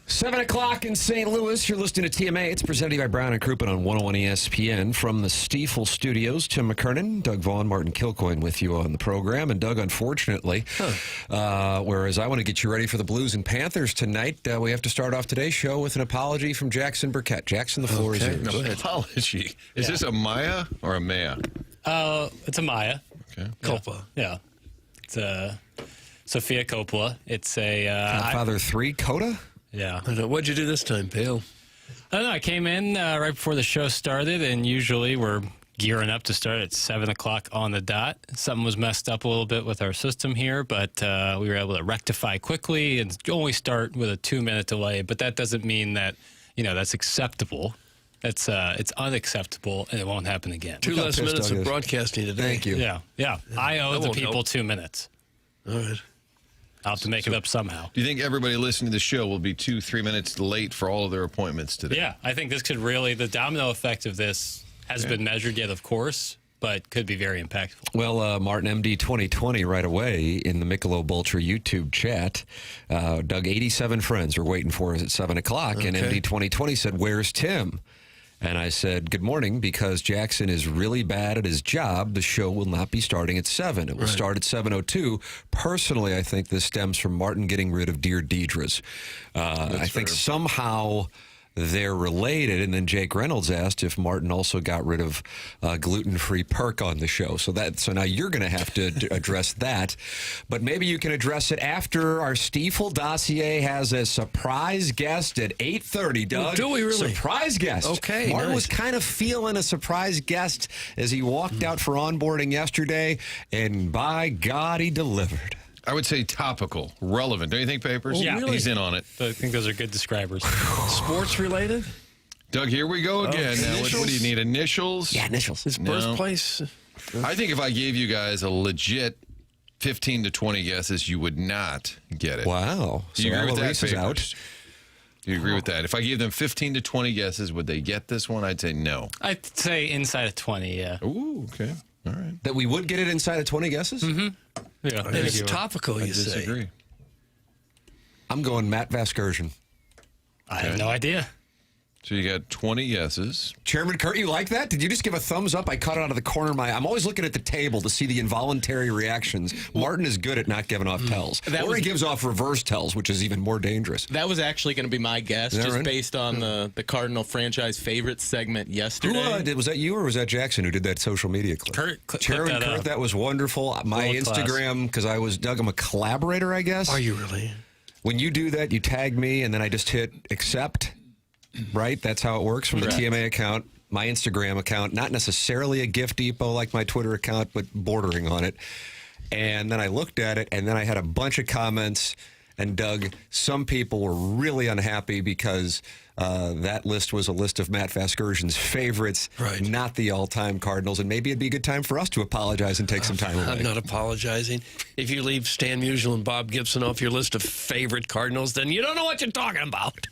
7 o'clock in St. Louis. You're listening to TMA. It's presented by Brown and Crouppen on 101 ESPN. From the Stiefel Studios, Tim McKernan, Doug Vaughn, Martin Kilcoyne with you on the program. And Doug, unfortunately, whereas I want to get you ready for the Blues and Panthers tonight, we have to start off today's show with an apology from Jackson Burkett. Jackson, the floor is yours. No, apology. Is this a Maya or a Maya? It's a Maya. Okay. Coppola. Yeah. It's Sophia Coppola. It's a... Godfather 3, Coda? Yeah. What'd you do this time, Pale? I don't know. I came in right before the show started, and usually we're gearing up to start at 7 o'clock on the dot. Something was messed up a little bit with our system here, but we were able to rectify quickly and only start with a 2-minute delay. But that doesn't mean that, that's acceptable. It's unacceptable, and it won't happen again. Two less minutes of broadcasting today. Thank you. Yeah. I owe the people 2 minutes. All right. I'll have to make it up somehow. Do you think everybody listening to the show will be 2-3 minutes late for all of their appointments today? Yeah, I think this could really, the domino effect of this hasn't been measured yet, of course, but could be very impactful. Well, Martin, MD 2020 right away in the Michelob Ultra YouTube chat. Doug, 87 friends are waiting for us at 7 o'clock, and MD 2020 said, "Where's Tim?" And I said, "Good morning, because Jackson is really bad at his job. The show will not be starting at 7. It will start at 7:02. Personally, I think this stems from Martin getting rid of Dear Deidre's. I think somehow they're related." And then Jake Reynolds asked if Martin also got rid of gluten-free perk on the show. So now you're going to have to address that. But maybe you can address it after our Stiefel dossier has a surprise guest at 8:30, Doug. Well, do we really? Surprise guest. Okay, Martin nice. was kind of feeling a surprise guest as he walked out for onboarding yesterday, and by God, he delivered. I would say topical, relevant. Don't you think, Papers? Oh, yeah. He's in on it. I think those are good describers. Sports related? Doug, here we go again. Now, what do you need? Initials? Yeah, initials. His birthplace? I think if I gave you guys a legit 15 to 20 guesses, you would not get it. Wow. Do you agree with that, Reese is Papers? out. Do you agree with that? If I gave them 15 to 20 guesses, would they get this one? I'd say no. I'd say inside of 20, yeah. Ooh, okay. All right. That we would get it inside of 20 guesses? Yeah. And it's topical, I you say. disagree. I'm going Matt Vasgersian. I have no idea. So you got 20 guesses. Chairman Kurt, you like that? Did you just give a thumbs up? I caught it out of the corner of my eye. I'm always looking at the table to see the involuntary reactions. Martin is good at not giving off tells. He gives off reverse tells, which is even more dangerous. That was actually going to be my guess, just right? based on the Cardinal franchise favorites segment yesterday. Was that you or was that Jackson who did that social media clip? Chairman Kurt, that was wonderful. My Instagram, because Doug, I'm a collaborator, I guess. Are you really? When you do that, you tag me, and then I just hit accept. Right? That's how it works from the TMA account, my Instagram account, not necessarily a gift depot like my Twitter account, but bordering on it. And then I looked at it, and then I had a bunch of comments. And Doug, some people were really unhappy because that list was a list of Matt Vasgersian's favorites, not the all-time Cardinals. And maybe it'd be a good time for us to apologize and take some time away. I'm not apologizing. If you leave Stan Musial and Bob Gibson off your list of favorite Cardinals, then you don't know what you're talking about.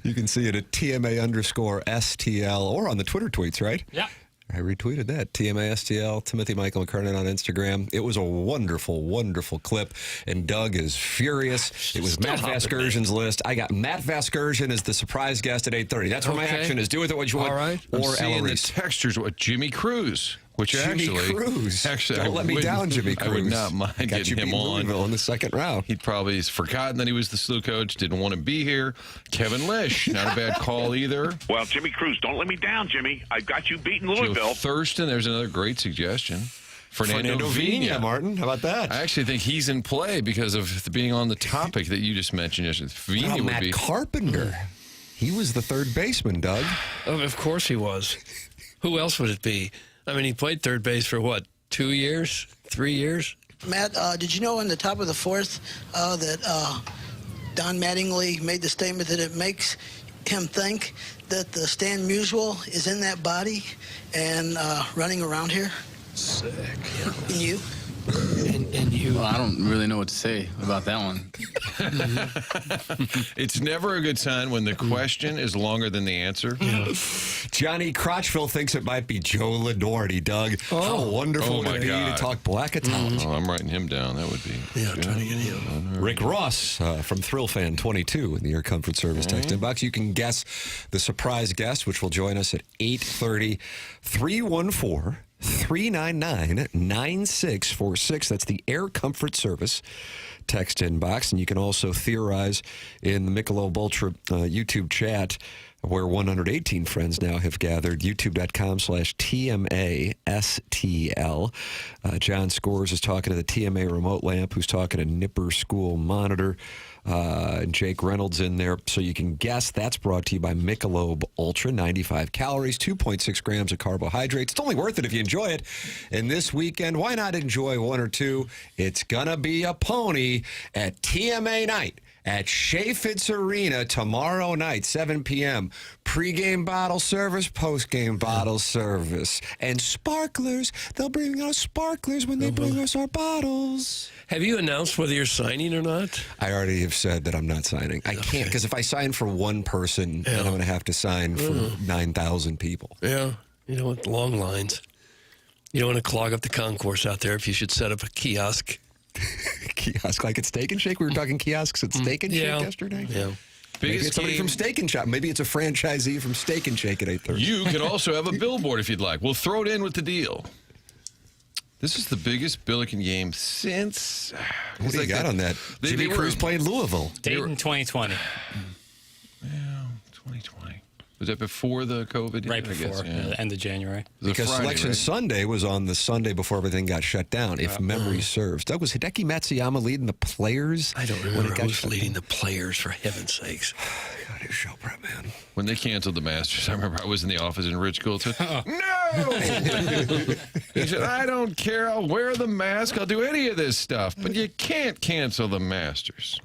You can see it at TMA_STL or on the Twitter tweets, right? Yeah. I retweeted that. TMA_STL, Timothy Michael McKernan on Instagram. It was a wonderful, wonderful clip, and Doug is furious. It was Matt Vasgersian's list. I got Matt Vasgersian as the surprise guest at 8:30. That's where my action is. Do with it what you want. All right. Or seeing the Reese. textures, what Jimmy Cruz, which Jimmy Cruz. Actually, Don't let me down, Jimmy Cruz. I would not mind Got getting you him beat on. Louisville in the second round. He'd probably forgotten that he was the SLU coach, didn't want to be here. Kevin Lish, not a bad call either. Well, Jimmy Cruz, don't let me down, Jimmy. I've got you beating Louisville. Joe Thurston, there's another great suggestion. Fernando Vina, Vina. Martin. How about that? I actually think he's in play because of being on the topic that you just mentioned yesterday. Vina would Matt be. Carpenter. He was the third baseman, Doug. Oh, of course he was. Who else would it be? I mean, he played third base for what, 2 years, 3 years? Matt, did you know in the top of the fourth that Don Mattingly made the statement that it makes him think that the Stan Musial is in that body and running around here? Sick. And you? And you. Well, I don't really know what to say about that one. It's never a good sign when the question is longer than the answer. Johnny Crotchville thinks it might be Joe Ladorty, Doug. How wonderful Oh, would my it be to God. talk Black Italian. Oh, I'm writing him down. That would be. Yeah, trying to get him. Rick Ross from ThrillFan22 in the Air Comfort Service text inbox. You can guess the surprise guest, which will join us at 8:30. 314-399-9646. That's the Air Comfort Service text inbox. And you can also theorize in the Michelob Ultra YouTube chat, where 118 friends now have gathered, youtube.com/TMASTL. John Scores is talking to the TMA remote lamp, who's talking to Nipper School Monitor. And Jake Reynolds in there. So you can guess. That's brought to you by Michelob Ultra. 95 calories, 2.6 grams of carbohydrates. It's only worth it if you enjoy it. And this weekend, why not enjoy one or two? It's going to be a pony at TMA night at Chaffetz Arena tomorrow night, 7 p.m. Pre-game bottle service, post-game bottle service. And sparklers. They'll bring us sparklers when they bring us our bottles. Have you announced whether you're signing or not? I already have said that I'm not signing. I can't, because if I sign for one person, then I'm going to have to sign for 9,000 people. Yeah. You don't want long lines. You don't want to clog up the concourse out there if you should set up a kiosk. Kiosk like at Steak and Shake? We were talking kiosks at Steak and Shake yesterday? Yeah. Maybe Biggest it's somebody game- from Steak and Shop. Maybe it's a franchisee from Steak and Shake at 8:30. You can also have a billboard if you'd like. We'll throw it in with the deal. This is the biggest Billiken game since. What do you got on that? Jimmy Cruz playing Louisville. Dayton 2020. Yeah, 2020. Was that before the COVID? Right I guess, before, yeah. the end of January. It was a Because Friday, Selection right? Sunday was on the Sunday before everything got shut down, if memory serves. Doug, was Hideki Matsuyama leading the players? I don't when remember it got who's shut leading down? the players, for heaven's sakes. God, his show prep, man. When they canceled the Masters, I remember I was in the office and Rich Gould said, "No!" He said, "I don't care. I'll wear the mask. I'll do any of this stuff. But you can't cancel the Masters."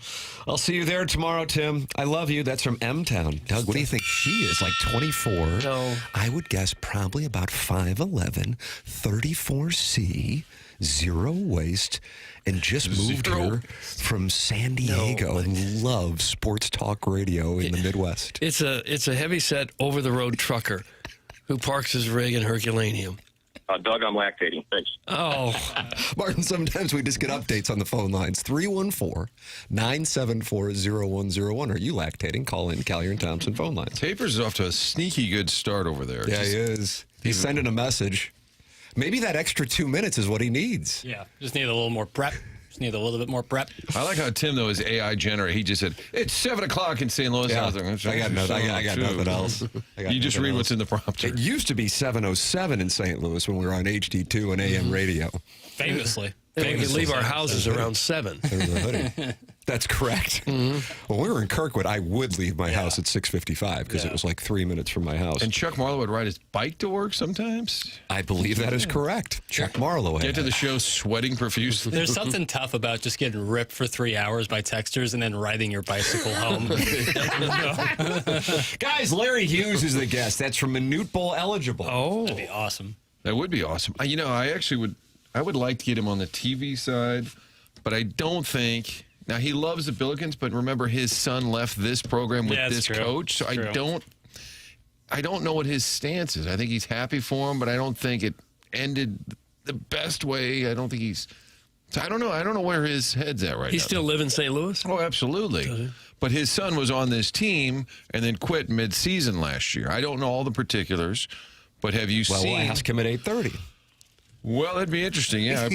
I'll see you there tomorrow, Tim. I love you. That's from M-Town. Doug, what do you think she is? Like 24? No. I would guess probably about 5'11", 34C, zero waist, and just moved Zero. here from San Diego and loves sports talk radio in the Midwest. It's a heavy-set, over-the-road trucker who parks his rig in Herculaneum. Doug, I'm lactating. Thanks. Oh, Martin, sometimes we just get updates on the phone lines. 314-974-0101. Are you lactating? Call in Callier and Thompson phone lines. Tapers is off to a sneaky good start over there. Yeah, he is. He's sending a message. Maybe that extra 2 minutes is what he needs. Yeah, just need a little more prep. Just need a little bit more prep. I like how Tim, though, is AI generated. He just said, "It's 7 o'clock in St. Louis." Yeah, I was like, I got nothing else. You just read what's in the prompter. It used to be 7:07 in St. Louis when we were on HD2 and AM radio. Famously. we could leave our houses around 7. There was a hoodie. That's correct. When we were in Kirkwood, I would leave my house at 6:55 because it was like 3 minutes from my house. And Chuck Marlowe would ride his bike to work sometimes. I believe that is correct. Chuck Marlowe. Get to the show sweating profusely. There's something tough about just getting ripped for 3 hours by texters and then riding your bicycle home. Guys, Larry Hughes is the guest. That's from Minute Bowl eligible. Oh, That'd be awesome. That would be awesome. You know, I would like to get him on the TV side, but I don't think. Now, he loves the Billikens, but remember, his son left this program with Yeah, this that's true. coach, so True. I don't know what his stance is. I think he's happy for him, but I don't think it ended the best way. I don't think he's. So I don't know. I don't know where his head's at right he now. still live in St. Louis? Oh, absolutely. But his son was on this team and then quit mid-season last year. I don't know all the particulars, but have you Well, seen? we'll ask him at 8:30. Well, that'd be interesting. Yeah,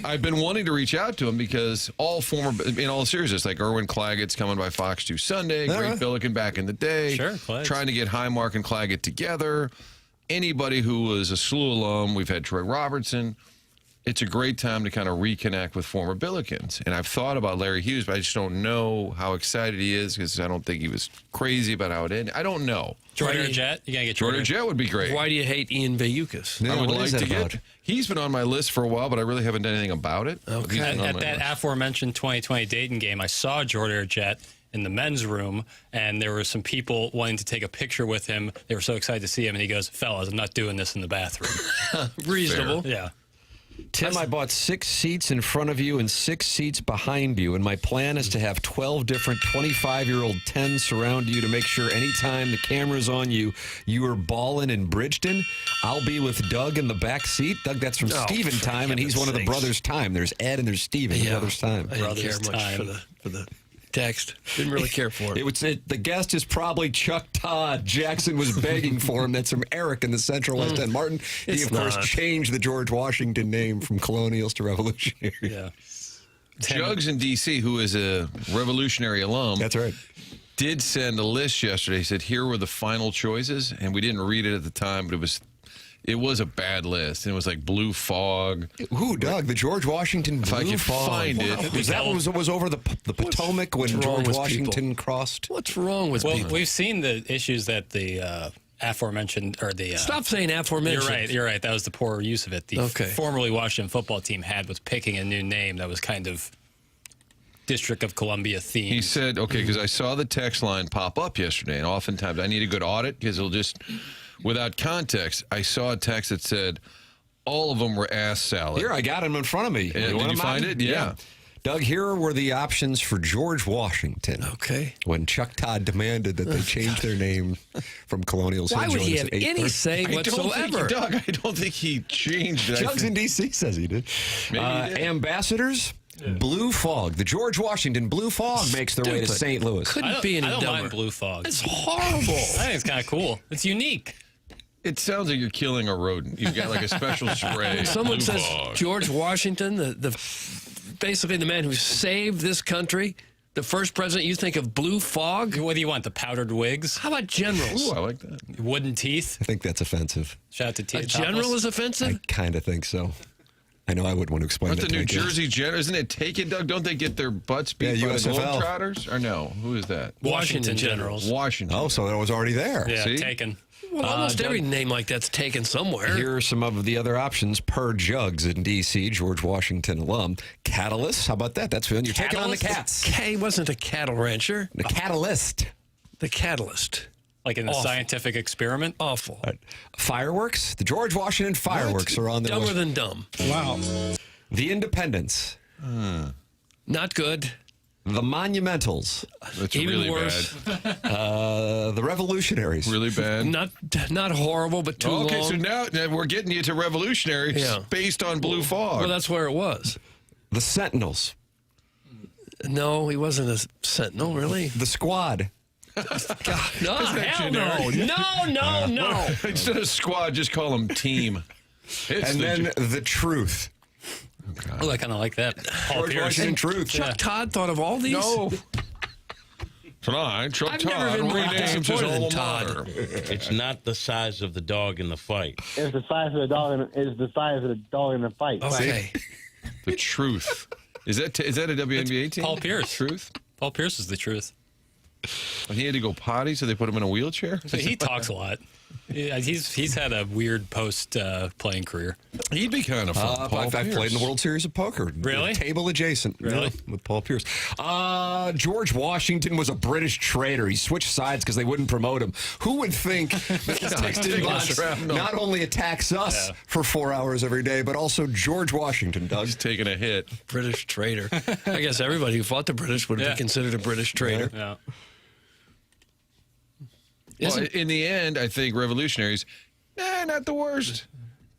I've been wanting to reach out to him because in all seriousness, like Erwin Claggett's coming by Fox 2 Sunday, great Billiken back in the day. Sure, Claggett. Trying to get Highmark and Claggett together. Anybody who was a SLU alum, we've had Troy Robertson. It's a great time to kind of reconnect with former Billikens. And I've thought about Larry Hughes, but I just don't know how excited he is because I don't think he was crazy about how it ended. I don't know. Jordan Jet? You got to get Jordan Jet would be great. Why do you hate Ian Vayukas? Yeah, I would what like is that to about? get. He's been on my list for a while, but I really haven't done anything about it. Okay. He's been on At my that list. aforementioned 2020 Dayton game, I saw Jordan Jet in the men's room, and there were some people wanting to take a picture with him. They were so excited to see him, and he goes, "Fellas, I'm not doing this in the bathroom." Reasonable. Yeah. Tim, I bought 6 seats in front of you and 6 seats behind you, and my plan is to have 12 different 25-year-old 10s surround you to make sure anytime the camera's on you, you are balling in Bridgeton. I'll be with Doug in the back seat. Doug, that's from Steven time, and he's one of the brothers' time. There's Ed and there's Steven, the brothers' time. I didn't care much for the text. Didn't really care for it. The guest is probably Chuck Todd. Jackson was begging for him. That's from Eric in the Central West End. Martin, he, of course, changed the George Washington name from Colonials to Revolutionary. Yeah. Jugs in D.C., who is a Revolutionary alum. That's right. Did send a list yesterday. He said, here were the final choices, and we didn't read it at the time, but it was a bad list. It was like Blue Fog. Ooh, Doug, the George Washington Blue Fog. If I could find it. Was that what was over the Potomac when George Washington crossed? What's wrong with people? We've seen the issues that the aforementioned, or the... Stop saying aforementioned. You're right. That was the poor use of it. The formerly Washington football team had with picking a new name that was kind of District of Columbia themed. He said, okay, because I saw the text line pop up yesterday, and oftentimes I need a good audit because it'll just... Without context, I saw a text that said all of them were ass salad. Here, I got him in front of me. Did you find it? Yeah. Doug, here were the options for George Washington. Okay. When Chuck Todd demanded that they change their name from Colonials. Why would he have any say whatsoever? Doug, I don't think he changed it. Jugs in D.C. says he did. Maybe he did. Ambassadors, Blue Fog. The George Washington Blue Fog makes their way to St. Louis. Couldn't be any dumber. I don't mind Blue Fog. It's horrible. I think it's kind of cool. It's unique. It sounds like you're killing a rodent. You've got like a special spray. Someone Blue says Fog. George Washington, basically the man who saved this country, the first president, you think of Blue Fog? What do you want, the powdered wigs? How about generals? Ooh, I like that. Wooden teeth? I think that's offensive. Shout out to A general is offensive? I kind of think so. I know I wouldn't want to explain Aren't that the New to my Jersey General, isn't it taken, Doug? Don't they get their butts beat by the USFL. Globetrotters? Or no? Who is that? Washington Generals. Washington. Oh, so that was already there. Yeah, See? taken. Well, almost every name like that's taken somewhere. Here are some of the other options per Jugs in D.C., George Washington alum. Catalyst, how about that? That's when you're taking on the Cats. He wasn't a cattle rancher. The Catalyst. The Catalyst. Like in the scientific experiment? Awful. Fireworks. The George Washington fireworks are on the Dumber list. than dumb. Wow. The Independents. Not good. The Monumentals. That's Even really worse. bad. The Revolutionaries. Really bad. Not horrible, but too long. Okay, so now we're getting you to Revolutionaries based on Blue Fog. Well, that's where it was. The Sentinels. No, he wasn't a sentinel, really. The Squad. God, no, hell no. No. Instead of squad, just call them team. And then the Truth. Oh, I kind of like that. George Washington Truth. Chuck Todd thought of all these? No. Tonight, Chuck I've Todd never been more renames his disappointed than alma Todd. mater. It's not the size of the dog in the fight. It's the size of the dog. Is the size of the dog in the fight. Okay. The Truth. Is that a WNBA team? Paul Pierce. Truth. Paul Pierce is the truth. And he had to go potty, so they put him in a wheelchair? He talks a lot. Yeah, he's had a weird post-playing career. He'd be kind of fun. I've played in the World Series of Poker. Really? Table adjacent. Really? Yeah, with Paul Pierce. George Washington was a British traitor. He switched sides because they wouldn't promote him. Who would think that this text inbox not only attacks us for 4 hours every day, but also George Washington, Doug? He's taking a hit. British traitor. I guess everybody who fought the British would be considered a British traitor. Yeah. Well, in the end, I think Revolutionaries, not the worst,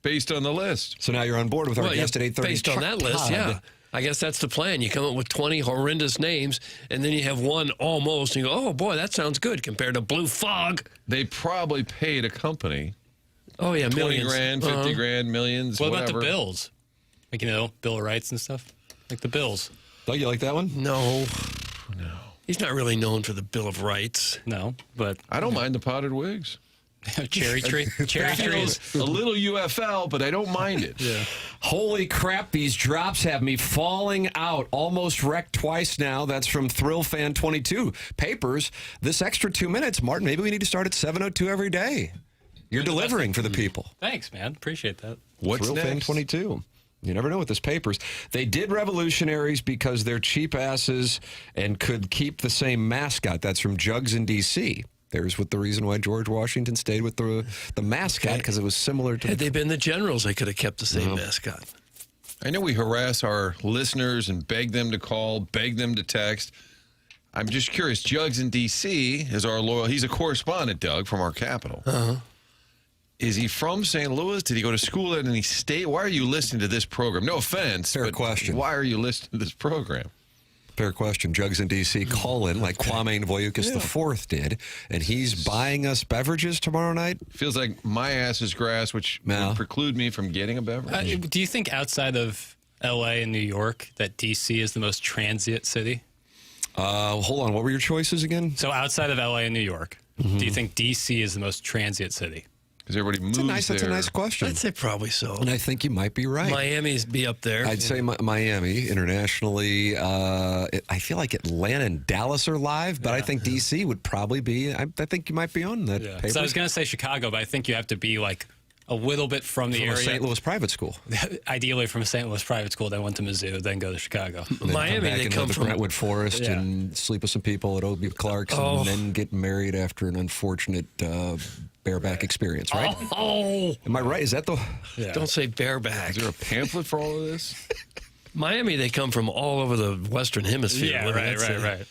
based on the list. So now you're on board with our guest at 8:30. Based on that list, yeah. I guess that's the plan. You come up with 20 horrendous names, and then you have one almost, and you go, oh, boy, that sounds good compared to Blue Fog. They probably paid a company. Oh, yeah, 20 millions. grand, 50 grand, millions, What whatever. about the Bills? Like, Bill of Rights and stuff? Like the Bills. Doug, you like that one? No. He's not really known for the Bill of Rights. No, but... I don't mind the potted wigs. Cherry trees. A little UFL, but I don't mind it. Yeah. Holy crap, these drops have me falling out. Almost wrecked twice now. That's from Thrill Fan 22. Papers, this extra 2 minutes, Martin, maybe we need to start at 7:02 every day. You're delivering for the people. Thanks, man. Appreciate that. What's Thrill Fan next? 22. You never know with this papers. They did Revolutionaries because they're cheap asses and could keep the same mascot. That's from Jugs in D.C. There's what the reason why George Washington stayed with the mascot, because it was similar to... Had they been the generals, they could have kept the same mascot. I know we harass our listeners and beg them to call, beg them to text. I'm just curious. Jugs in D.C. is our loyal. He's a correspondent, Doug, from our capital. Uh-huh. Is he from St. Louis? Did he go to school at any state? Why are you listening to this program? No offense. Fair question. Why are you listening to this program? Fair question. Jugs in D.C. call in like Kwame Voyoukas IV did, and he's buying us beverages tomorrow night. Feels like my ass is grass, which would preclude me from getting a beverage. Do you think outside of L.A. and New York that D.C. is the most transient city? Hold on. What were your choices again? So outside of L.A. and New York, do you think D.C. is the most transient city? Because everybody moves That's a nice question. I'd say probably so. And I think you might be right. Miami's be up there. I'd say Miami internationally. I feel like Atlanta and Dallas are live, but I think D.C. would probably be. I think you might be on that paper. So I was going to say Chicago, but I think you have to be like a little bit from the area. A St. Louis private school. Ideally from a St. Louis private school, then went to Mizzou, then go to Chicago. Miami, they come from Brentwood Forest and sleep with some people at O.B. Clark's and then get married after an unfortunate bareback experience, right? Am I right? Is that the... Don't say bareback. Is there a pamphlet for all of this? Miami, they come from all over the Western Hemisphere. Yeah, right.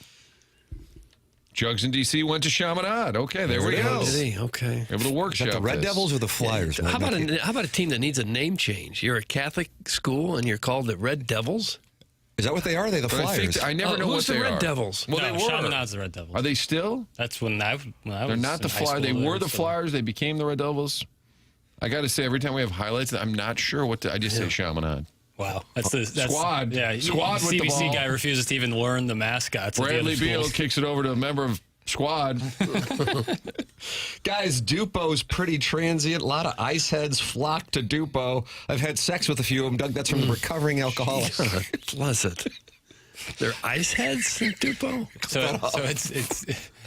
Jugs in D.C. went to Chaminade. Okay, there we go. Okay. Able to workshop the Red this. Devils or the Flyers? How about a team that needs a name change? You're a Catholic school and you're called the Red Devils? Is that what they are? Are they the Flyers? I never know what they are. Who's the Red Devils? Well, no, they were. Chaminade's the Red Devils. Are they still? That's when I was They're not the Flyers. They were the Flyers. They became the Red Devils. I got to say, every time we have highlights, I'm not sure what to... I just say Chaminade. Wow. That's Squad. Yeah, Squad with the ball. CBC guy refuses to even learn the mascots. Bradley Beal kicks it over to a member of Squad. Guys, Dupo's pretty transient. A lot of ice heads flock to Dupo. I've had sex with a few of them, Doug. That's from the recovering alcoholic. Bless it. They're ice heads in Dupo? So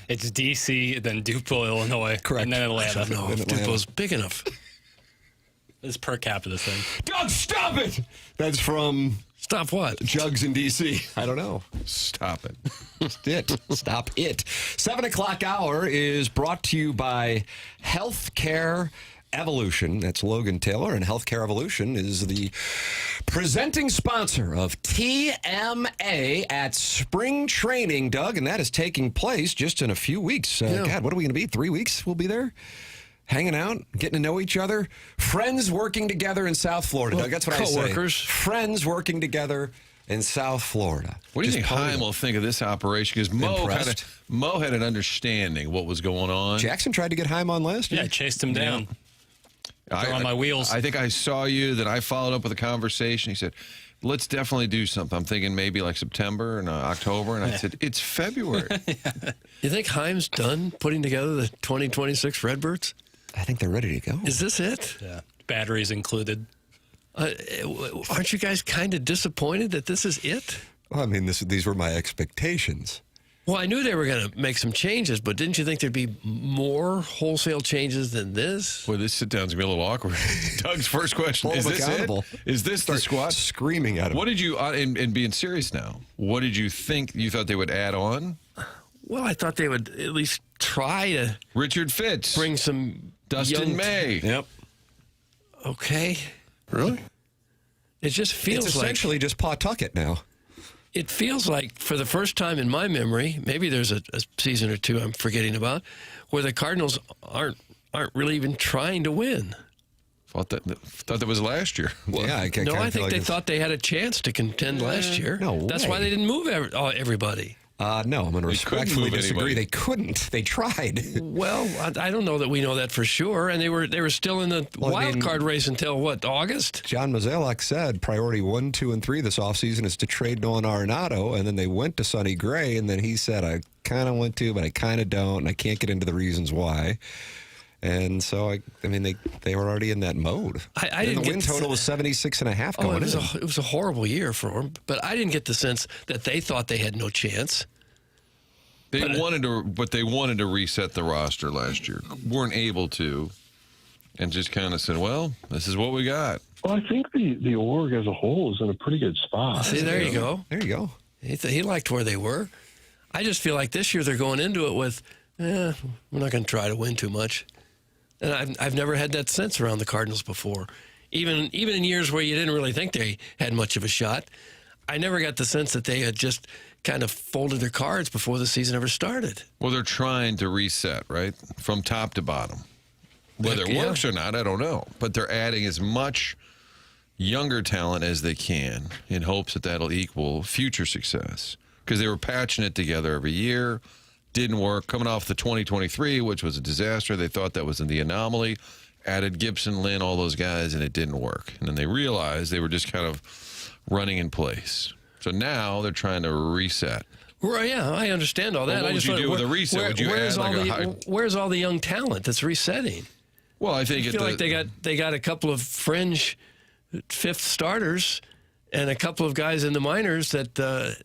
it's D.C., then Dupo, Illinois, Correct. and then Atlanta. I don't know if Dupo's big enough. It's per capita thing. Doug, stop it! That's from... Stop what? Jugs in D.C. I don't know. Stop it. Stop it. 7 o'clock hour is brought to you by Healthcare Evolution. That's Logan Taylor, and Healthcare Evolution is the presenting sponsor of TMA at spring training, Doug, and that is taking place just in a few weeks. God, what are we going to be? 3 weeks we'll be there? Hanging out, getting to know each other. Friends working together in South Florida, Doug. That's what I say. Co-workers. Friends working together in South Florida. What do you think Heim will think of this operation? Because Mo had an understanding what was going on. Jackson tried to get Heim on last year. Yeah, chased him down. On my wheels. I think I saw you, then I followed up with a conversation. He said, let's definitely do something. I'm thinking maybe like September and October. And I said, it's February. You think Heim's done putting together the 2026 Redbirds? I think they're ready to go. Is this it? Yeah. Batteries included. Aren't you guys kind of disappointed that this is it? Well, I mean, these were my expectations. Well, I knew they were going to make some changes, but didn't you think there'd be more wholesale changes than this? Boy, this sit-down's going to be a little awkward. Doug's first question, is this it? Is this the squad? Screaming at him. What did you, and being serious now, what did you think you thought they would add on? Well, I thought they would at least try to... Richard Fitz. Bring some... Dustin May. Yep. Okay. Really? It just feels it's essentially just Pawtucket now. It feels like for the first time in my memory, maybe there's a season or two I'm forgetting about, where the Cardinals aren't really even trying to win. Thought that was last year. Well, yeah, I think they thought they had a chance to contend last year. No That's way. why they didn't move everybody. No, I'm going to respectfully disagree. Anybody. They couldn't. They tried. Well, I don't know that we know that for sure. And they were still in the wild card race until, what, August? John Mozeliak said priority 1, 2, and 3 this offseason is to trade Nolan Arenado, and then they went to Sonny Gray, and then he said, I kind of want to, but I kind of don't, and I can't get into the reasons why. And so, I mean, they were already in that mode. I didn't the win total was 76.5 going in. It was a horrible year for them, but I didn't get the sense that they thought they had no chance. They wanted to reset the roster last year. Weren't able to, and just kind of said, well, this is what we got. Well, I think the org as a whole is in a pretty good spot. See, there you go. There you go. He liked where they were. I just feel like this year they're going into it with, we're not going to try to win too much. And I've never had that sense around the Cardinals before. even in years where you didn't really think they had much of a shot. I never got the sense that they had just kind of folded their cards before the season ever started. Well, they're trying to reset, right, from top to bottom. Whether it works or not, I don't know. But they're adding as much younger talent as they can in hopes that that'll equal future success. Because they were patching it together every year. Didn't work. Coming off the 2023, which was a disaster. They thought that was in the anomaly. Added Gibson, Lynn, all those guys, and it didn't work. And then they realized they were just kind of running in place. So now they're trying to reset. Well, yeah, I understand all that. Well, what would you do with a reset? Would you add where's all the young talent that's resetting? Well, I think I feel like they got a couple of fringe fifth starters and a couple of guys in the minors that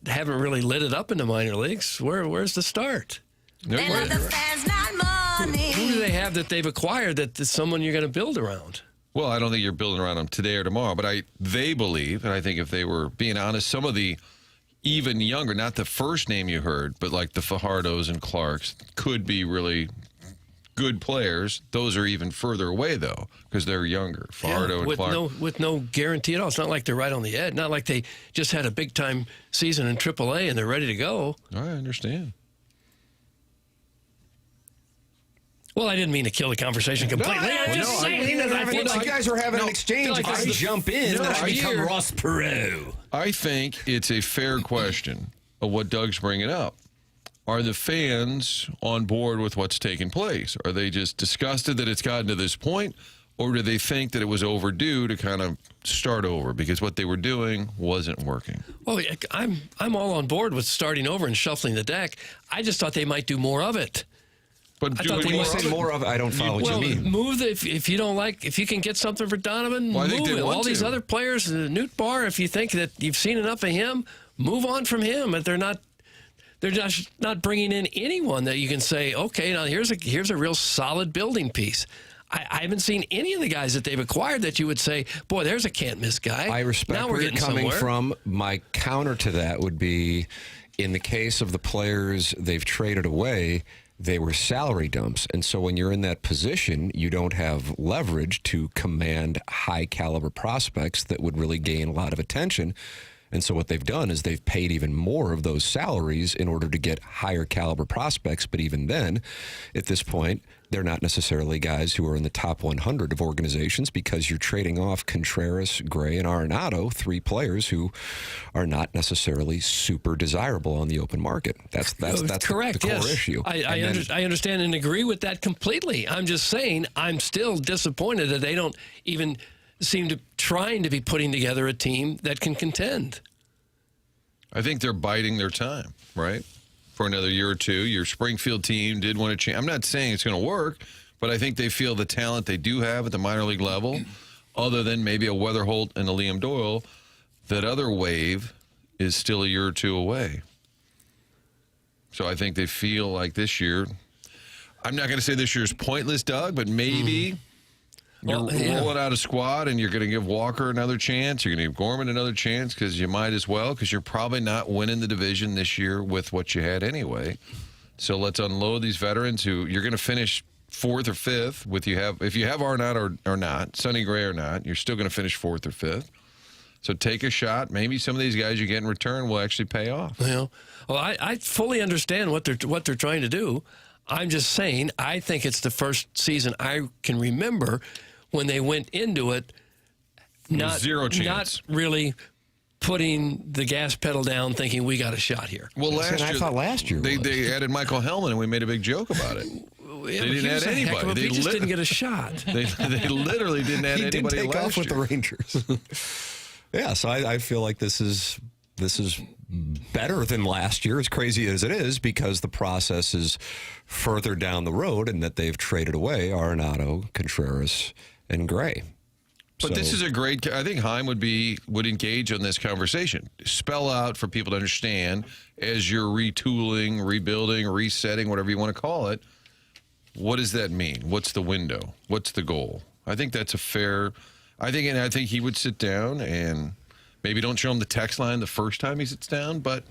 haven't really lit it up in the minor leagues. Where's the start? Who do they have that they've acquired that is someone you're going to build around? Well, I don't think you're building around them today or tomorrow, but they believe, and I think if they were being honest, some of the even younger, not the first name you heard, but like the Fajardos and Clarks could be really good players. Those are even further away, though, because they're younger. Fajardo and Clark. With no guarantee at all. It's not like they're right on the edge. Not like they just had a big-time season in AAA and they're ready to go. I understand. Well, I didn't mean to kill the conversation completely. You guys are having an exchange. Like I jump in, and I become Ross Perot. I think it's a fair question of what Doug's bringing up. Are the fans on board with what's taking place? Are they just disgusted that it's gotten to this point, or do they think that it was overdue to kind of start over because what they were doing wasn't working? Well, I'm all on board with starting over and shuffling the deck. I just thought they might do more of it. But when you say more of it, I don't follow what you mean. Move if you don't like, if you can get something for Donovan, move it. All these other players, Newt Barr, if you think that you've seen enough of him, move on from him. If they're just not bringing in anyone that you can say, okay, now here's a real solid building piece. I haven't seen any of the guys that they've acquired that you would say, boy, there's a can't-miss guy. I respect where you're coming from. My counter to that would be, in the case of the players they've traded away, they were salary dumps. And so when you're in that position, you don't have leverage to command high-caliber prospects that would really gain a lot of attention. And so what they've done is they've paid even more of those salaries in order to get higher caliber prospects. But even then, at this point, they're not necessarily guys who are in the top 100 of organizations because you're trading off Contreras, Gray, and Arenado, three players who are not necessarily super desirable on the open market. That's correct. The core issue. I understand and agree with that completely. I'm just saying I'm still disappointed that they don't even seem to trying to be putting together a team that can contend. I think they're biding their time, right? For another year or two. Your Springfield team did want to change. I'm not saying it's going to work, but I think they feel the talent they do have at the minor league level, other than maybe a Weatherholt and a Liam Doyle, that other wave is still a year or two away. So I think they feel like this year, I'm not going to say this year's pointless, Doug, but maybe you're rolling out a squad and you're going to give Walker another chance. You're going to give Gorman another chance because you might as well, because you're probably not winning the division this year with what you had anyway. So let's unload these veterans who you're going to finish fourth or fifth with. If you have Arenado or not, Sonny Gray or not, you're still going to finish fourth or fifth. So take a shot. Maybe some of these guys you get in return will actually pay off. Well, I fully understand what they're trying to do. I'm just saying I think it's the first season I can remember when they went into it, zero chance, not really putting the gas pedal down, thinking we got a shot here. Well, I thought last year they added Michael Hellman, and we made a big joke about it. They didn't add anybody. He just didn't get a shot. They literally didn't add anybody didn't take last off with year. the Rangers. Yeah, so I feel like this is better than last year, as crazy as it is, because the process is further down the road and that they've traded away Arenado, Contreras, and Gray. But this is a great. I think Heim would engage on this conversation. Spell out for people to understand as you're retooling, rebuilding, resetting, whatever you want to call it. What does that mean? What's the window? What's the goal? I think that's a fair. I think he would sit down and maybe don't show him the text line the first time he sits down, but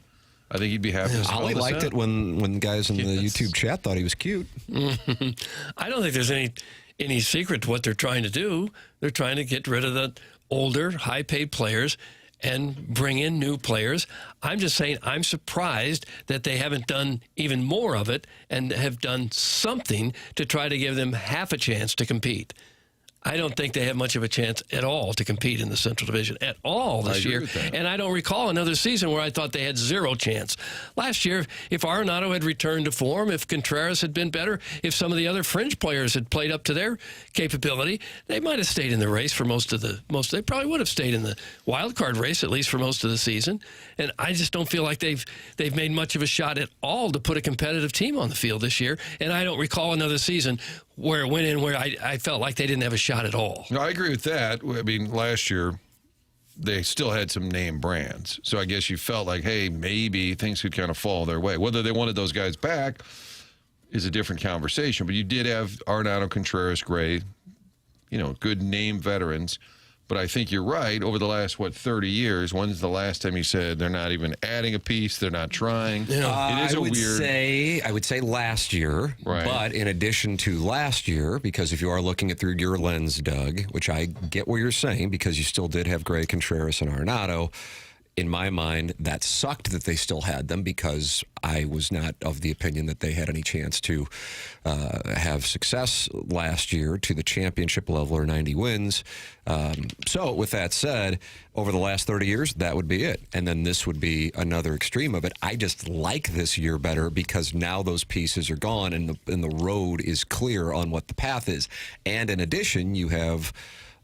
I think he'd be happy to spell Ollie this liked out. it when guys in the YouTube chat thought he was cute. I don't think there's any any secret to what they're trying to do. They're trying to get rid of the older, high-paid players and bring in new players. I'm just saying I'm surprised that they haven't done even more of it and have done something to try to give them half a chance to compete. I don't think they have much of a chance at all to compete in the Central Division at all this year. And I don't recall another season where I thought they had zero chance. Last year, if Arenado had returned to form, if Contreras had been better, if some of the other fringe players had played up to their capability, they might have stayed in the race for they probably would have stayed in the wild card race, at least for most of the season. And I just don't feel like they've made much of a shot at all to put a competitive team on the field this year. And I don't recall another season where it went in where I felt like they didn't have a shot at all. No, I agree with that. I mean, last year, they still had some name brands. So I guess you felt like, hey, maybe things could kind of fall their way. Whether they wanted those guys back is a different conversation. But you did have Arenado, Contreras, Gray, good name veterans. But I think you're right. Over the last, 30 years, when's the last time you said they're not even adding a piece, they're not trying? It is I would say last year. Right. But in addition to last year, because if you are looking at through your lens, Doug, which I get what you're saying, because you still did have Gray, Contreras, and Arenado, in my mind, that sucked that they still had them because I was not of the opinion that they had any chance to have success last year to the championship level or 90 wins. So with that said, over the last 30 years, that would be it. And then this would be another extreme of it. I just like this year better because now those pieces are gone and the road is clear on what the path is. And in addition, you have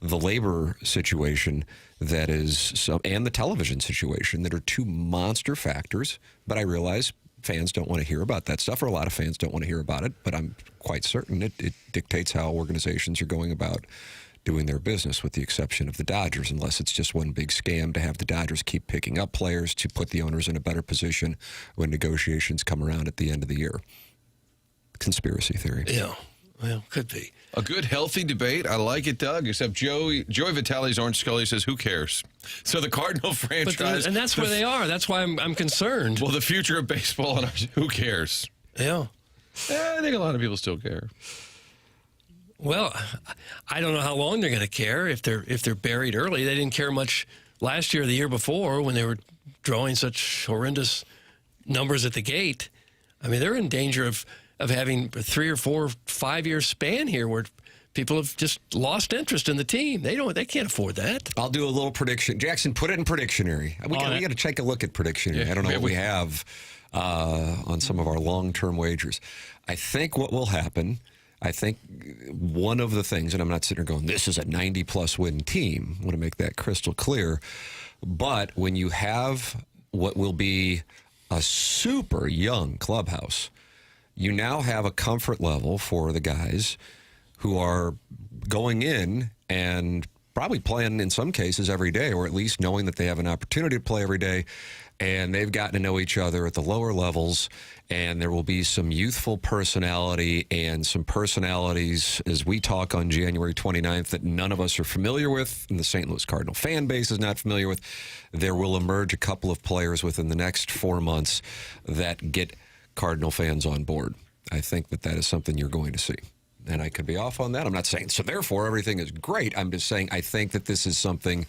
the labor situation that is, and the television situation that are two monster factors. But I realize fans don't want to hear about that stuff, or a lot of fans don't want to hear about it. But I'm quite certain it dictates how organizations are going about doing their business, with the exception of the Dodgers, unless it's just one big scam to have the Dodgers keep picking up players to put the owners in a better position when negotiations come around at the end of the year. Conspiracy theory. Yeah. Well, could be. A good, healthy debate. I like it, Doug, except Joey Vitale's Orange Scully says, who cares? So the Cardinal franchise. And that's where they are. That's why I'm concerned. Well, the future of baseball, and who cares? Yeah. I think a lot of people still care. Well, I don't know how long they're going to care if they're buried early. They didn't care much last year or the year before when they were drawing such horrendous numbers at the gate. I mean, they're in danger of having a 3 or 4, 5 year span here where people have just lost interest in the team. They can't afford that. I'll do a little prediction. Jackson, put it in Predictionary. We got to take a look at Predictionary. Yeah, I don't know what we have on some of our long-term wagers. I think what will happen, I think one of the things, and I'm not sitting there going, this is a 90-plus win team. I want to make that crystal clear. But when you have what will be a super young clubhouse, you now have a comfort level for the guys who are going in and probably playing in some cases every day, or at least knowing that they have an opportunity to play every day, and they've gotten to know each other at the lower levels, and there will be some youthful personality and some personalities as we talk on January 29th that none of us are familiar with, and the St. Louis Cardinal fan base is not familiar with. There will emerge a couple of players within the next 4 months that get Cardinal fans on board. I think that is something you're going to see. And I could be off on that. I'm not saying, so therefore everything is great. I'm just saying I think that this is something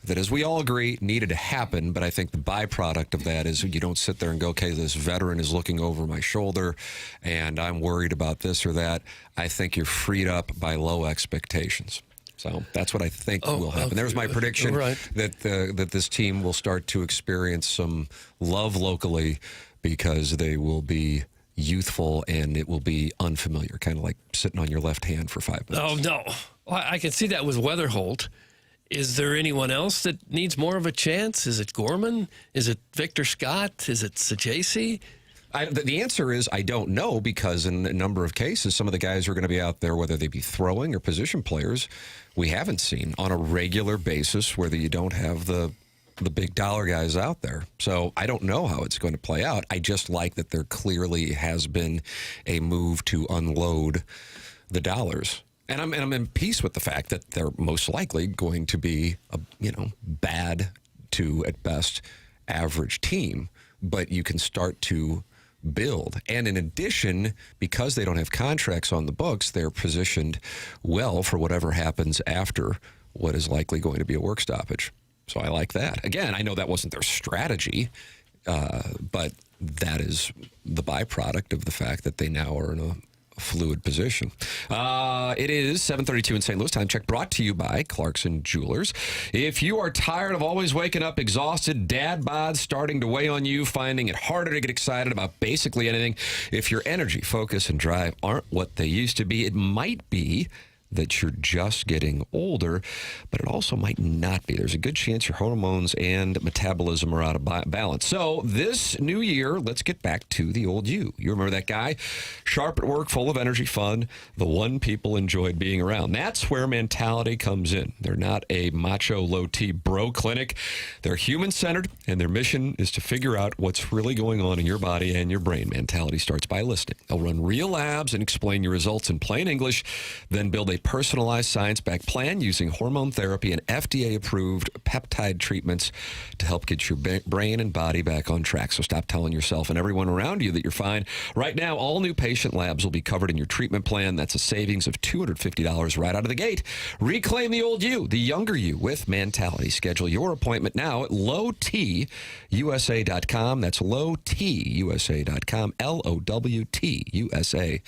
that, as we all agree, needed to happen. But I think the byproduct of that is you don't sit there and go, okay, this veteran is looking over my shoulder and I'm worried about this or that. I think you're freed up by low expectations. So that's what I think will happen. There's my prediction that this team will start to experience some love locally, because they will be youthful and it will be unfamiliar, kind of like sitting on your left hand for 5 minutes. Oh, no. I can see that with Weatherholt. Is there anyone else that needs more of a chance? Is it Gorman? Is it Victor Scott? Is it Sajaci? The answer is I don't know, because in a number of cases, some of the guys who are going to be out there, whether they be throwing or position players, we haven't seen on a regular basis, whether you don't have the big dollar guys out there. So I don't know how it's going to play out. I just like that there clearly has been a move to unload the dollars. And I'm in peace with the fact that they're most likely going to be a bad to, at best, average team. But you can start to build. And in addition, because they don't have contracts on the books, they're positioned well for whatever happens after what is likely going to be a work stoppage. So I like that. Again, I know that wasn't their strategy, but that is the byproduct of the fact that they now are in a fluid position. It is 7:32 in St. Louis. Time check brought to you by Clarkson Jewelers. If you are tired of always waking up exhausted, dad bods starting to weigh on you, finding it harder to get excited about basically anything, if your energy, focus, and drive aren't what they used to be, it might be that you're just getting older, but it also might not be. There's a good chance your hormones and metabolism are out of balance. So this new year, let's get back to the old you. You remember that guy? Sharp at work, full of energy, fun, the one people enjoyed being around. That's where Mentality comes in. They're not a macho, low-T bro clinic. They're human-centered, and their mission is to figure out what's really going on in your body and your brain. Mentality starts by listening. They'll run real labs and explain your results in plain English, then build a personalized science-backed plan using hormone therapy and FDA-approved peptide treatments to help get your brain and body back on track. So stop telling yourself and everyone around you that you're fine. Right now, all new patient labs will be covered in your treatment plan. That's a savings of $250 right out of the gate. Reclaim the old you, the younger you, with Mentality. Schedule your appointment now at lowtusa.com. That's lowtusa.com, LOWTUSA.com.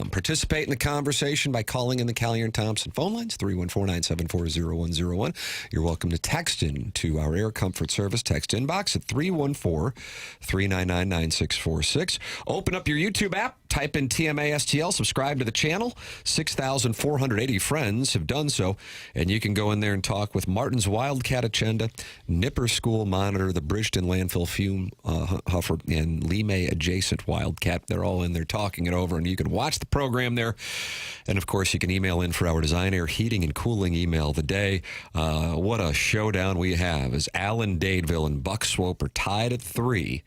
Participate in the conversation by calling in the Callier and Thompson phone lines, 314-974-0101. You're welcome to text in to our Air Comfort Service text inbox at 314-399-9646. Open up your YouTube app, type in TMASTL, subscribe to the channel. 6,480 friends have done so, and you can go in there and talk with Martin's Wildcat Agenda, Nipper School Monitor, the Bridgeton Landfill Fume Huffer, and Lee Adjacent Wildcat. They're all in there talking it over, and you can watch the program there. And, of course, you can email in for our Design Air Heating and Cooling email of the day. What a showdown we have as Alan Dadeville and Buck Swope are tied at 3.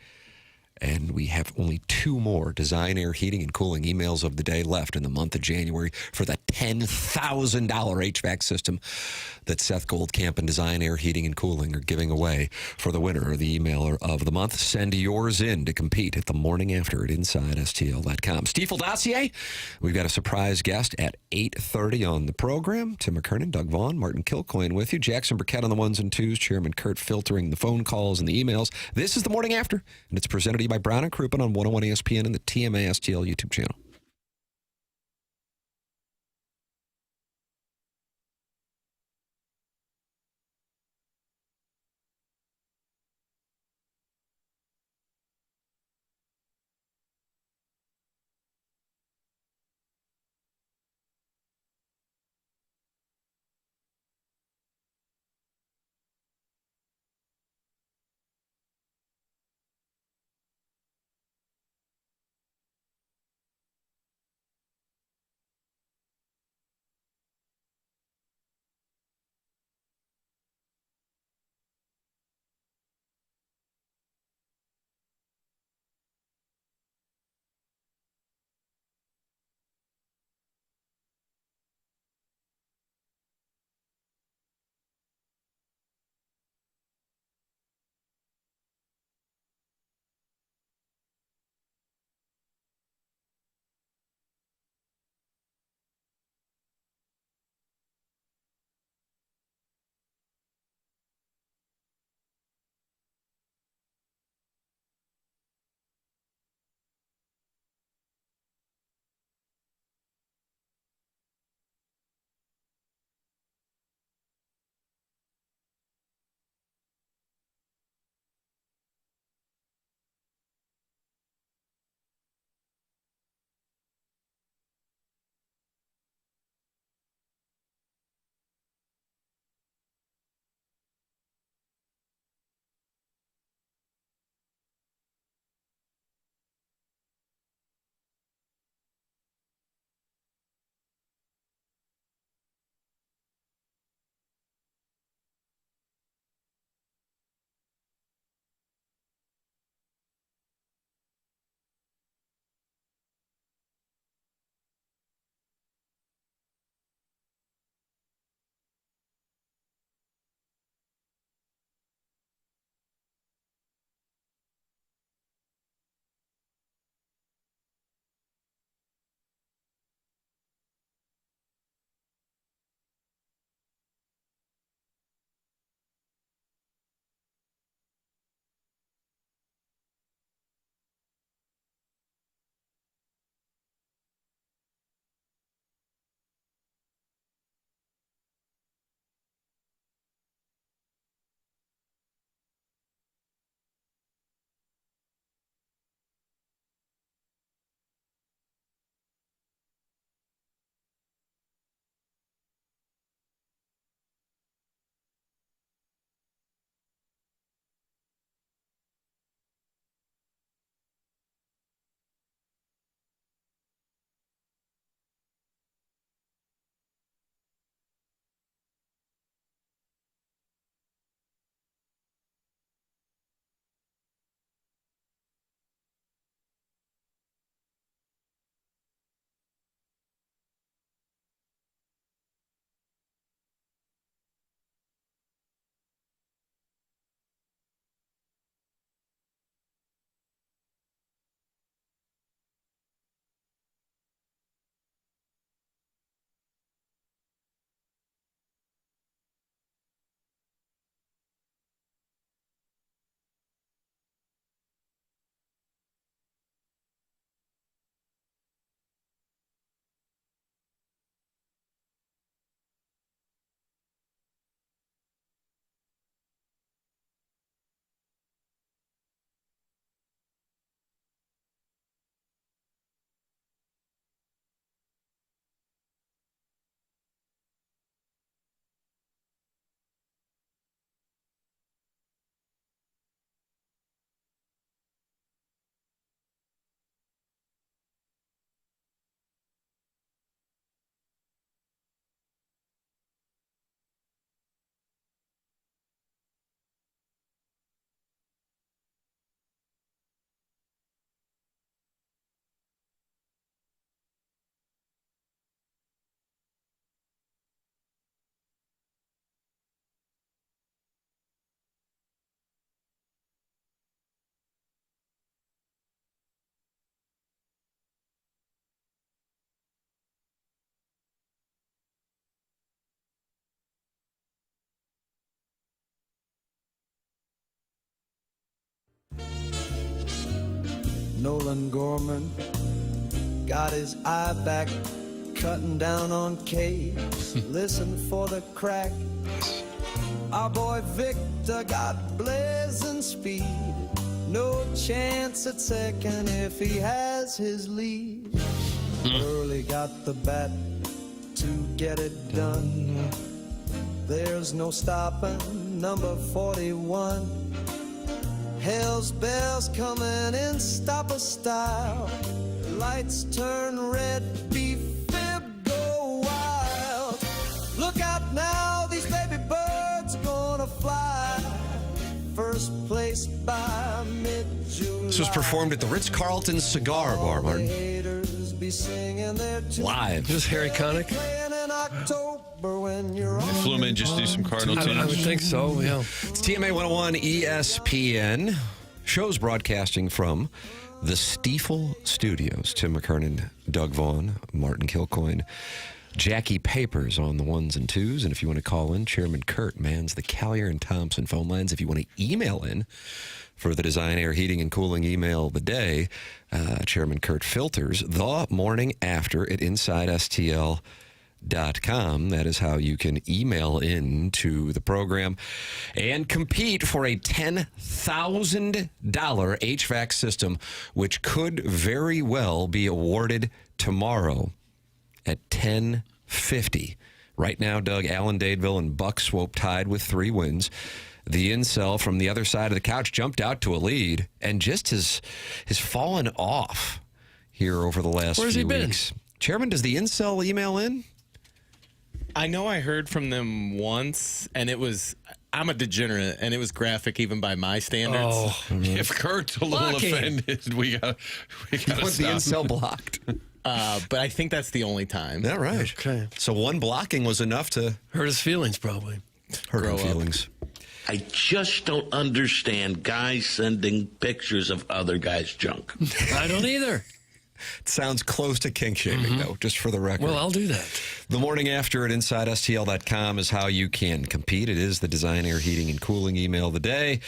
And we have only 2 more Design Air Heating and Cooling emails of the day left in the month of January for the $10,000 HVAC system that Seth Goldcamp and Design Air Heating and Cooling are giving away for the winner or the emailer of the month. Send yours in to compete at the morning after at InsideSTL.com. Stiefel Dossier, we've got a surprise guest at 8:30 on the program. Tim McKernan, Doug Vaughn, Martin Kilcoyne with you. Jackson Burkett on the ones and twos. Chairman Kurt filtering the phone calls and the emails. This is the morning after, and it's presented to you by Brown and Crouppen on 101 ESPN and the TMASTL YouTube channel. Nolan Gorman got his eye back, cutting down on caves. Listen for the crack. Our boy Victor got blazing speed. No chance at second if he has his lead. Early got the bat to get it done. There's no stopping number 41. Hell's bells coming in stopper style. Lights turn red, B-fib go wild. Look out now, these baby birds gonna fly. First place by mid-July. This was performed at the Ritz-Carlton Cigar Bar, Martin. Live. This is Harry Connick. They flew him in just to do some Cardinal tunes. I would think so, yeah. It's TMA 101 ESPN. Show's broadcasting from the Stiefel Studios. Tim McKernan, Doug Vaughn, Martin Kilcoyne, Jackie Papers on the ones and twos. And if you want to call in, Chairman Kurt mans the Collier and Thompson phone lines. If you want to email in for the Design Air Heating and Cooling email of the day, Chairman Kurt filters the morning after at InsideSTL.com. That is how you can email in to the program and compete for a $10,000 HVAC system, which could very well be awarded tomorrow at 10:50. Right now, Doug, Allen Dadeville and Buck Swope tied with 3 wins. The incel from the other side of the couch jumped out to a lead and just has fallen off here over the last Where's few he been? weeks. Chairman, does the incel email in? I know I heard from them once, and it was, I'm a degenerate, and it was graphic even by my standards. Oh, if Kurt's a little offended, we got the incel blocked. But I think that's the only time. All right. Okay. So one blocking was enough to hurt his feelings, probably. Hurt his feelings. I just don't understand guys sending pictures of other guys' junk. I don't either. It sounds close to kink shaming, though, just for the record. Well, I'll do that. The morning after at InsideSTL.com is how you can compete. It is the Design Air Heating and Cooling email of the day.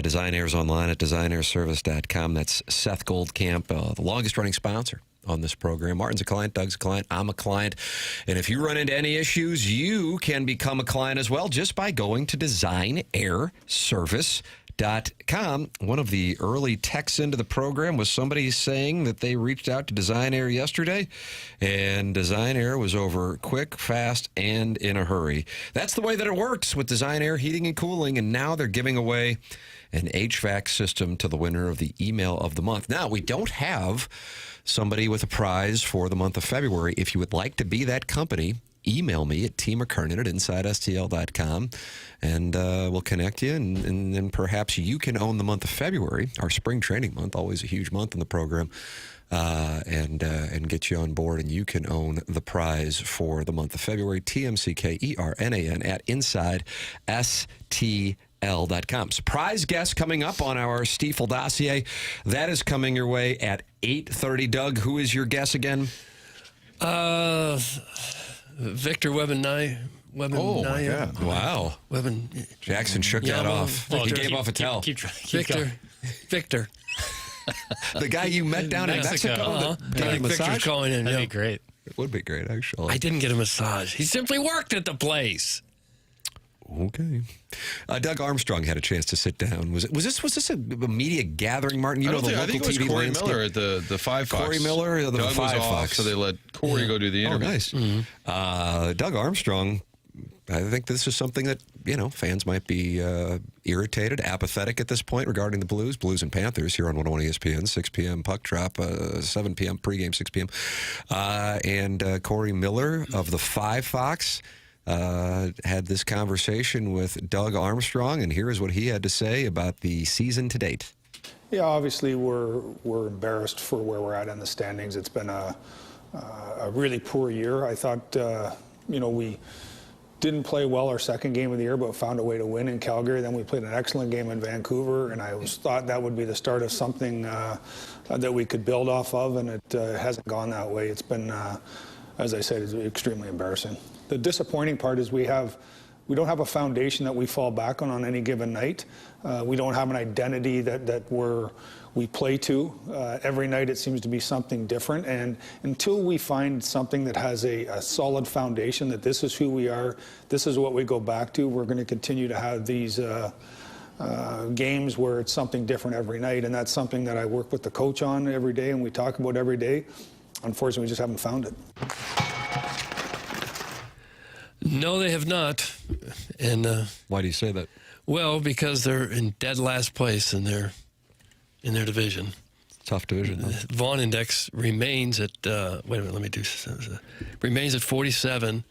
Design Air's online at designairservice.com. That's Seth Goldcamp, the longest-running sponsor on this program. Martin's a client, Doug's a client, I'm a client. And if you run into any issues, you can become a client as well just by going to designairservice.com. One of the early texts into the program was somebody saying that they reached out to Design Air yesterday, and Design Air was over quick, fast, and in a hurry. That's the way that it works with Design Air Heating and Cooling, and now they're giving away an HVAC system to the winner of the email of the month. Now, we don't have somebody with a prize for the month of February. If you would like to be that company, email me at tmckernan@insidestl.com, and we'll connect you, and then perhaps you can own the month of February, our spring training month, always a huge month in the program, and get you on board, and you can own the prize for the month of February, TMCKERNAN at InsideSTL.com. Surprise guest coming up on our Stiefel dossier. That is coming your way at 8:30. Doug, who is your guess again? Victor Webben-Nye. My God. Wow. Jackson shook that off. He gave off a towel. Victor. The guy you met down in Mexico. Victor's calling in. That'd be great. It would be great, actually. I didn't get a massage. He simply worked at the place. Okay. Doug Armstrong had a chance to sit down. Was this a media gathering, Martin? I think it was Corey Miller at the 5 Fox. Corey Miller at the Doug 5 was off, Fox. so they let Corey go do the interview. Oh, nice. Mm-hmm. Doug Armstrong, I think this is something that, fans might be irritated, apathetic at this point regarding the Blues and Panthers here on 101 ESPN, 6 p.m. puck drop, 7 p.m. pregame, 6 p.m. And Corey Miller of the 5 Fox had this conversation with Doug Armstrong, and here is what he had to say about the season to date. Yeah, obviously we're embarrassed for where we're at in the standings. It's been a really poor year. I thought, we didn't play well our second game of the year, but found a way to win in Calgary. Then we played an excellent game in Vancouver, and I thought that would be the start of something that we could build off of, and it hasn't gone that way. It's been, as I said, it's extremely embarrassing. The disappointing part is we have we don't have a foundation that we fall back on any given night. We don't have an identity that we play to. Every night it seems to be something different, and until we find something that has a solid foundation, that this is who we are, this is what we go back to, we're going to continue to have these games where it's something different every night, and that's something that I work with the coach on every day and we talk about every day. Unfortunately, we just haven't found it. No, they have not. And why do you say that? Well, because they're in dead last place in their division. Tough division. Huh? Vaughn index remains at wait a minute, let me do this. Remains at 47.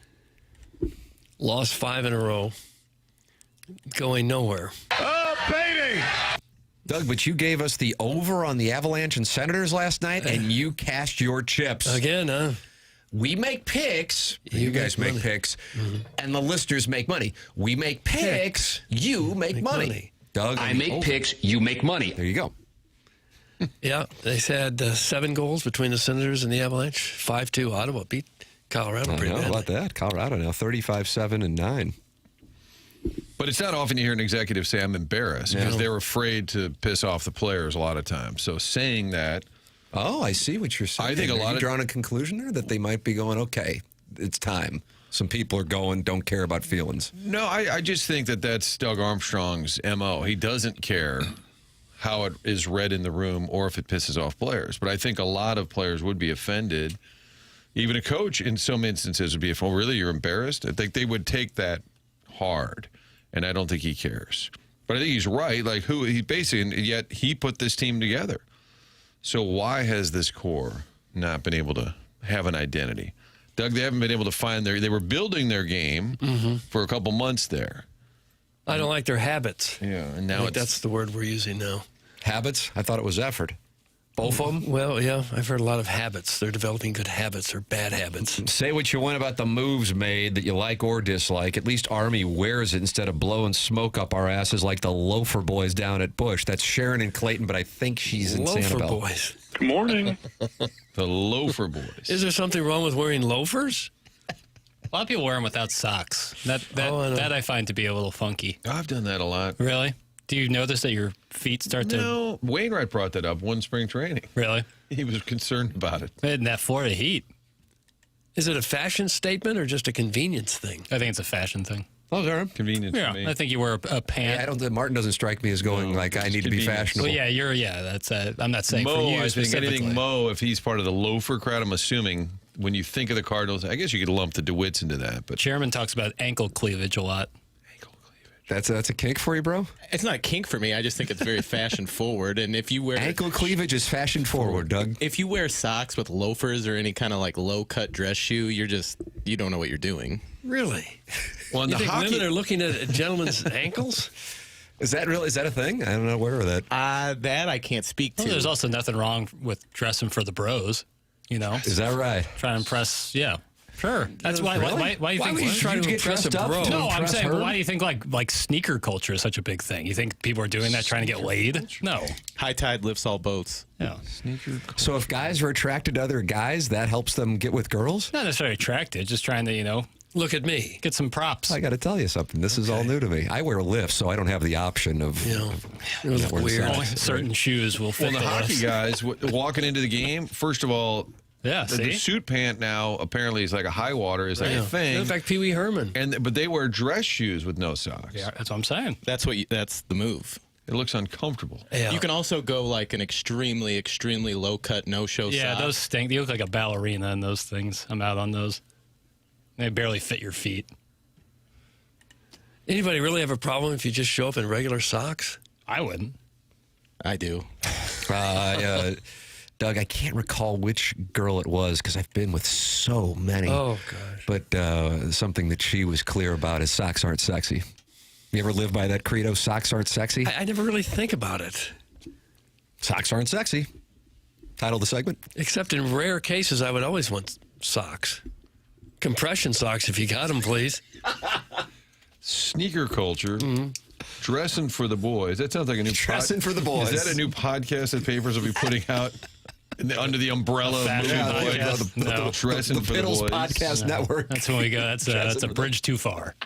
Lost 5 in a row. Going nowhere. Oh, baby! Doug, but you gave us the over on the Avalanche and Senators last night, and you cashed your chips. Again, huh? We make picks. You guys make picks, and the listeners make money. We make picks. You make money. Doug, I make picks. You make money. There you go. Yeah, they had 7 goals between the Senators and the Avalanche. 5-2. Ottawa beat Colorado pretty badly. How about that? Colorado now 35-7-9. But it's not often you hear an executive say, I'm embarrassed, because they're afraid to piss off the players a lot of times. So saying that. Oh, I see what you're saying. I think a lot of drawing a conclusion there that they might be going, okay, it's time. Some people are going, don't care about feelings. No, I just think that that's Doug Armstrong's MO. He doesn't care how it is read in the room or if it pisses off players. But I think a lot of players would be offended. Even a coach in some instances would be, oh, really, you're embarrassed? I think they would take that hard, and I don't think he cares. But I think he's right. Like, he basically, and yet he put this team together. So why has this core not been able to have an identity? Doug, they haven't been able to find they were building their game for a couple months there. I don't like their habits. Yeah, and now that's the word we're using now. Habits? I thought it was effort. Both of them? Well, yeah, I've heard a lot of habits. They're developing good habits or bad habits. Say what you want about the moves made that you like or dislike. At least Army wears it instead of blowing smoke up our asses like the Loafer Boys down at Bush. That's Sharon and Clayton, but I think she's in Sanibel. Loafer Boys. Good morning. The Loafer Boys. Is there something wrong with wearing loafers? A lot of people wear them without socks. That I find to be a little funky. I've done that a lot. Really? Do you notice that your feet start to... No, Wainwright brought that up one spring training. Really? He was concerned about it. In that Florida heat. Is it a fashion statement or just a convenience thing? I think it's a fashion thing. Oh, there. Convenience for me. I think you wear a pant. Yeah, Martin doesn't strike me as going like I need to be fashionable. Well, that's I'm not saying Mo, for you I think specifically. anything Mo, if he's part of the loafer crowd, I'm assuming when you think of the Cardinals, I guess you could lump the DeWitts into that. But Chairman talks about ankle cleavage a lot. That's a kink for you, bro? It's not a kink for me. I just think it's very fashion forward. And if you wear ankle cleavage is fashion forward, Doug. If you wear socks with loafers or any kind of like low cut dress shoe, you don't know what you're doing. Really? Well, you think women are looking at gentlemen's ankles? Is that real? Is that a thing? I'm not aware of that. That I can't speak to. Well, there's also nothing wrong with dressing for the bros. You know? Is that right? Trying to impress, yeah. Sure. That's why. Really? Why do you think? Would you try to impress a bro? No, I'm saying, why do you think like sneaker culture is such a big thing? You think people are doing that trying to get laid? No. High tide lifts all boats. Yeah. So if guys are attracted to other guys, that helps them get with girls? Not necessarily attracted, just trying to, look at me, get some props. I got to tell you something. This is all new to me. I wear lifts, so I don't have the option of. It was weird. Only certain shoes will fit. Well, the hockey guys walking into the game. First of all. Yeah, the suit pant now apparently is like a high water is like a thing. In fact, Pee Wee Herman. But they wear dress shoes with no socks. Yeah, that's what I'm saying. That's the move. It looks uncomfortable. Yeah. You can also go like an extremely, extremely low cut no show sock. Yeah, those stink. You look like a ballerina in those things. I'm out on those. They barely fit your feet. Anybody really have a problem if you just show up in regular socks? I wouldn't. I do. Doug, I can't recall which girl it was because I've been with so many. Oh, gosh. But something that she was clear about is socks aren't sexy. You ever live by that credo, socks aren't sexy? I never really think about it. Socks aren't sexy. Title of the segment. Except in rare cases, I would always want socks. Compression socks, if you got them, please. Sneaker culture. Dressin For the Bois. That sounds like a new Dressin For the Bois. Is that a new podcast that papers will be putting out under the umbrella of the Dressin For the Piddles Bois Podcast Network? That's when we go. That's a bridge too far.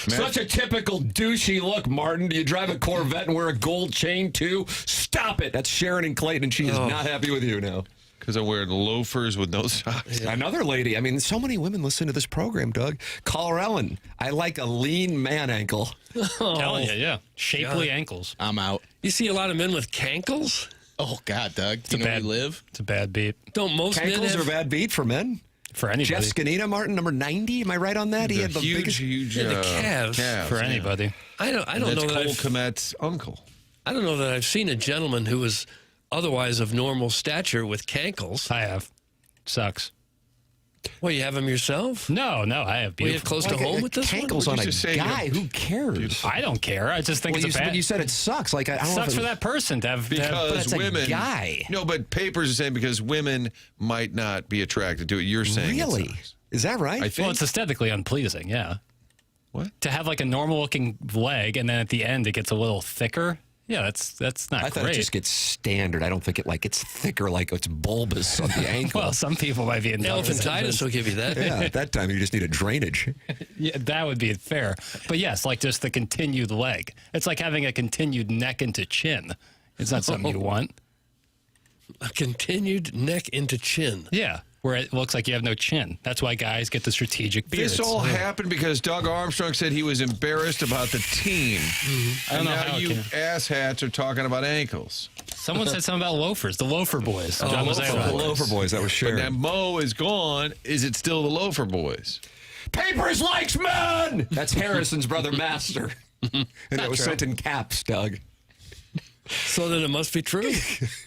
Such a typical douchey look, Martin. Do you drive a Corvette and wear a gold chain, too? Stop it. That's Sharon and Clayton, and she is not happy with you now. Because I wear loafers with no socks. Yeah. Another lady. I mean, so many women listen to this program, Doug. Call her Ellen. I like a lean man ankle. Telling you, yeah. Shapely ankles. I'm out. You see a lot of men with cankles? Oh, God, Doug. Do you know where you live? It's a bad beat. Don't most men Cankles have... are a bad beat for men. For anybody. Jeff Scanita, Martin, number 90. Am I right on that? He had the biggest... huge the calves. For anybody. I don't That's know that Cole Komet's uncle. I don't know that I've seen a gentleman who was otherwise of normal stature with cankles. I have. Sucks. Well, you have them yourself? No, I have Well, you have beautiful. close to home with this Cankles one? on a guy. Who cares? I don't care. I just think it's a bad... But you said it sucks. Like, I don't know sucks if for that person to have... Because that's women... a guy. No, but papers are saying because women might not be attracted to it. You're saying Really? it sucks. Is that right? I think. Well, it's aesthetically unpleasing, yeah. What? To have like a normal-looking leg, and then at the end it gets a little thicker. Yeah, that's not I thought great. it just gets standard. I don't think it it's thicker, like it's bulbous on the ankle. Well, some people might be in Elephantitis will give you that. Yeah, at that time you just need a drainage. Yeah, that would be fair. But yes, like just the continued leg. It's like having a continued neck into chin. It's not something you want. A continued neck into chin. Yeah, where it looks like you have no chin. That's why guys get the strategic beards. This all happened because Doug Armstrong said he was embarrassed about the team. I don't know now how you asshats are talking about ankles. Someone said something about loafers, the loafer boys. John was saying The about Loafer Boys, that was But Sharon. now Mo is gone. Is it still the Loafer Boys? Papers likes men! That's Harrison's brother, Master. And it was sent in caps, Doug. So then it must be true.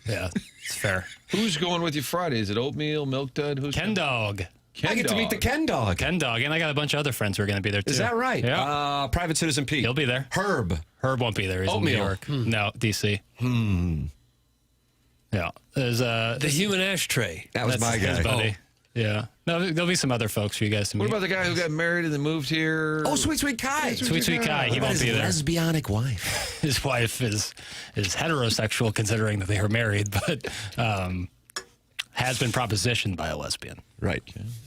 Yeah, it's fair. Who's going with you Friday? Is it Oatmeal, Milk Dud? Who's Ken Dog. Ken I get to meet the Ken Dog. Ken Dog, and I got a bunch of other friends who are going to be there too. Is that right? Yeah. Private Citizen Pete. He'll be there. Herb. Herb won't be there. He's Oatmeal. in New York. No, DC. Yeah. There's The human ashtray. That was my his guy. buddy. Yeah. No, there'll be some other folks for you guys to meet. What about the guy who got married and then moved here? Oh, Sweet Sweet Kai. Sweet Kai? He won't be there. Lesbianic wife. His wife is heterosexual, considering that they are married, but has been propositioned by a lesbian. Right.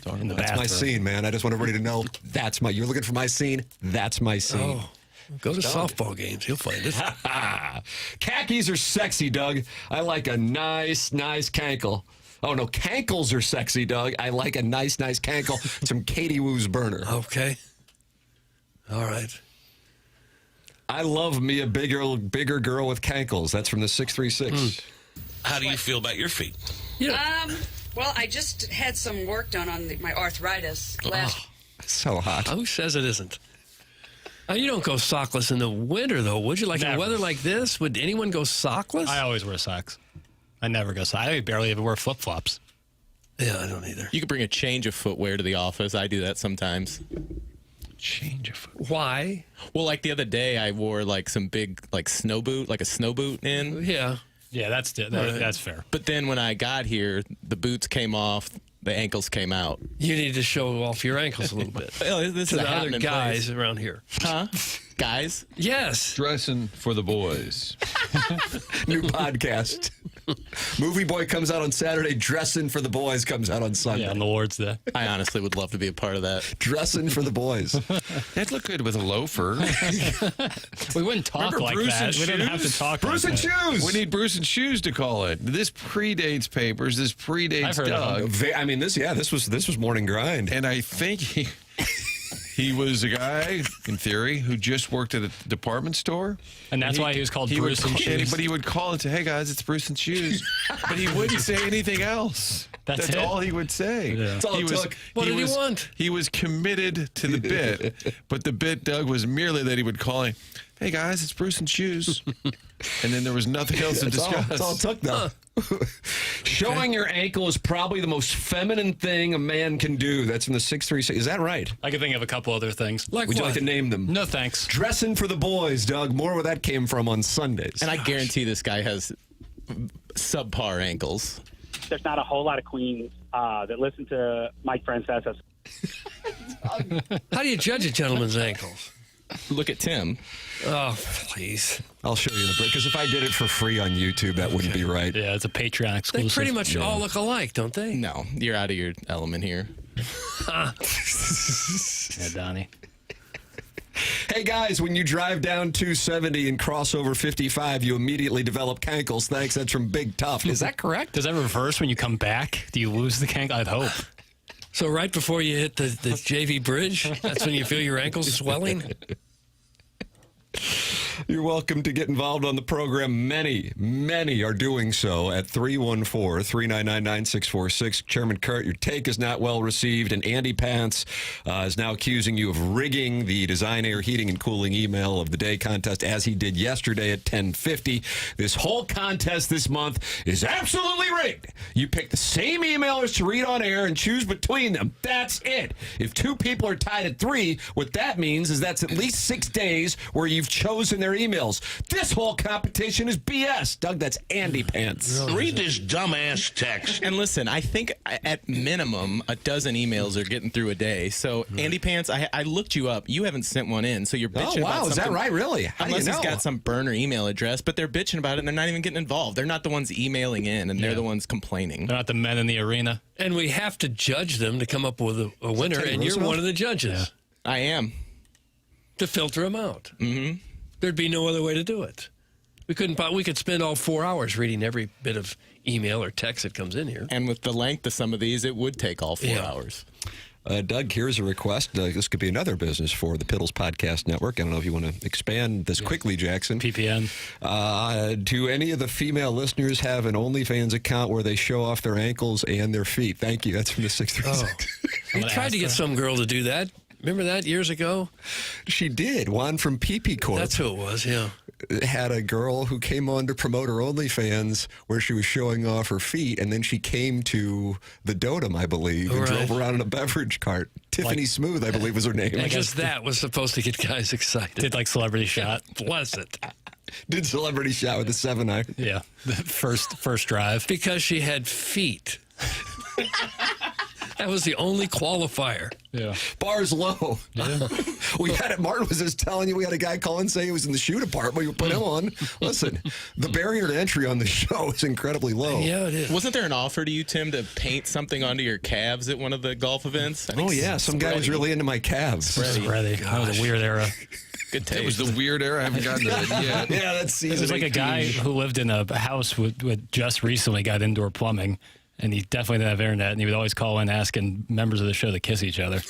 In the That's my bathroom. scene, man. I just want everybody to know you're looking for my scene. That's my scene. Oh, go to softball games. You'll find it. Khakis are sexy, Doug. I like a nice cankle. Oh, no, cankles are sexy, Doug. I like a nice cankle. Some Katie Woo's burner. Okay. All right. I love me a bigger girl with cankles. That's from the 636. How do you feel about your feet? Well, I just had some work done on my arthritis last. So hot. Who says it isn't? You don't go sockless in the winter, though, would you? Like in Never. weather like this, would anyone go sockless? I always wear socks. I never go socks. I barely ever wear flip-flops. Yeah, I don't either. You could bring a change of footwear to the office. I do that sometimes. Change of footwear. Why? Well, like the other day, I wore like some big snow boot in. Yeah. Yeah, that's fair. But then when I got here, the boots came off, the ankles came out. You need to show off your ankles a little bit. Well, this to is the a other happening guys place. around here. Huh? Guys? Yes. Dressin For the Bois. New podcast. Movie Boy comes out on Saturday. Dressin For the Boys comes out on Sunday. Yeah, on the Lord's Day. I honestly would love to be a part of that. Dressin For the Boys. That'd look good with a loafer. We wouldn't talk Remember like Bruce that. and We didn't have to Shoes? talk Bruce like and that. Shoes. We need Bruce and Shoes to call it. This predates papers. This predates I've heard of Doug. I mean, this was morning grind. And I think he was a guy, in theory, who just worked at a department store. And that's why he was called Bruce and Shoes. But he would call and say, hey, guys, it's Bruce and Shoes. But he wouldn't say anything else. That's it? all he would say. Yeah. That's all he it was, took. What did he want? He was committed to the bit. But the bit, Doug, was merely that he would call him, hey, guys, it's Bruce and Shoes. And then there was nothing else to discuss. That's all it took, though. Showing your ankle is probably the most feminine thing a man can do. That's in the 636. Is that right? I could think of a couple other things. Like Would you what? like to name them? No, thanks. Dressin For the Boys, Doug. More where that came from on Sundays. And I guarantee this guy has subpar ankles. There's not a whole lot of queens that listen to Mike Francesa. How do you judge a gentleman's ankles? Look at Tim. Oh, please. I'll show you in the break, because if I did it for free on YouTube, that wouldn't be right. Yeah, it's a Patreon They exclusive. pretty much all look alike, don't they? No, you're out of your element here. Yeah, Donnie. Hey, guys, when you drive down 270 and cross over 55, you immediately develop cankles. Thanks. That's from Big Tough. Is that correct? Does that reverse when you come back? Do you lose the cankle? I'd hope. So right before you hit the JV bridge, that's when you feel your ankles swelling? You're welcome to get involved on the program. Many are doing so at 314-399-9646. Chairman Kurt, your take is not well received, and Andy Pants is now accusing you of rigging the Design Air Heating and Cooling email of the day contest, as he did yesterday at 10:50. This whole contest this month is absolutely rigged. You pick the same emailers to read on air and choose between them. That's it. If two people are tied at 3, what that means is that's at least 6 days where you've chosen their emails. This whole competition is BS. Doug, that's Andy Pants. Read this dumbass text. And listen, I think at minimum a dozen emails are getting through a day. So, Andy Pants, I looked you up. You haven't sent one in, so you're bitching about something. Is that right? Really? How unless do you know? he's got some burner email address, but they're bitching about it and they're not even getting involved. They're not the ones emailing in, and they're the ones complaining. They're not the men in the arena. And we have to judge them to come up with a winner, and you're one of the judges. Yeah. I am. To filter them out. Mm-hmm. There'd be no other way to do it. We could spend all 4 hours reading every bit of email or text that comes in here. And with the length of some of these, it would take all 4 hours. Doug, here's a request. This could be another business for the Piddles Podcast Network. I don't know if you want to expand this quickly, Jackson. PPN. Do any of the female listeners have an OnlyFans account where they show off their ankles and their feet? Thank you. That's from the 636. We tried to get some girl to do that. Remember that years ago? She did. Juan from PP Corp. That's who it was, yeah. Had a girl who came on to promote her OnlyFans where she was showing off her feet, and then she came to the Dotem, I believe, and drove around in a beverage cart. Tiffany Smooth, I believe, was her name. I guess that was supposed to get guys excited. Did like Celebrity Shot. Bless it. Did Celebrity Shot with a 7-iron. Yeah, the first drive. Because she had feet. That was the only qualifier. Yeah. Bar's low. Yeah. We had it. Martin was just telling you we had a guy call and say he was in the shoe department. We put him on. Listen, the barrier to entry on the show is incredibly low. Yeah, it is. Wasn't there an offer to you, Tim, to paint something ondio your calves at one of the golf events? Oh, yeah. Some guy was really into my calves. Spready. That was a weird era. Good taste. It was the weird era. I haven't gotten to it yet. Yeah, that's season It was like 18. a guy who lived in a house with just recently got indoor plumbing. And he definitely didn't have internet, and he would always call in asking members of the show to kiss each other.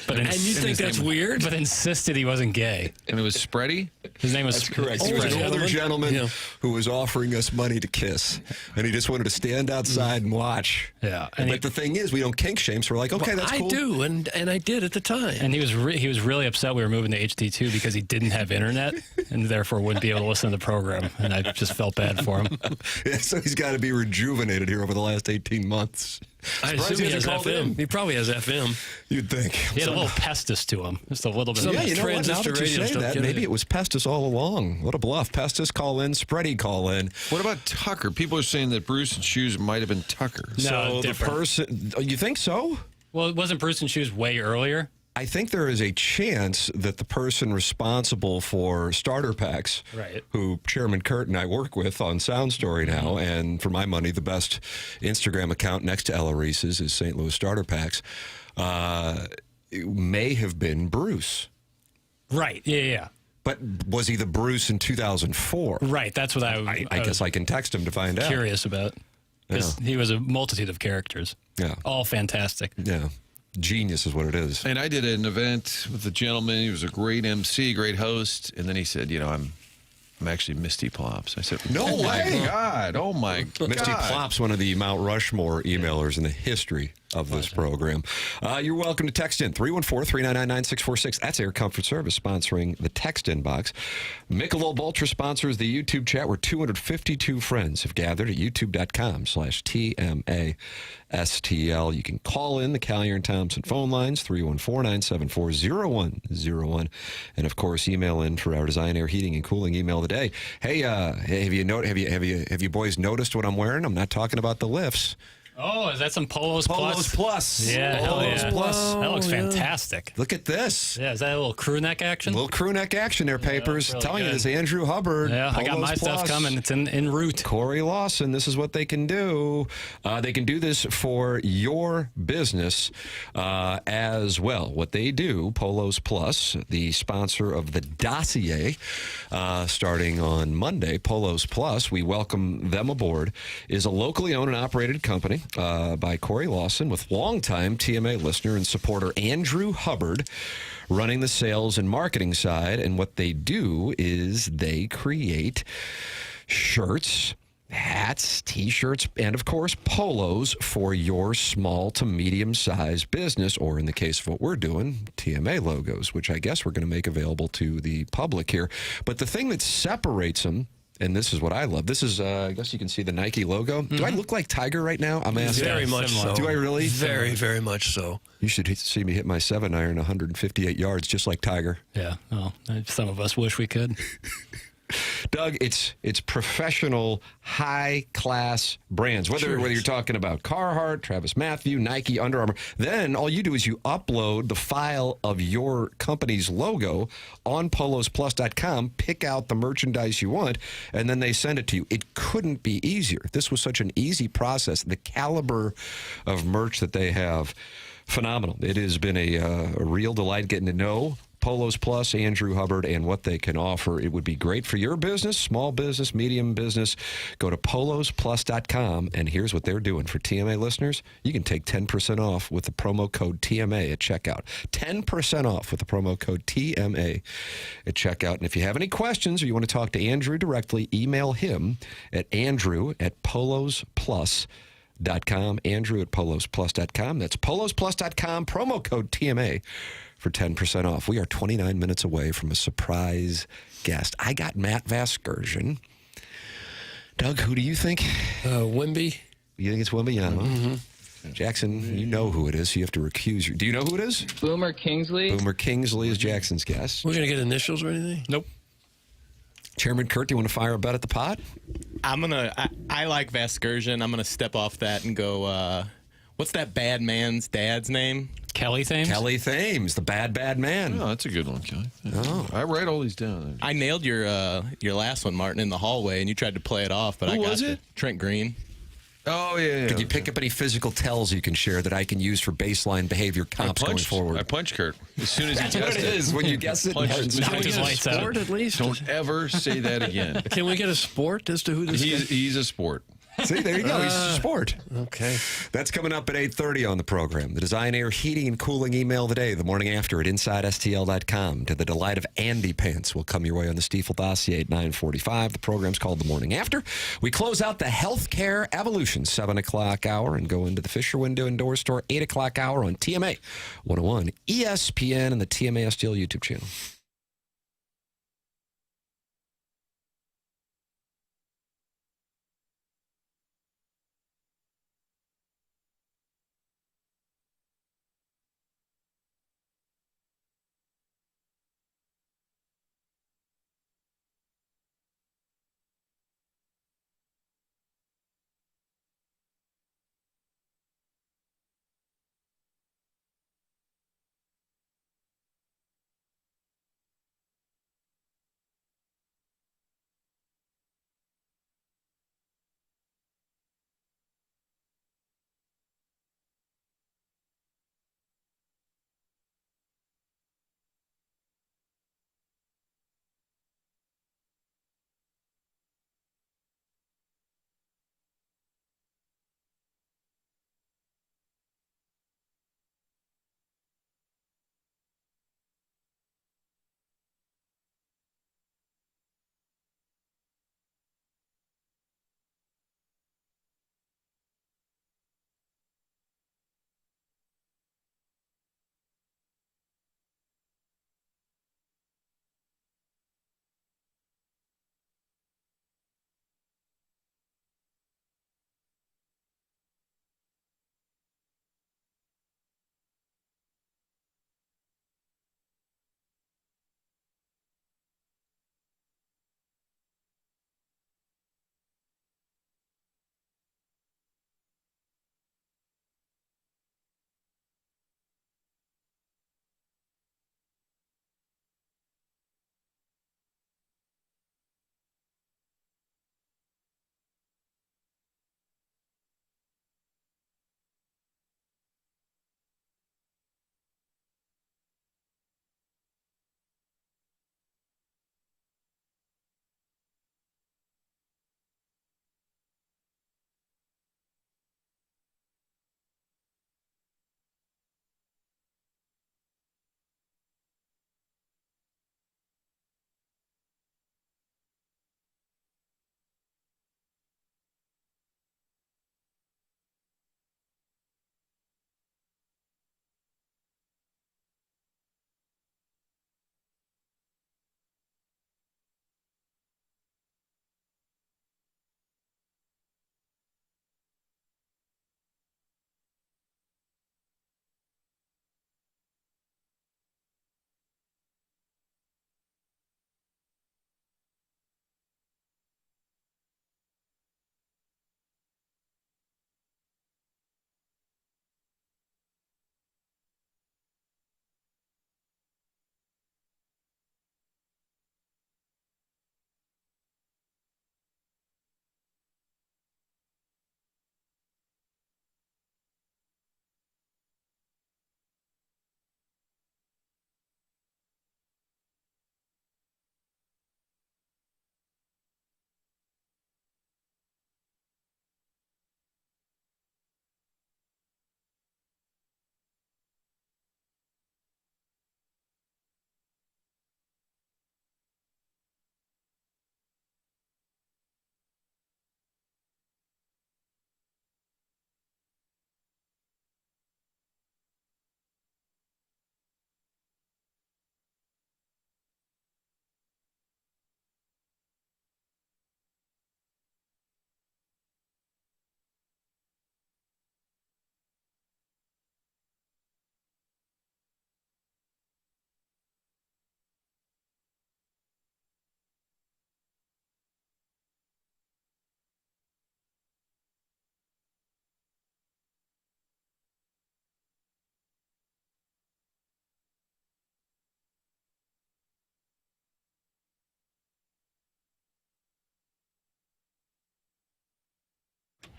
And you think that's weird? But insisted he wasn't gay. And it was Spready? His name was That's correct. He was an older gentleman who was offering us money to kiss. And he just wanted to stand outside and watch. Yeah. But the thing is, we don't kink shame, so we're like, okay, that's cool. I do, and I did at the time. And he was really upset we were moving to HD2 because he didn't have internet and therefore wouldn't be able to listen to the program. And I just felt bad for him. Yeah, so he's got to be rejuvenated here over the last 18 months. I assume he has FM. He probably has FM. You'd think. He had a little Pestis to him. Just a little bit. Yeah, you know what? Now that you say that, maybe it was Pestis all along. What a bluff. Pestis call in, Spready call in. What about Tucker? People are saying that Bruce and Shoes might have been Tucker. No, so different. The person, you think so? Well, wasn't Bruce and Shoes way earlier? I think there is a chance that the person responsible for starter packs, right, who Chairman Kurt and I work with on Sound Story now, and for my money, the best Instagram account next to Ella Reese's is St. Louis Starter Packs, may have been Bruce. Right, yeah. But was he the Bruce in 2004? Right, that's what I guess I can text him to find out. Curious about. Because he was a multitude of characters. Yeah. All fantastic. Yeah. Genius is what it is. And I did an event with a gentleman. He was a great MC, great host. And then he said, you know, I'm actually Misty Plops. I said, no way. way. God. Oh, my God. Misty Plops, one of the Mount Rushmore emailers in the history of this program. You're welcome to text in 314-399-9646. That's Air Comfort Service sponsoring the text inbox. Michelob Ultra sponsors the YouTube chat where 252 friends have gathered at youtube.com/TMASTL. You can call in the Collier and Thompson phone lines 314-974-0101, and of course email in for our Design Air Heating and Cooling email today. Hey, have you boys noticed what I'm wearing? I'm not talking about the lifts. Oh, is that some Polos Polos Plus. Yeah, hell yeah. Plus. That looks fantastic. Look at this. Yeah, is that a little crew neck action? A little crew neck action there, Papers. really Telling you good. this, Andrew Hubbard. Yeah, I got my stuff coming. It's en route. Corey Lawson, this is what they can do. They can do this for your business as well. What they do, Polos Plus, the sponsor of the dossier, starting on Monday, Polos Plus, we welcome them aboard, is a locally owned and operated company by Corey Lawson with longtime TMA listener and supporter Andrew Hubbard running the sales and marketing side. And what they do is they create shirts, hats, T-shirts, and, of course, polos for your small to medium-sized business, or in the case of what we're doing, TMA logos, which I guess we're going to make available to the public here. But the thing that separates them, and this is what I love. This is, I guess you can see the Nike logo. Do I look like Tiger right now? I'm asking. Very much so. Do I really? Very, very much so. You should see me hit my 7-iron 158 yards, just like Tiger. Yeah, well, some of us wish we could. Doug, it's professional, high-class brands. Whether you're talking about Carhartt, Travis Mathew, Nike, Under Armour, then all you do is you upload the file of your company's logo on polosplus.com, pick out the merchandise you want, and then they send it to you. It couldn't be easier. This was such an easy process. The caliber of merch that they have, phenomenal. It has been a real delight getting to know Polos Plus, Andrew Hubbard, and what they can offer. It would be great for your business, small business, medium business. Go to polosplus.com, and here's what they're doing for TMA listeners. You can take 10% off with the promo code TMA at checkout. 10% off with the promo code TMA at checkout. And if you have any questions or you want to talk to Andrew directly, email him at andrew@polosplus.com. Andrew at polosplus.com. That's polosplus.com, promo code TMA for 10% off. We are 29 minutes away from a surprise guest. I got Matt Vasgersian. Doug, who do you think? Wimby. You think it's Wimby? Yeah. Jackson, you know who it is. So you have to recuse you. Do you know who it is? Boomer Kingsley. Boomer Kingsley is Jackson's guest. We're going to get initials or anything? Nope. Chairman Kurt, do you want to fire a bet at the pot? I like Vasgersian. I'm going to step off that and go, what's that bad man's dad's name? Kelly Thames? Kelly Thames, the bad man. Oh, that's a good one, Kelly. Oh. I write all these down. I nailed your last one, Martin, in the hallway, and you tried to play it off, but Who I got was it? Trent Green. Oh, yeah. Could you pick up any physical tells you can share that I can use for baseline behavior comps going forward? I punched Kurt as soon as he That's what guessed it is. When you guess it, Punched Can we get a sport at least? Don't ever say that again. Can we get a sport as to who this is? He's a sport. See, there you go. He's a sport. Okay. That's coming up at 8:30 on the program. The Design Air Heating and Cooling email of the day, the morning after at InsideSTL.com. To the delight of Andy Pants will come your way on the Stiefel Dossier at 9:45. The program's called The Morning After. We close out the Healthcare Evolution 7 o'clock hour and go into the Fisher Window and Door Store 8 o'clock hour on TMA 101, ESPN, and the TMA STL YouTube channel.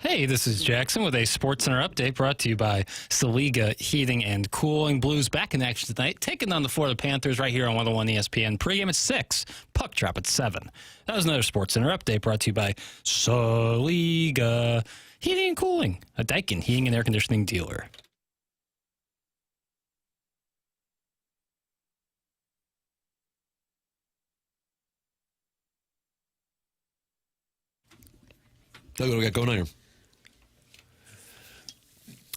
Hey, this is Jackson with a Sports Center update brought to you by Saliga Heating and Cooling. Blues back in action tonight, taking on the Florida Panthers right here on 101 ESPN. Pregame at 6, puck drop at 7. That was another Sports Center update brought to you by Saliga Heating and Cooling, a Daikin heating and air conditioning dealer. Look what we got going on here.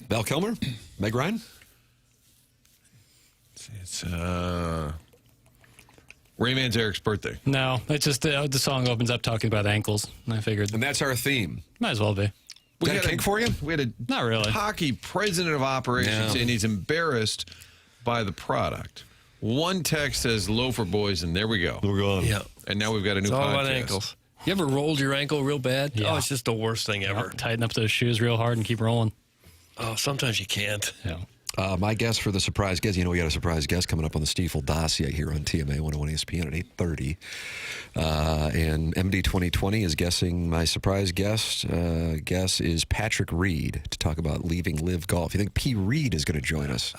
Val Kilmer, Meg Ryan. It's Rayman's Eric's birthday. No, it's just the song opens up talking about ankles. And I figured. And that's our theme. Might as well be. We got a cake for you? We had a Not really. hockey president of operations, and he's embarrassed by the product. One text says low for boys, and there we go. We're going. Yeah. And now we've got a new It's all podcast. about ankles. You ever rolled your ankle real bad? Yeah. Oh, it's just the worst thing ever. Tighten up those shoes real hard and keep rolling. Oh, sometimes you can't. Yeah. My guest for the surprise guest, we got a surprise guest coming up on the Stiefel dossier here on TMA 101 ESPN at 8:30. And MD 2020 is guessing my surprise guest. Guess is Patrick Reed to talk about leaving LIV Golf. You think P. Reed is going to join us?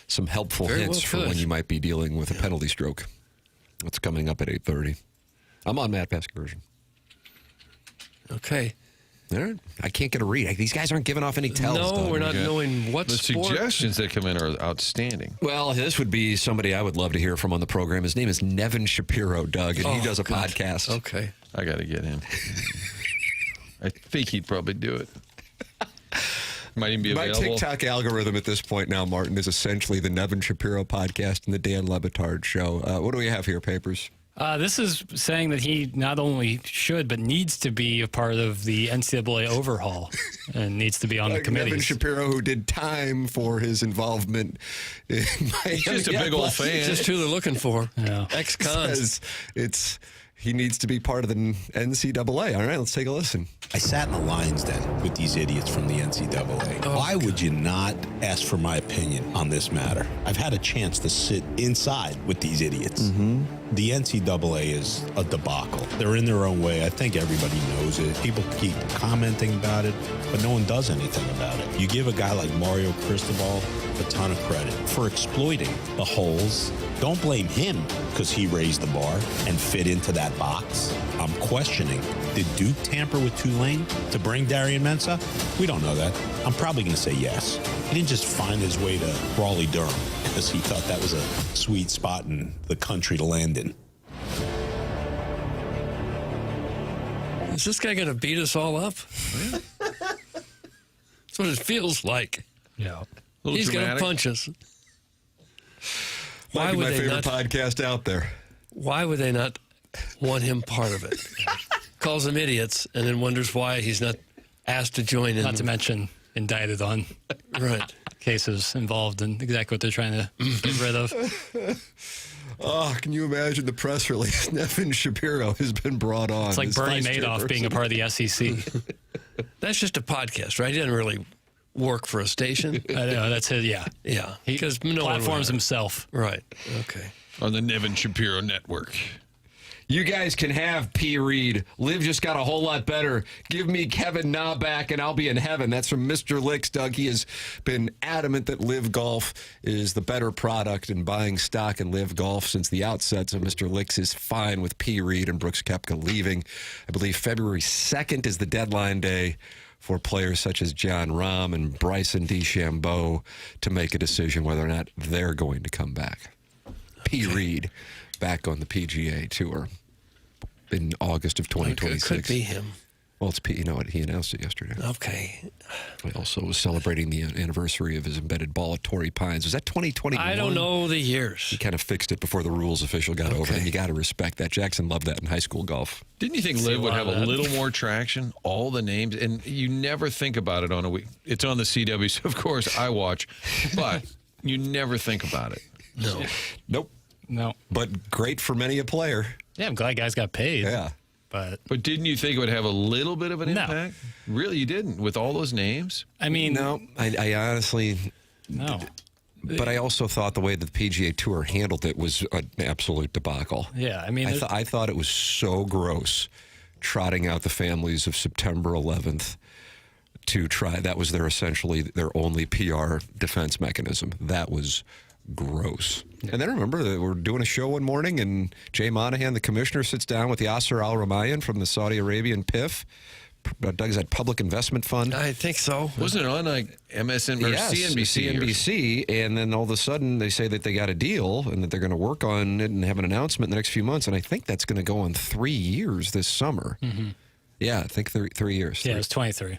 Some helpful very hints well for could. when you might be dealing with a penalty stroke. What's coming up at 8:30? I'm on Matt Vasgersian. Okay. All right. I can't get a read. These guys aren't giving off any tells. No, Doug. we're not knowing what The sport. suggestions that come in are outstanding. Well, this would be somebody I would love to hear from on the program. His name is Nevin Shapiro, Doug, and he does a podcast. Okay. I got to get him. I think he'd probably do it. Might even be My available. TikTok algorithm at this point now, Martin, is essentially the Nevin Shapiro podcast and the Dan Le Batard show. What do we have here, Papers? This is saying that he not only should, but needs to be a part of the NCAA overhaul and needs to be on the Nevin committees. Shapiro, who did time for his involvement in He's just a big old fan. Just who they're looking for. Yeah. Ex-cons. He needs to be part of the NCAA. All right, let's take a listen. I sat in the lion's den with these idiots from the NCAA. Why would you not ask for my opinion on this matter? I've had a chance to sit inside with these idiots. The NCAA is a debacle. They're in their own way. I think everybody knows it. People keep commenting about it, but no one does anything about it. You give a guy like Mario Cristobal a ton of credit for exploiting the holes. Don't blame him because he raised the bar and fit into that box. I'm questioning, did Duke tamper with Tulane to bring Darian Mensah? We don't know that. I'm probably going to say yes. He didn't just find his way to Raleigh-Durham because he thought that was a sweet spot in the country to land in. Is this guy going to beat us all up? That's what it feels like. Yeah. He's going to dramatic. punch us. Might be my favorite podcast out there. Why would they not want him part of it? Calls them idiots and then wonders why he's not asked to join in. Not to mention indicted on Right. cases involved in exactly what they're trying to get rid of. Oh, can you imagine the press release? Nevin Shapiro has been brought on. It's like as Bernie vice Madoff being a chairperson. part of the SEC. That's just a podcast, right? He doesn't really work for a station. I know, that's it, yeah. Yeah. He Because no one platforms would. himself. Right. Okay. On the Nevin Shapiro Network. You guys can have P. Reed. Liv just got a whole lot better. Give me Kevin Na back and I'll be in heaven. That's from Mr. Licks, Doug. He has been adamant that LIV Golf is the better product and buying stock in LIV Golf since the outset. So Mr. Licks is fine with P. Reed and Brooks Koepka leaving. I believe February 2nd is the deadline day for players such as John Rahm and Bryson DeChambeau to make a decision whether or not they're going to come back. P. Reed back on the PGA Tour in August of 2026. It could be him. Well, it's P. You know what? He announced it yesterday. Okay. He also was celebrating the anniversary of his embedded ball at Torrey Pines. Was that 2021? I don't know the years. He kind of fixed it before the rules official got over, and you got to respect that. Jackson loved that in high school golf. Didn't you think See Liv a would lot have of a that. little more traction? All the names, and you never think about it on a week. It's on the CW, so of course I watch, but you never think about it. No. Nope. No. But great for many a player. Yeah, I'm glad guys got paid. Yeah. But didn't you think it would have a little bit of an No. impact? Really, you didn't with all those names? I mean, No, I honestly... no. But I also thought the way that the PGA Tour handled it was an absolute debacle. Yeah, I mean, I thought it was so gross trotting out the families of September 11th to try. That was essentially their only PR defense mechanism. That was gross. And then remember that we're doing a show one morning, and Jay Monahan, the commissioner, sits down with Yasser Al Rumayyan from the Saudi Arabian PIF. Doug's that Public Investment Fund. I think so. Wasn't it on like MSN or yes, CNBC? And then all of a sudden they say that they got a deal and that they're going to work on it and have an announcement in the next few months. And I think that's going to go on 3 years this summer. Mm-hmm. Yeah, I think 3 years. Yeah, it's 23.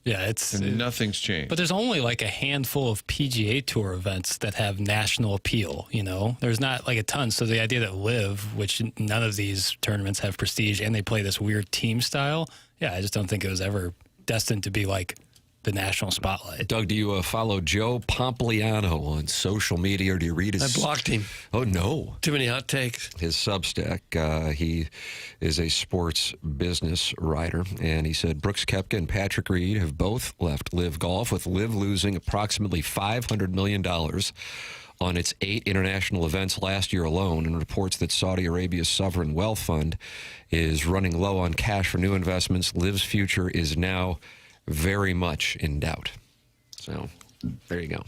Yeah, and nothing's changed. But there's only like a handful of PGA Tour events that have national appeal, There's not like a ton. So the idea that LIV, which none of these tournaments have prestige, and they play this weird team style, yeah, I just don't think it was ever destined to be like the national spotlight. Doug, do you follow Joe Pompliano on social media, or do you read his... I blocked him. Oh, no. Too many hot takes. His Substack. He is a sports business writer, and he said Brooks Koepka and Patrick Reed have both left LIV Golf, with LIV losing approximately $500 million on its 8 international events last year alone, and reports that Saudi Arabia's sovereign wealth fund is running low on cash for new investments. LIV's future is now very much in doubt. So there you go.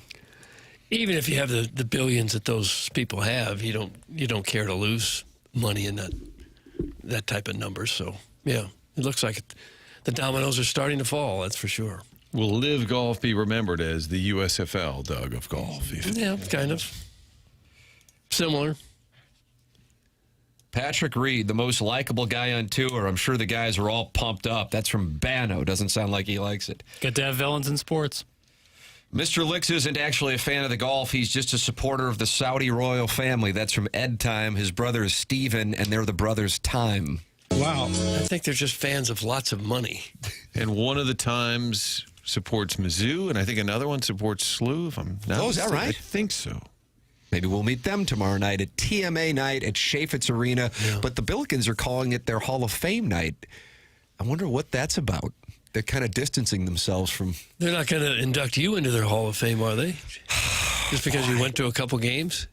Even if you have the billions that those people have, you don't care to lose money in that type of number. So yeah, it looks like the dominoes are starting to fall. That's for sure. Will LIV Golf be remembered as the USFL, Doug, of golf? Yeah, kind of similar. Patrick Reed, the most likable guy on tour. I'm sure the guys are all pumped up. That's from Bano. Doesn't sound like he likes it. Good to have villains in sports. Mr. Licks isn't actually a fan of the golf. He's just a supporter of the Saudi royal family. That's from Ed Time. His brother is Steven, and they're the brothers Time. Wow. I think they're just fans of lots of money. And one of the Times supports Mizzou, and I think another one supports SLU, if I'm not is that right? I think so. Maybe we'll meet them tomorrow night at TMA night at Chaffetz Arena. Yeah. But the Billikens are calling it their Hall of Fame night. I wonder what that's about. They're kind of distancing themselves from... They're not going to induct you into their Hall of Fame, are they? Just because you went to a couple games?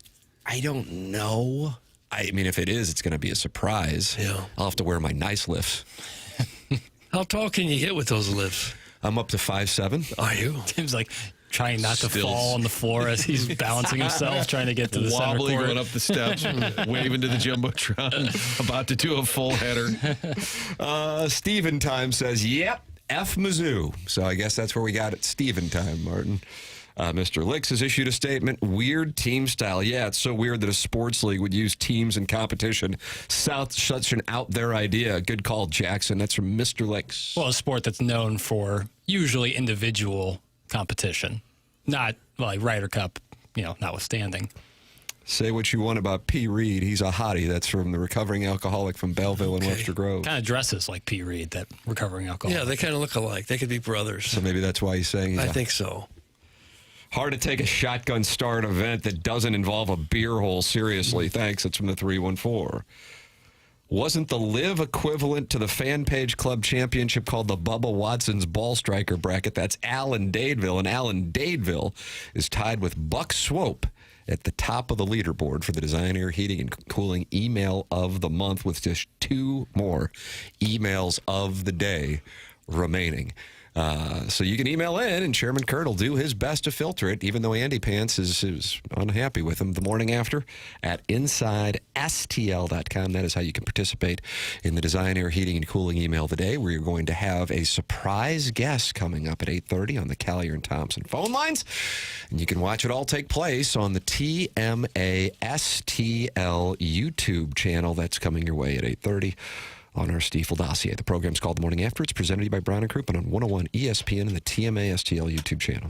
I don't know. I mean, if it is, it's going to be a surprise. Yeah. I'll have to wear my nice lifts. How tall can you get with those lifts? I'm up to 5'7". Are you? Tim's like trying not to fall on the floor as he's balancing himself, trying to get to the center court. Going up the steps, waving to the Jumbotron, about to do a full header. Steven Time says, yep, F Mizzou. So I guess that's where we got it. Steven Time, Martin. Mr. Licks has issued a statement. Weird team style. Yeah, it's so weird that a sports league would use teams in competition. Such an out there idea. Good call, Jackson. That's from Mr. Licks. Well, a sport that's known for usually individual competition, not like Ryder Cup, notwithstanding. Say what you want about P. Reed. He's a hottie. That's from the recovering alcoholic from Belleville and Webster Grove. Kind of dresses like P. Reed, that recovering alcoholic. Yeah, they kind of look alike. They could be brothers. So maybe that's why he's saying I think so. Hard to take a shotgun start event that doesn't involve a beer hole seriously. Thanks. It's from the 314. Wasn't the LIV equivalent to the fan page club championship called the Bubba Watson's Ball Striker bracket? That's Alan Dadeville, and Alan Dadeville is tied with Buck Swope at the top of the leaderboard for the Design, Air, Heating, and Cooling Email of the Month, with just 2 more emails of the day remaining. So you can email in, and Chairman Kurt will do his best to filter it, even though Andy Pants is unhappy with him. The morning after at InsideSTL.com. That is how you can participate in the Design, Air, Heating, and Cooling Email of the Day, where you're going to have a surprise guest coming up at 8:30 on the Callier and Thompson phone lines. And you can watch it all take place on the TMA STL YouTube channel. That's coming your way at 8:30. On our Stiefel dossier. The program's called The Morning After. It's presented to you by Brown & Crouppen on 101 ESPN and the TMA STL YouTube channel.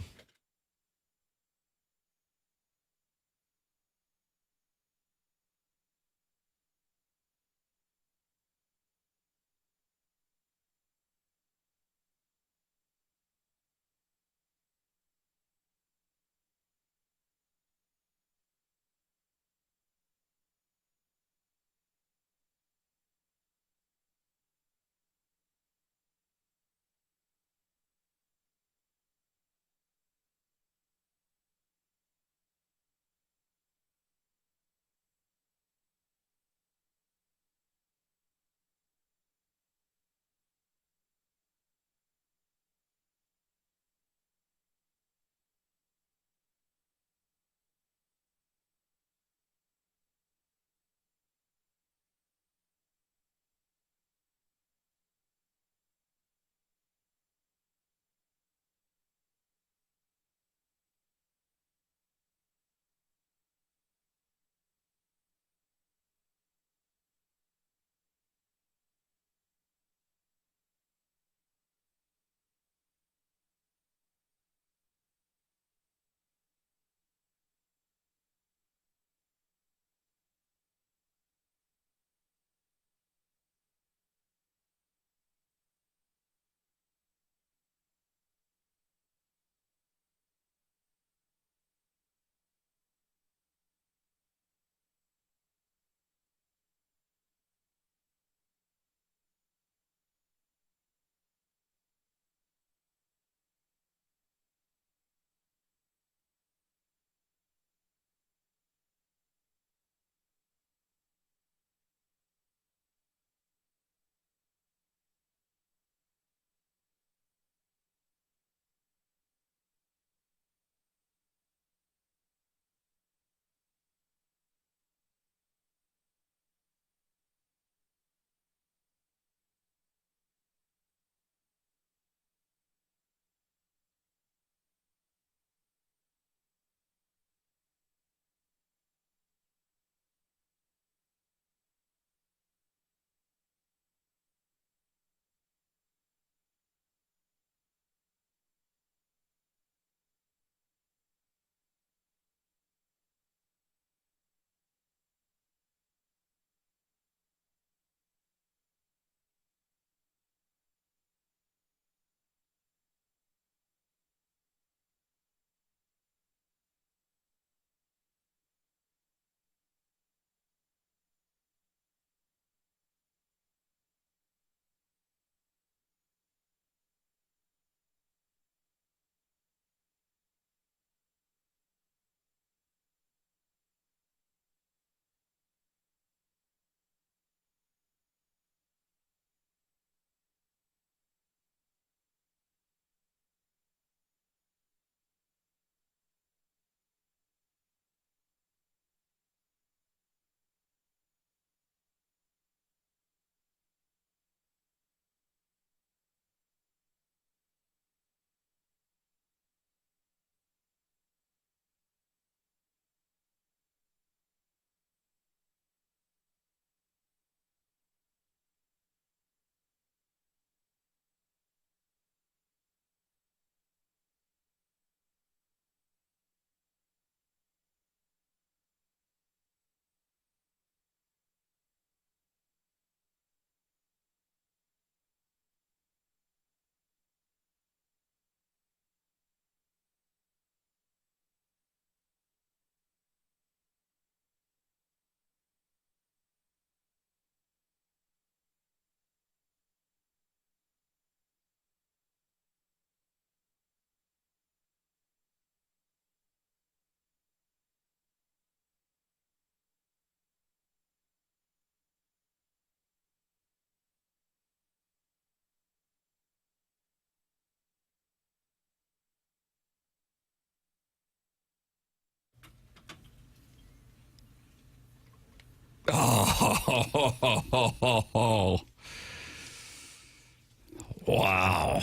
Wow.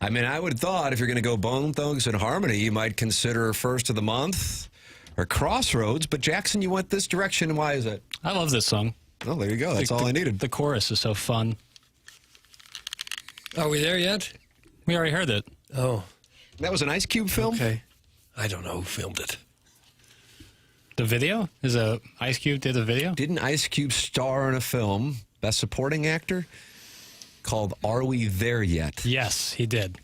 I mean, I would have thought if you're going to go Bone Thugs and Harmony, you might consider First of the Month or Crossroads. But Jackson, you went this direction. Why is it? I love this song. Oh, there you go. That's all I needed. The chorus is so fun. Are we there yet? We already heard it. Oh. That was an Ice Cube film? Okay. I don't know who filmed it. The video? Ice Cube did the video? Didn't Ice Cube star in a film, Best Supporting Actor, called Are We There Yet? Yes, he did.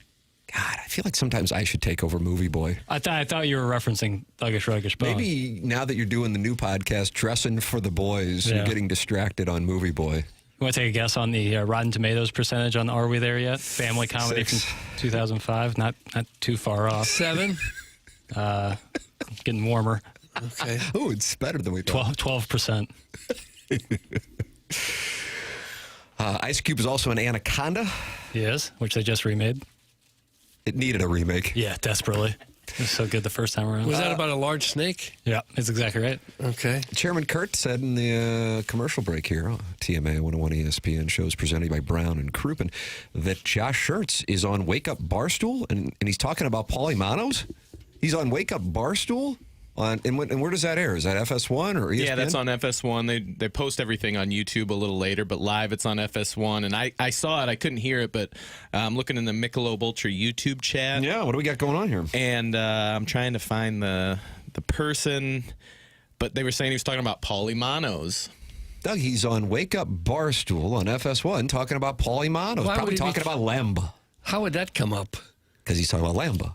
God, I feel like sometimes I should take over Movie Boy. I thought you were referencing Thuggish Ruggish Bone. Maybe now that you're doing the new podcast, Dressin For the Bois, you're getting distracted on Movie Boy. You want to take a guess on the Rotten Tomatoes percentage on Are We There Yet? Family comedy 6. from 2005. Not too far off. 7? Getting warmer. Okay. Oh, it's better than we thought. 12%. Ice Cube is also an Anaconda. He is, which they just remade. It needed a remake. Yeah, desperately. It was so good the first time around. Was that about a large snake? Yeah, that's exactly right. Okay. Chairman Kurt said in the commercial break here, TMA 101 ESPN shows presented by Brown and Crouppen, that Josh Schertz is on Wake Up Barstool, and he's talking about Paulie Manos. He's on Wake Up Barstool? And where does that air? Is that FS1 or ESPN? Yeah, that's on FS1. They post everything on YouTube a little later, but live it's on FS1. And I saw it. I couldn't hear it, but I'm looking in the Michelob Ultra YouTube chat. Yeah, what do we got going on here? And I'm trying to find the person, but they were saying he was talking about Paulie Manos. Doug, he's on Wake Up Barstool on FS1 talking about Paulie Manos. Probably talking about Lamba. How would that come up? Because he's talking about Lamba.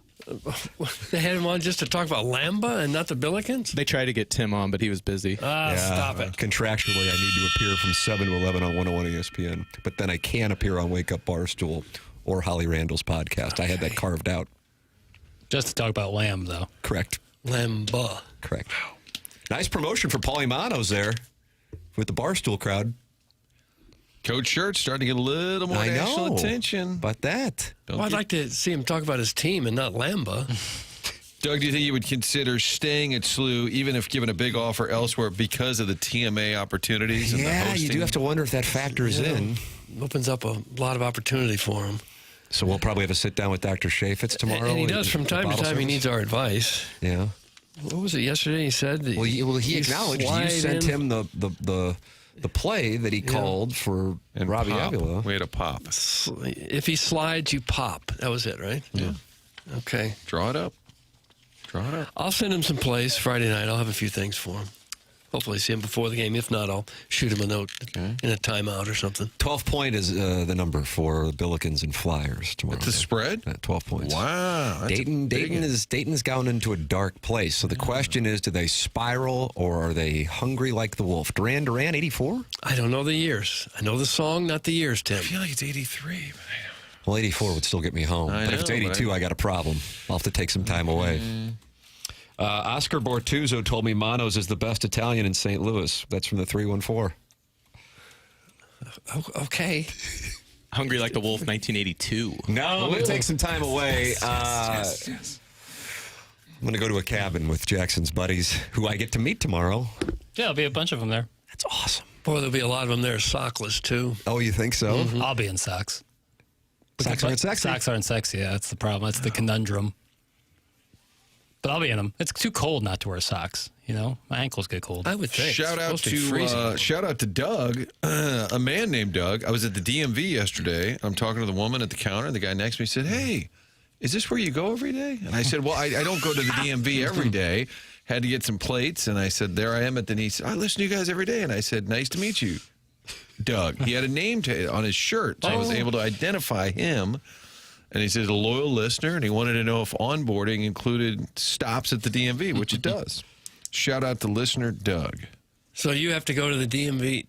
They had him on just to talk about Lamba and not the Billikens? They tried to get Tim on, but he was busy. Stop it. Contractually, I need to appear from 7 to 11 on 101 ESPN. But then I can't appear on Wake Up Barstool or Holly Randall's podcast. Okay. I had that carved out. Just to talk about Lamb, though. Correct. Lamba. Correct. Nice promotion for Paulie Manos there with the Barstool crowd. Coach Schertz starting to get a little more national attention. But that. I'd like to see him talk about his team and not Lamba. Doug, do you think you would consider staying at SLU even if given a big offer elsewhere because of the TMA opportunities? And the hosting? You do have to wonder if that factors in. Opens up a lot of opportunity for him. So we'll probably have a sit down with Dr. Chaffetz tomorrow. And he does from time to time. Service. He needs our advice. Yeah. What was it yesterday? He said that he acknowledged you sent him the play that he called for Robbie Avila. We had a pop. If he slides, you pop. That was it, right? Yeah. Okay. Draw it up. I'll send him some plays Friday night. I'll have a few things for him. Hopefully see him before the game. If not, I'll shoot him a note in a timeout or something. 12-point is the number for the Billikens and Flyers tomorrow. It's a spread? 12 points. Wow. Dayton's gone into a dark place. So the question is, do they spiral or are they hungry like the wolf? Duran, 84? I don't know the years. I know the song, not the years, Tim. I feel like it's 83. Well, 84 would still get me home. But if it's 82, I got a problem. I'll have to take some time away. Oscar Bortuzzo told me Manos is the best Italian in St. Louis. That's from the 314. Okay. Hungry Like the Wolf, 1982. No, I'm going to take some time away. Yes. I'm going to go to a cabin with Jackson's buddies, who I get to meet tomorrow. Yeah, there'll be a bunch of them there. That's awesome. Boy, there'll be a lot of them there sockless, too. Oh, you think so? Mm-hmm. I'll be in socks. Socks aren't sexy? Socks aren't sexy, yeah. That's the problem. That's the conundrum. But I'll be in them. It's too cold not to wear socks. You know, my ankles get cold. I would think. Shout out to Doug, a man named Doug. I was at the DMV yesterday. I'm talking to the woman at the counter. The guy next to me said, "Hey, is this where you go every day?" And I said, "Well, I don't go to the DMV every day. Had to get some plates." And I said, "There I am at the." And he said, "I listen to you guys every day." And I said, "Nice to meet you, Doug." He had a name on his shirt, so I was able to identify him. And he says a loyal listener, and he wanted to know if onboarding included stops at the DMV, which it does. Shout out to listener Doug. So you have to go to the DMV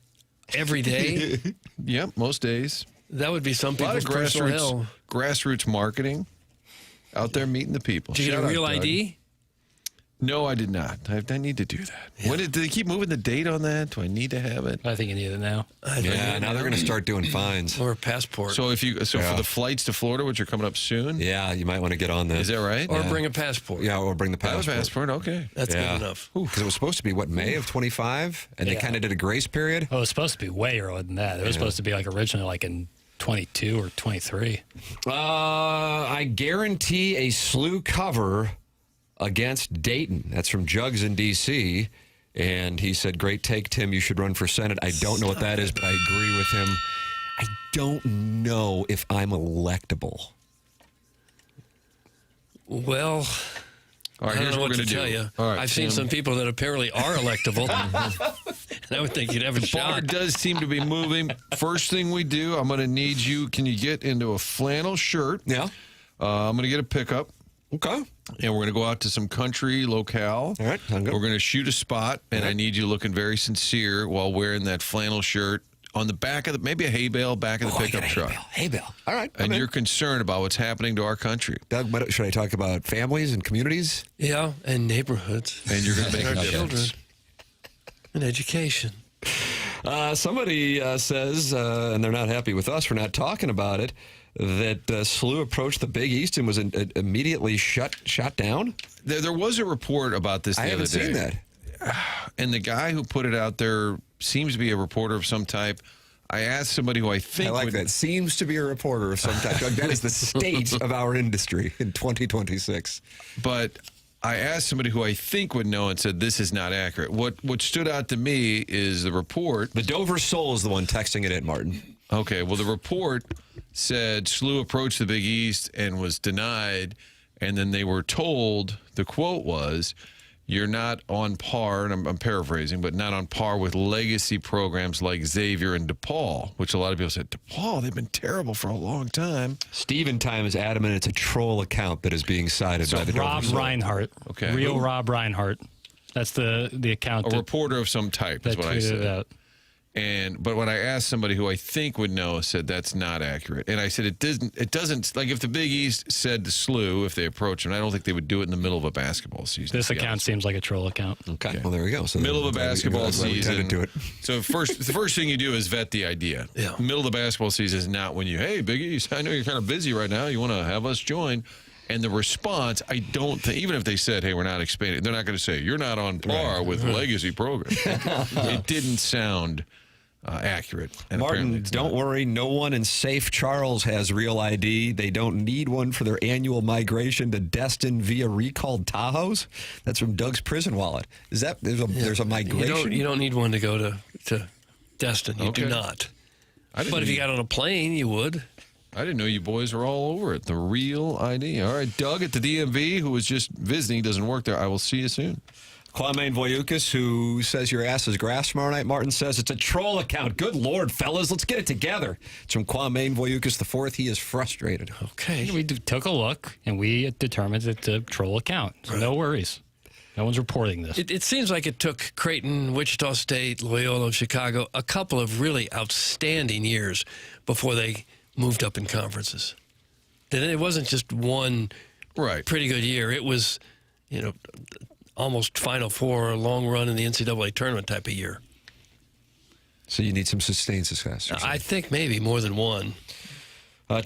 every day? Yep, most days. That would be some people's personal hell. Grassroots marketing out there meeting the people. Did you get a real ID? No, I did not. I need to do that. Yeah. Do they keep moving the date on that? Do I need to have it? I think you need it now. Yeah, now they're going to start doing fines. Or a passport. So for the flights to Florida, which are coming up soon? Yeah, you might want to get on that. Is that right? Or bring a passport. Yeah, or bring the passport. Have a passport, okay. That's good enough. Because it was supposed to be, May of 25? And they kind of did a grace period? Oh, it was supposed to be way earlier than that. It was supposed to be originally in 22 or 23. I guarantee a slew cover against Dayton. That's from Jugs in D.C. And he said, great take, Tim. You should run for Senate. I don't know what that is, but I agree with him. I don't know if I'm electable. Well, all right, I don't know what to tell you. Right, I've seen some people that apparently are electable. And I would think you'd have a shot. The bar does seem to be moving. First thing we do, I'm going to need you. Can you get into a flannel shirt? Yeah. I'm going to get a pickup. Okay. And we're going to go out to some country locale. All right. We're going to shoot a spot, and I need you looking very sincere while wearing that flannel shirt on the back of maybe a hay bale back of the pickup truck. Hay bale. All right. And you're concerned about what's happening to our country. Doug, should I talk about families and communities? Yeah, and neighborhoods. And you're going to make our a children. difference. And education. Somebody says, and they're not happy with us for not talking about it, that Slew approached the Big East and was immediately shot down? There was a report about this the other day. I haven't seen that. And the guy who put it out there seems to be a reporter of some type. I asked somebody who I think that. Seems to be a reporter of some type. Doug, that is the state of our industry in 2026. But I asked somebody who I think would know and said, this is not accurate. What stood out to me is the report. The Dover Soul is the one texting it in, Martin. Okay, well, the report said Slew approached the Big East and was denied, and then they were told, the quote was, you're not on par, and I'm paraphrasing, but not on par with legacy programs like Xavier and DePaul, which a lot of people said, DePaul, they've been terrible for a long time. Steven Time is adamant it's a troll account that is being cited by the Rob Reinhart. Okay. Real Rob Reinhart. That's the account. A reporter of some type is what I said. Out. But when I asked somebody who I think would know, said that's not accurate. And I said it doesn't like if the Big East said to Slew, if they approach him, I don't think they would do it in the middle of a basketball season. This account seems like a troll account. Okay. Well, there we go. So middle of a basketball season. Do it. So the first thing you do is vet the idea. Yeah. Middle of the basketball season is not when hey, Big East, I know you're kind of busy right now. You want to have us join. And the response, I don't think, even if they said, hey, we're not expanding, they're not going to say, you're not on par with legacy programs. It didn't sound accurate. And Martin, don't worry. No one in Safe Charles has real ID. They don't need one for their annual migration to Destin via recalled Tahoes. That's from Doug's prison wallet. Is that there's a migration? You don't need one to go to Destin. You do not. But if you got on a plane, you would. I didn't know you boys were all over it. The real ID. All right, Doug at the DMV, who was just visiting, doesn't work there. I will see you soon. Kwame Voyukas, who says your ass is grass tomorrow night. Martin says it's a troll account. Good Lord, fellas, let's get it together. It's from Kwame Voyukas IV. He is frustrated. Okay. We took a look, and we determined it's a troll account. So no worries. No one's reporting this. It seems like it took Creighton, Wichita State, Loyola, Chicago a couple of really outstanding years before they moved up in conferences. It wasn't just one pretty good year. It was, almost Final Four, a long run in the NCAA tournament type of year. So you need some sustained success. I think maybe more than one.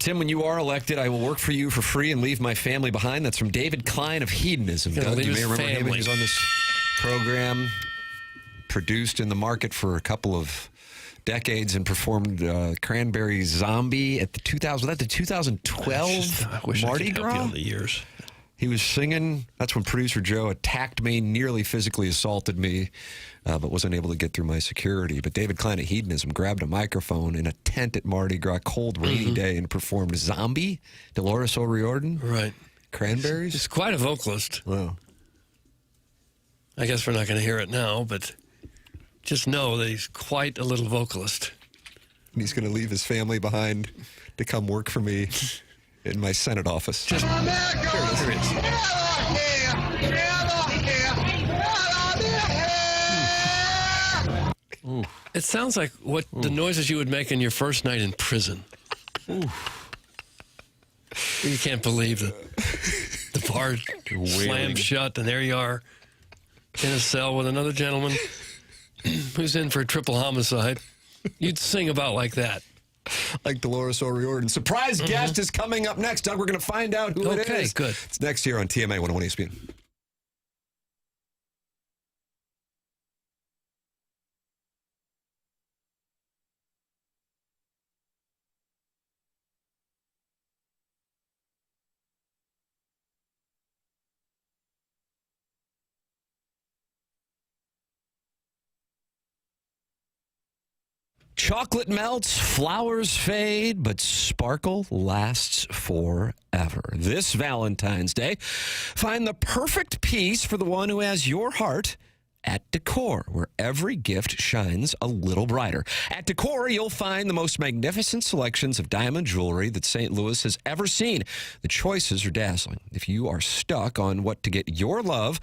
Tim, when you are elected, I will work for you for free and leave my family behind. That's from David Klein of Hedonism. Doug, you may remember him. He was on this program, produced in the market for a couple of decades and performed Cranberry Zombie at the 2012 Mardi Gras. The years. He was singing. That's when producer Joe attacked me, nearly physically assaulted me, but wasn't able to get through my security. But David Klein at Hedonism grabbed a microphone in a tent at Mardi Gras, cold, rainy day, and performed Zombie, Dolores O'Riordan. Right. Cranberries. He's quite a vocalist. Wow. I guess we're not going to hear it now, but just know that he's quite a little vocalist. And he's going to leave his family behind to come work for me in my Senate office. Here it is. It sounds like the noises you would make on your first night in prison. You can't believe the bar slammed shut, and there you are in a cell with another gentleman who's in for a triple homicide, you'd sing about like that. Like Dolores O'Riordan. Surprise guest is coming up next. Doug, we're going to find out who it is. Okay, good. It's next here on TMA 101 ESPN. Chocolate melts, flowers fade, but sparkle lasts forever. This Valentine's Day, find the perfect piece for the one who has your heart at Decor, where every gift shines a little brighter. At Decor, you'll find the most magnificent selections of diamond jewelry that St. Louis has ever seen. The choices are dazzling. If you are stuck on what to get your love,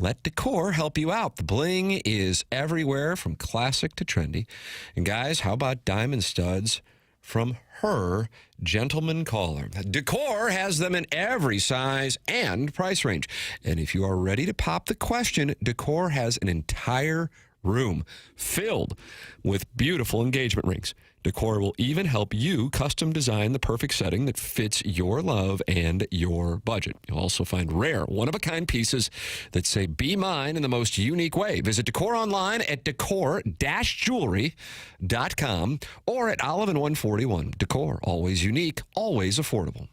let Decor help you out. The bling is everywhere, from classic to trendy. And guys, how about diamond studs from her gentleman caller? Decor has them in every size and price range. And if you are ready to pop the question, Decor has an entire room filled with beautiful engagement rings. Decor will even help you custom design the perfect setting that fits your love and your budget. You'll also find rare, one-of-a-kind pieces that say, "Be mine," in the most unique way. Visit Decor online at decor-jewelry.com or at Olive and 141. Decor, always unique, always affordable.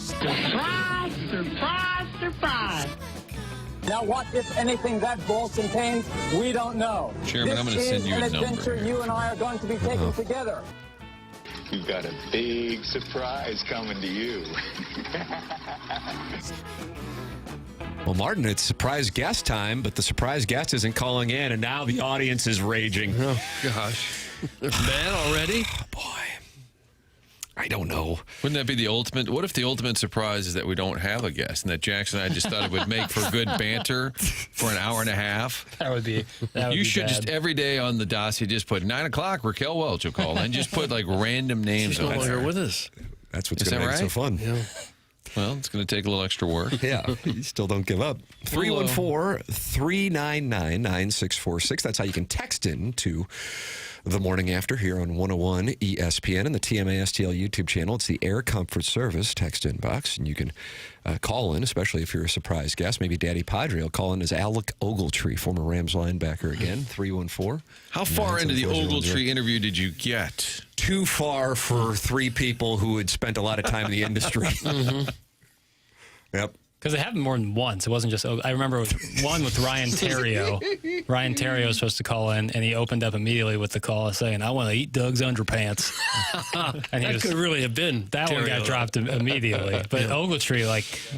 Surprise, surprise, surprise. Now, what, if anything, that ball contains, we don't know. Chairman, I'm going to send you a number. This is an adventure you and I are going to be taking together. You've got a big surprise coming to you. Well, Martin, it's surprise guest time, but the surprise guest isn't calling in, and now the audience is raging. Oh, gosh. They're mad already? Oh, boy. I don't know. Wouldn't that be the ultimate? What if the ultimate surprise is that we don't have a guest and that Jackson and I just thought it would make for good banter for an hour and a half? That would be. You should just every day on the dossier just put 9 o'clock. Raquel Welch will call and just put like random names. She's no on longer there. with us. That's what's going to make it so fun. Yeah. Well, it's going to take a little extra work. Yeah, you still don't give up. 314-399-9646. That's how you can text in to the morning after here on 101 ESPN and the TMASTL YouTube channel. It's the Air Comfort Service text inbox, and you can call in, especially if you're a surprise guest. Maybe Daddy Padre will call in as Alec Ogletree, former Rams linebacker again, 314. How far into the Ogletree interview did you get? Too far for three people who had spent a lot of time in the industry. Yep. Because it happened more than once. It wasn't just. I remember one with Ryan Terrio. Ryan Terrio was supposed to call in, and he opened up immediately with the call saying, "I want to eat Doug's underpants." And that could really have been that Terrio. one got dropped immediately. But Ogletree, it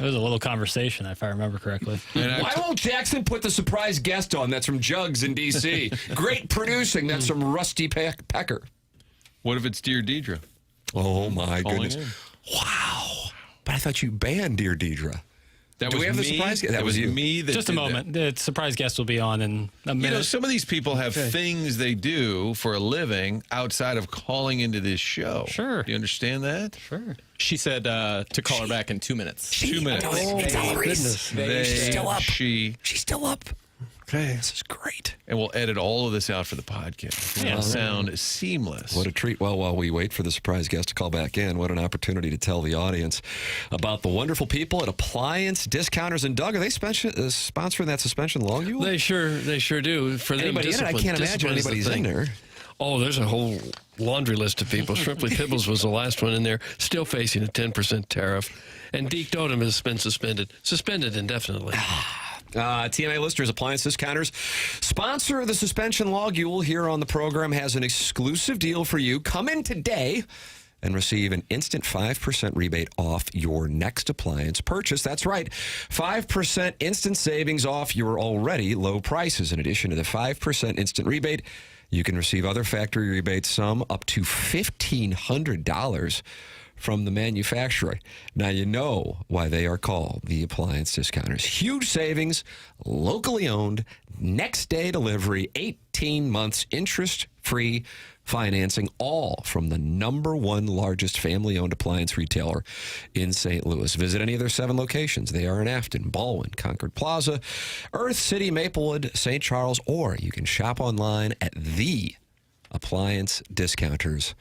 was a little conversation, if I remember correctly. Why won't Jackson put the surprise guest on? That's from Jugs in D.C. Great producing. That's from Rusty Pecker. What if it's Dear Deidre? Oh, my goodness. In. Wow. But I thought you banned Dear Deidre. Do we have the surprise guest? That was you. me. Just a moment. The surprise guest will be on in a minute. You know, some of these people have things they do for a living outside of calling into this show. Sure. Do you understand that? Sure. She said to call her back in 2 minutes. 2 minutes. Oh, goodness. She's still up. She's still up. Okay. This is great. And we'll edit all of this out for the podcast. It'll sound seamless. What a treat. Well, while we wait for the surprise guest to call back in, what an opportunity to tell the audience about the wonderful people at Appliance Discounters. And Doug, are they sponsoring that suspension logule? They sure do. For them, anybody in it? I can't imagine anybody's in there. Oh, there's a whole laundry list of people. Shrimply Pibbles was the last one in there, still facing a 10% tariff. And Deke Dotem has been suspended indefinitely. TMA listeners, Appliance Discounters, sponsor of the suspension logule here on the program, has an exclusive deal for you. Come in today and receive an instant 5% rebate off your next appliance purchase. That's right, 5% instant savings off your already low prices. In addition to the 5% instant rebate, you can receive other factory rebates, some up to $1,500 from the manufacturer. Now you know why they are called the Appliance Discounters. Huge savings, locally owned, next day delivery, 18 months interest-free financing, all from the #1 largest family-owned appliance retailer in St. Louis. Visit any of their 7 locations. They are in Afton, Baldwin, Concord Plaza, Earth City, Maplewood, St. Charles, or you can shop online at theappliancediscounters.com.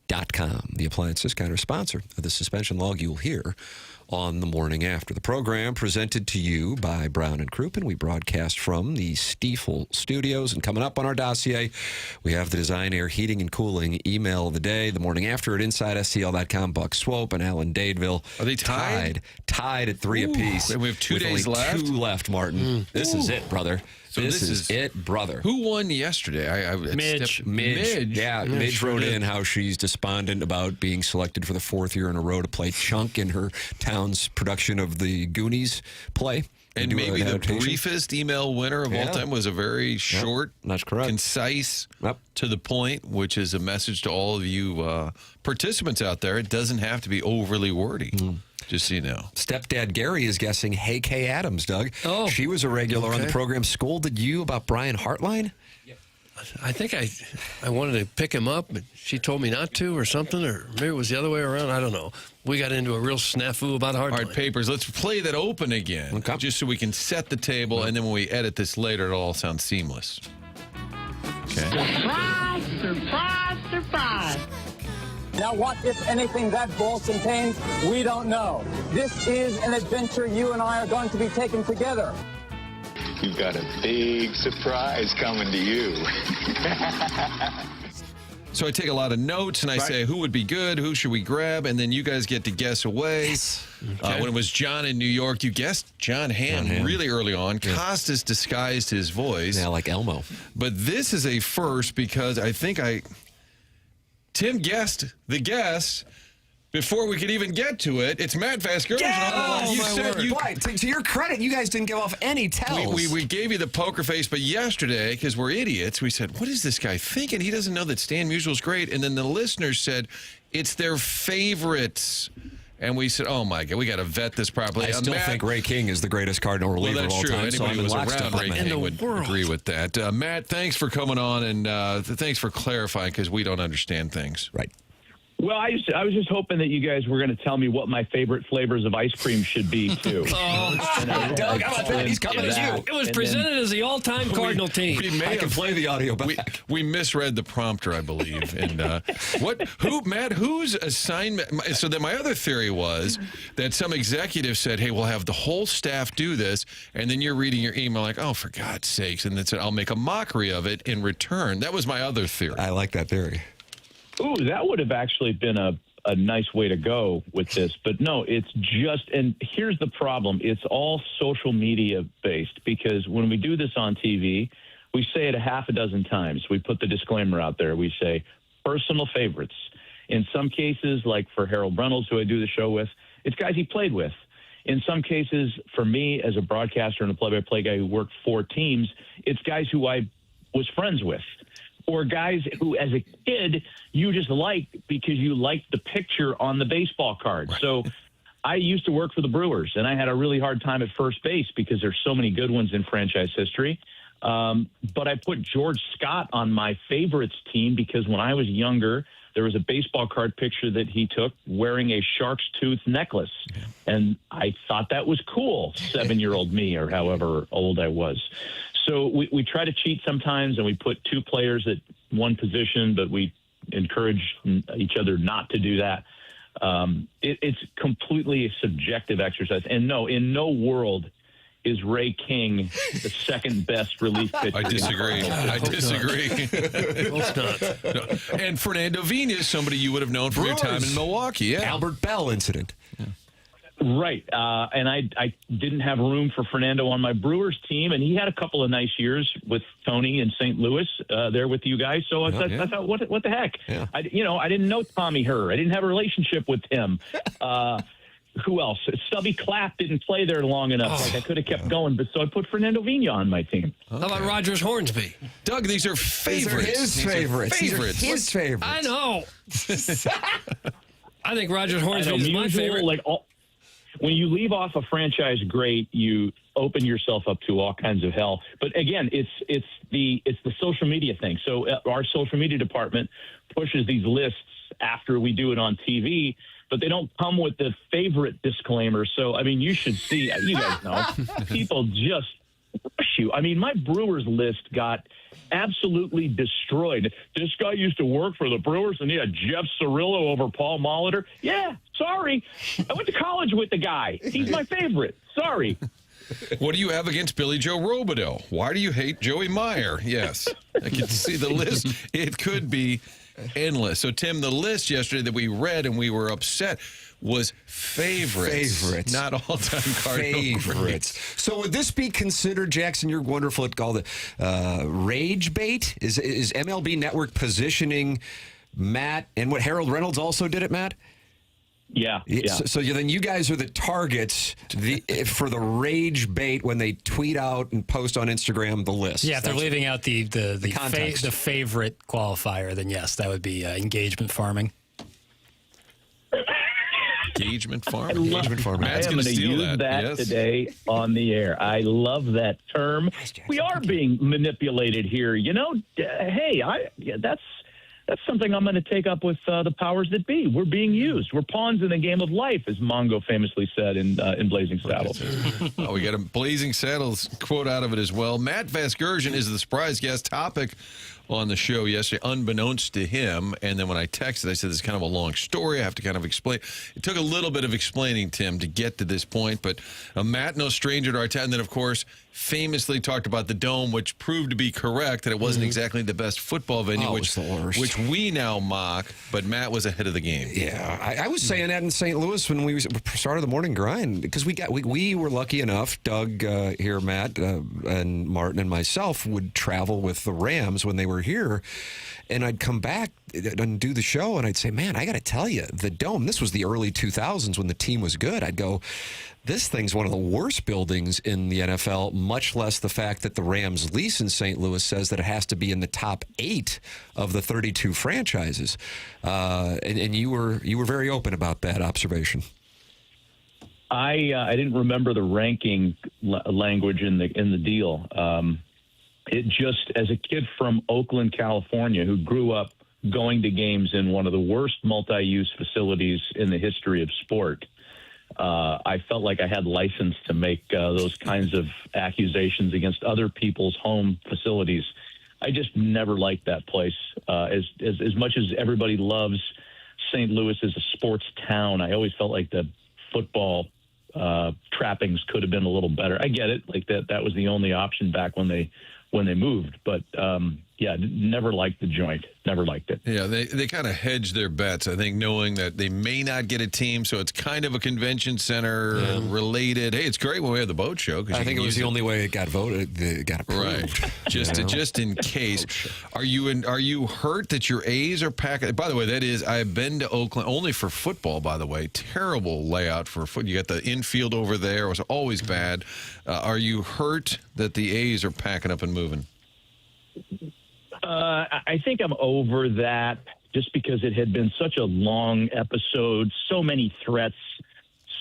The Appliance Discounter sponsor of the suspension log you'll hear on the morning after. The program presented to you by Brown & Crouppen. We broadcast from the Stiefel Studios. And coming up on our dossier, we have the Design Air Heating and Cooling email of the day. The morning after at InsideSTL.com, Buck Swope and Alan Dadeville. Are they tied? Tied at 3 apiece. And we have 2 days only left? 2 left, Martin. This is it, brother. So this is it, brother. Who won yesterday? Midge. Yeah, Midge wrote in how she's despondent about being selected for the 4th year in a row to play Chunk in her town's production of the Goonies play. And maybe the briefest email winner of all time was a very short, that's correct, concise, to the point, which is a message to all of you participants out there. It doesn't have to be overly wordy. Just so you know. Stepdad Gary is guessing Hey Kay Adams, Doug. Oh. She was a regular on the program. Scolded you about Brian Hartline? I think I wanted to pick him up, but she told me not to or something, or maybe it was the other way around. I don't know. We got into a real snafu about Hartline. All right, Papers, let's play that open again, just so we can set the table, and then when we edit this later, it'll all sound seamless. Okay. Surprise, surprise, surprise. Now, what, if anything, that ball contains, we don't know. This is an adventure you and I are going to be taking together. You've got a big surprise coming to you. So I take a lot of notes, and I say, who would be good? Who should we grab? And then you guys get to guess away. Yes. When it was John in New York, you guessed John Hamm really early on. Yeah. Costas disguised his voice. Yeah, like Elmo. But this is a first because I think Tim guessed the guess before we could even get to it. It's Matt Vasgersian. To your credit, you guys didn't give off any tells. We gave you the poker face, but yesterday, because we're idiots, we said, what is this guy thinking? He doesn't know that Stan Musial's great. And then the listeners said, it's their favorites. And we said, oh, my God, we got to vet this properly. I still think Ray King is the greatest Cardinal reliever of all time. Anybody who was around Ray King would agree with that. Matt, thanks for coming on, and thanks for clarifying, because we don't understand things. Right. Well, I was just hoping that you guys were going to tell me what my favorite flavors of ice cream should be, too. Doug, how about that? He's coming at you. It was presented as the all-time Cardinal team. I can play the audio back. We misread the prompter, I believe. And Matt, whose assignment? So then my other theory was that some executive said, hey, we'll have the whole staff do this. And then you're reading your email like, oh, for God's sakes. And then said, I'll make a mockery of it in return. That was my other theory. I like that theory. Ooh, that would have actually been a nice way to go with this. But no, it's just, and here's the problem. It's all social media based, because when we do this on TV, we say it a half a dozen times. We put the disclaimer out there. We say personal favorites. In some cases, like for Harold Reynolds, who I do the show with, it's guys he played with. In some cases, for me as a broadcaster and a play-by-play guy who worked for teams, it's guys who I was friends with. Or guys who, as a kid, you just liked because you liked the picture on the baseball card. Right. So I used to work for the Brewers, and I had a really hard time at first base because there's so many good ones in franchise history. But I put George Scott on my favorites team because when I was younger, there was a baseball card picture that he took wearing a shark's tooth necklace. Yeah. And I thought that was cool, 7-year-old me or however old I was. So we try to cheat sometimes, and we put two players at one position, but we encourage each other not to do that. It's completely a subjective exercise. And no, in no world is Ray King the second best relief pitcher. I disagree. No. And Fernando Vina is somebody you would have known from your time in Milwaukee. Yeah. Albert Bell incident. Yeah. Right. And I didn't have room for Fernando on my Brewers team, and he had a couple of nice years with Tony in St. Louis there with you guys. So I thought, what the heck? Yeah. I didn't know Tommy Herr. I didn't have a relationship with him. Who else? Stubby Clapp didn't play there long enough. I could have kept going, but so I put Fernando Vina on my team. Okay. How about Rogers Hornsby? Doug, these are favorites. These are his favorites. I know. I think Rogers Hornsby is my favorite. When you leave off a franchise great, you open yourself up to all kinds of hell. But again, it's the social media thing. So our social media department pushes these lists after we do it on TV, but they don't come with the favorite disclaimer. So, I mean, you should see, you guys know, people just rush you. I mean, my Brewers list got absolutely destroyed. This guy used to work for the Brewers, and he had Jeff Cirillo over Paul Molitor. Yeah, sorry. I went to college with the guy. He's my favorite. Sorry. What do you have against Billy Joe Robideau? Why do you hate Joey Meyer? Yes. I can see the list. It could be endless. So, Tim, the list yesterday that we read and we were upset was favorites. Not all-time Cardinal favorites. So would this be considered, Jackson, you're wonderful at called it rage bait? Is MLB Network positioning Matt and what Harold Reynolds also did it, Matt? Yeah. So then you guys are the targets for the rage bait when they tweet out and post on Instagram the list. Yeah, if they're leaving out the favorite qualifier, then yes, that would be engagement farming. Engagement farming. Matt's going to use that today on the air. I love that term. We are being manipulated here. You know, hey, that's something I'm going to take up with the powers that be. We're being used. We're pawns in the game of life, as Mongo famously said in Blazing Saddles. We got a Blazing Saddles quote out of it as well. Matt Vasgersian is the surprise guest. Topic on the show yesterday, unbeknownst to him. And then when I texted, I said, this is kind of a long story. I have to kind of explain. It took a little bit of explaining, Tim, to get to this point. But Matt, no stranger to our town. And then, of course, famously talked about the Dome, which proved to be correct, that it wasn't exactly the best football venue, which we now mock. But Matt was ahead of the game. Yeah, I was saying that in St. Louis when we started the morning grind, because we were lucky enough, Doug here, Matt, and Martin and myself would travel with the Rams when they were here, and I'd come back and do the show, and I'd say, man, I got to tell you, the Dome, this was the early 2000s when the team was good. I'd go, this thing's one of the worst buildings in the NFL, much less the fact that the Rams lease in St. Louis says that it has to be in the top 8 of the 32 franchises. And you were very open about that observation. I didn't remember the ranking language in the deal. It just, as a kid from Oakland, California, who grew up going to games in one of the worst multi-use facilities in the history of sport, I felt like I had license to make those kinds of accusations against other people's home facilities. I just never liked that place. As much as everybody loves St. Louis as a sports town, I always felt like the football trappings could have been a little better. I get it, like that was the only option back when they moved, but yeah, never liked the joint. Never liked it. Yeah, they kind of hedge their bets, I think, knowing that they may not get a team, so it's kind of a convention center related. Hey, it's great when we have the boat show. I think it was the only way it got voted, it got approved. Right. Just in case. Are you hurt that your A's are packed? By the way, I've been to Oakland only for football, by the way. Terrible layout for foot. You got the infield over there. It was always bad. Are you hurt that the A's are packing up and moving? I think I'm over that, just because it had been such a long episode, so many threats,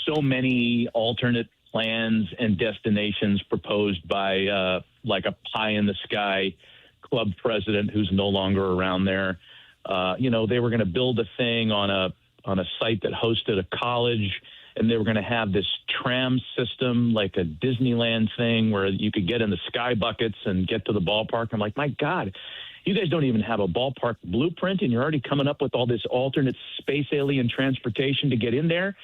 so many alternate plans and destinations proposed by like a pie-in-the-sky club president who's no longer around there. They were going to build a thing on a site that hosted a college, and they were going to have this tram system, like a Disneyland thing, where you could get in the sky buckets and get to the ballpark. I'm like, my God, you guys don't even have a ballpark blueprint, and you're already coming up with all this alternate space alien transportation to get in there.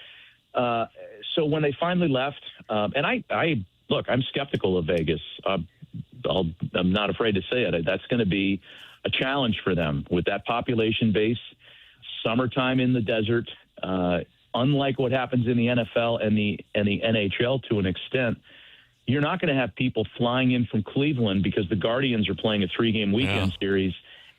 So when they finally left, and I look, I'm skeptical of Vegas. I'm not afraid to say it. That's going to be a challenge for them with that population base, summertime in the desert. Unlike what happens in the NFL and the NHL to an extent, you're not going to have people flying in from Cleveland because the Guardians are playing a 3-game weekend series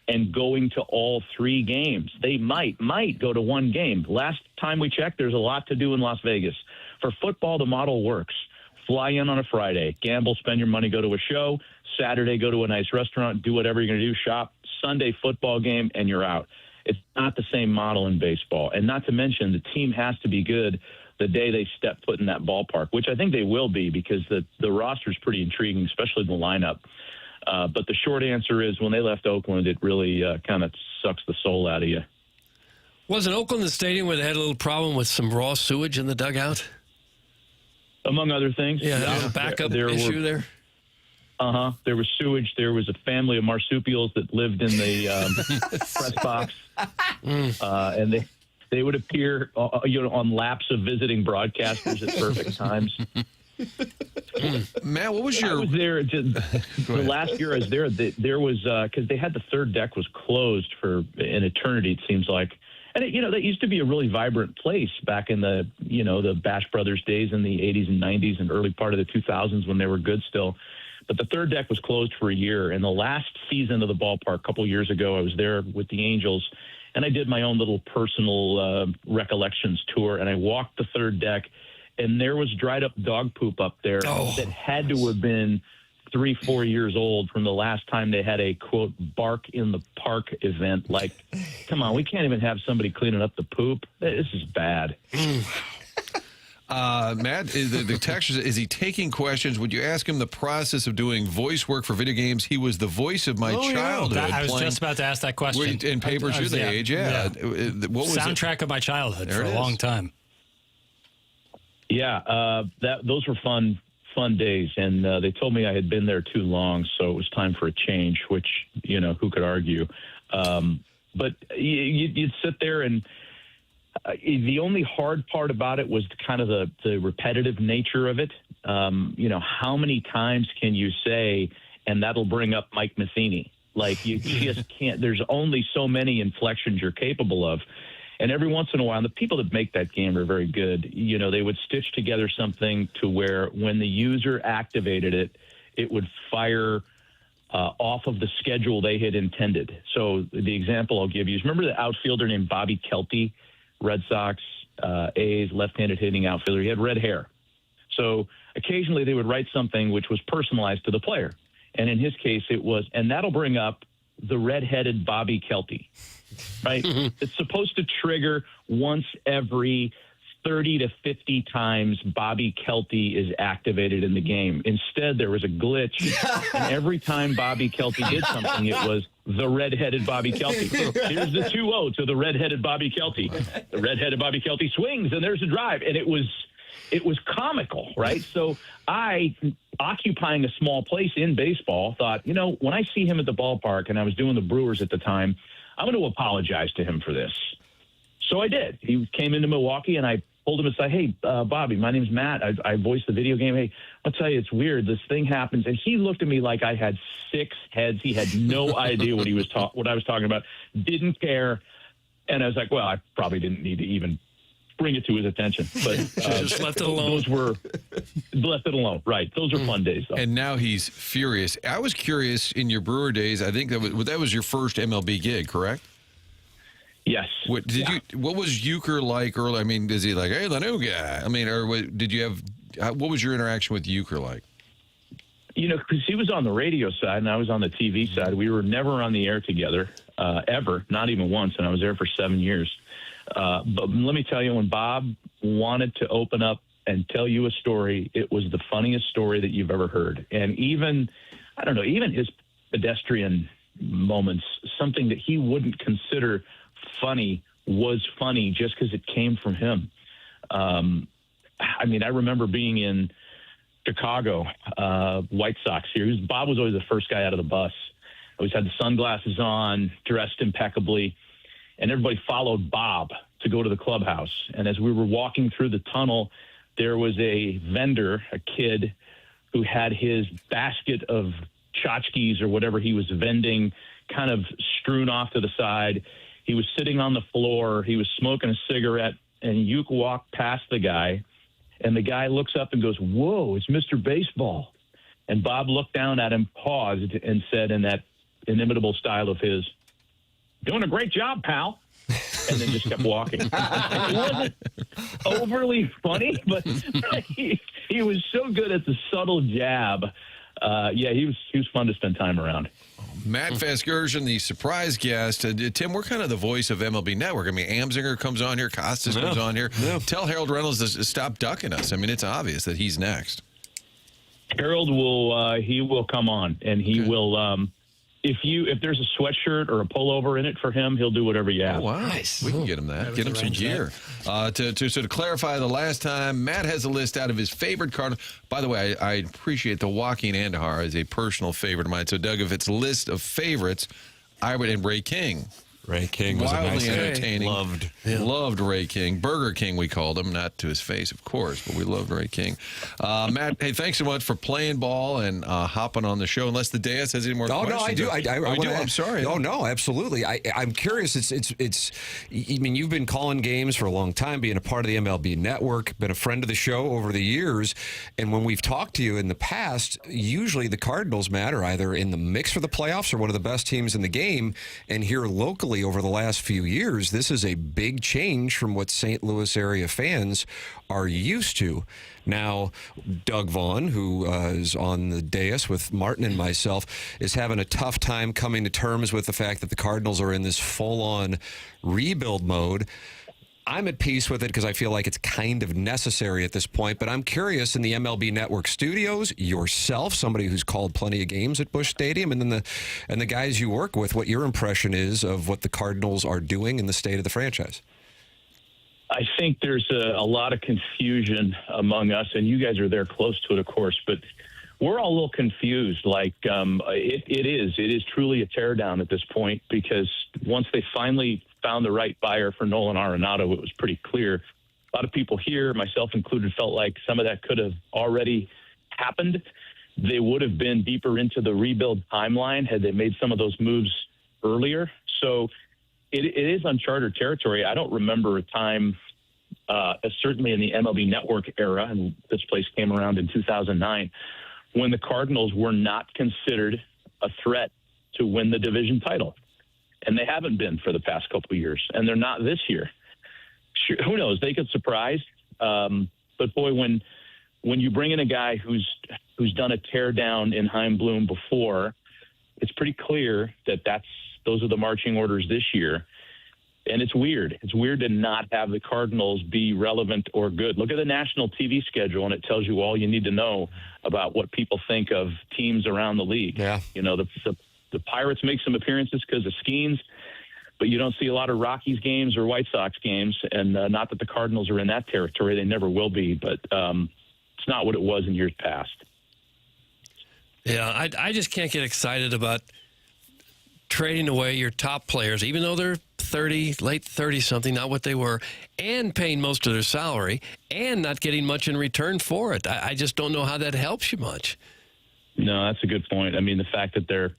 and going to all 3 games. They might go to 1 game. Last time we checked, there's a lot to do in Las Vegas. For football, the model works. Fly in on a Friday, gamble, spend your money, go to a show. Saturday, go to a nice restaurant, do whatever you're going to do, shop. Sunday, football game, and you're out. It's not the same model in baseball. And not to mention, the team has to be good the day they step foot in that ballpark, which I think they will be, because the roster is pretty intriguing, especially the lineup. But the short answer is, when they left Oakland, it really kind of sucks the soul out of you. Wasn't Oakland the stadium where they had a little problem with some raw sewage in the dugout? Among other things. Yeah, backup issue there. There was sewage. There was a family of marsupials that lived in the press box. And they would appear on laps of visiting broadcasters at perfect times. Matt, what was your... I was there the last year I was there. There was, because they had the third deck was closed for an eternity, it seems like. And, that used to be a really vibrant place back in the Bash Brothers days in the 80s and 90s and early part of the 2000s when they were good still. But the third deck was closed for a year. And the last season of the ballpark, a couple years ago, I was there with the Angels, and I did my own little personal recollections tour, and I walked the third deck, and there was dried up dog poop up there that had to have been 3-4 years old from the last time they had a, quote, bark in the park event. Like, come on, we can't even have somebody cleaning up the poop. This is bad. Matt, the texture, is he taking questions? Would you ask him the process of doing voice work for video games? He was the voice of my childhood. I was just about to ask that question. In papers your age, What was soundtrack of my childhood for a long time. Yeah, those were fun fun days, and they told me I had been there too long, so it was time for a change, which, who could argue? But you'd sit there, and the only hard part about it was kind of the repetitive nature of it. How many times can you say, and that'll bring up Mike Matheny? Like, you just can't. There's only so many inflections you're capable of. And every once in a while, the people that make that game are very good. They would stitch together something to where when the user activated it, it would fire off of the schedule they had intended. So the example I'll give you is, remember the outfielder named Bobby Kelty, Red Sox, A's, left-handed hitting outfielder? He had red hair. So occasionally they would write something which was personalized to the player. And in his case, it was, and that'll bring up the red-headed Bobby Kelty, right? It's supposed to trigger once every 30 to 50 times Bobby Kelty is activated in the game. Instead, there was a glitch, and every time Bobby Kelty did something, it was the red-headed Bobby Kelty. Here's the 2-0 to the red-headed Bobby Kelty. The red-headed Bobby Kelty swings, and there's a drive, and it was comical, right? So I, occupying a small place in baseball, thought, when I see him at the ballpark, and I was doing the Brewers at the time, I'm going to apologize to him for this. So I did. He came into Milwaukee, and I pulled him aside. Hey, Bobby, my name's Matt. I voiced the video game. Hey, I'll tell you, it's weird. This thing happens. And he looked at me like I had 6 heads. He had no idea what I was talking about. Didn't care. And I was like, well, I probably didn't need to even bring it to his attention, but just left it alone. Left it alone. Right. Those are fun days, though. And now he's furious. I was curious in your Brewer days. I think that was your first MLB gig, correct? Yes. What was Euchre like early? I mean, is he like, hey, the new guy? I mean, or what was your interaction with Euchre like? Because he was on the radio side and I was on the TV side. We were never on the air together, ever, not even once, and I was there for 7 years. But let me tell you, when Bob wanted to open up and tell you a story, it was the funniest story that you've ever heard. And even his pedestrian moments, something that he wouldn't consider funny, was funny just because it came from him. I remember being in Chicago, White Sox series. Bob was always the first guy out of the bus. Always had the sunglasses on, dressed impeccably. And everybody followed Bob to go to the clubhouse. And as we were walking through the tunnel, there was a vendor, a kid, who had his basket of tchotchkes or whatever he was vending kind of strewn off to the side. He was sitting on the floor. He was smoking a cigarette. And Uke walked past the guy. And the guy looks up and goes, whoa, it's Mr. Baseball. And Bob looked down at him, paused, and said in that inimitable style of his, doing a great job, pal. And then just kept walking. It wasn't overly funny, but he was so good at the subtle jab. He was fun to spend time around. Matt Vasgersian, the surprise guest. Tim, we're kind of the voice of MLB Network. I mean, Amsinger comes on here, Costas comes on here. Tell Harold Reynolds to stop ducking us. I mean, it's obvious that he's next. Harold will come on, and he will. If there's a sweatshirt or a pullover in it for him, he'll do whatever you ask. Oh, wow. Nice. We can get him that. Get him some gear. To sort of clarify the last time, Matt has a list out of his favorite Cardinal. By the way, I appreciate the Joaquin Andahar as a personal favorite of mine. So, Doug, if it's a list of favorites, I would, and Ray King. Ray King was wildly a nice entertaining. Loved Ray King. Burger King, we called him, not to his face, of course, but we loved Ray King. Matt, hey, thanks so much for playing ball and hopping on the show. Unless the Deus has any more questions. No, I do. I'm sorry. Oh, no, absolutely. I'm curious. It's. I mean, you've been calling games for a long time, being a part of the MLB Network, been a friend of the show over the years, and when we've talked to you in the past, usually the Cardinals, Matt, are either in the mix for the playoffs or one of the best teams in the game, and here locally over the last few years, this is a big change from what St. Louis area fans are used to. Now, Doug Vaughn, who is on the dais with Martin and myself, is having a tough time coming to terms with the fact that the Cardinals are in this full-on rebuild mode. I'm at peace with it because I feel like it's kind of necessary at this point, but I'm curious, in the MLB Network studios, yourself, somebody who's called plenty of games at Busch Stadium, and then the guys you work with, what your impression is of what the Cardinals are doing in the state of the franchise. I think there's a lot of confusion among us, and you guys are there close to it, of course, but we're all a little confused. Like, it is truly a teardown at this point, because once they finally found the right buyer for Nolan Arenado, it was pretty clear. A lot of people here, myself included, felt like some of that could have already happened. They would have been deeper into the rebuild timeline had they made some of those moves earlier. So it is uncharted territory. I don't remember a time, certainly in the MLB Network era, and this place came around in 2009, when the Cardinals were not considered a threat to win the division title. And they haven't been for the past couple of years, and they're not this year. Sure, who knows? They could surprise. But boy, when you bring in a guy who's done a teardown in Chaim Bloom before, it's pretty clear that those are the marching orders this year. And it's weird. It's weird to not have the Cardinals be relevant or good. Look at the national TV schedule, and it tells you all you need to know about what people think of teams around the league. Yeah. You know, the Pirates make some appearances because of Skeens, but you don't see a lot of Rockies games or White Sox games. And not that the Cardinals are in that territory. They never will be, but it's not what it was in years past. Yeah, I just can't get excited about trading away your top players, even though they're 30, late 30-something, not what they were, and paying most of their salary and not getting much in return for it. I just don't know how that helps you much. No, that's a good point. I mean, the fact that they're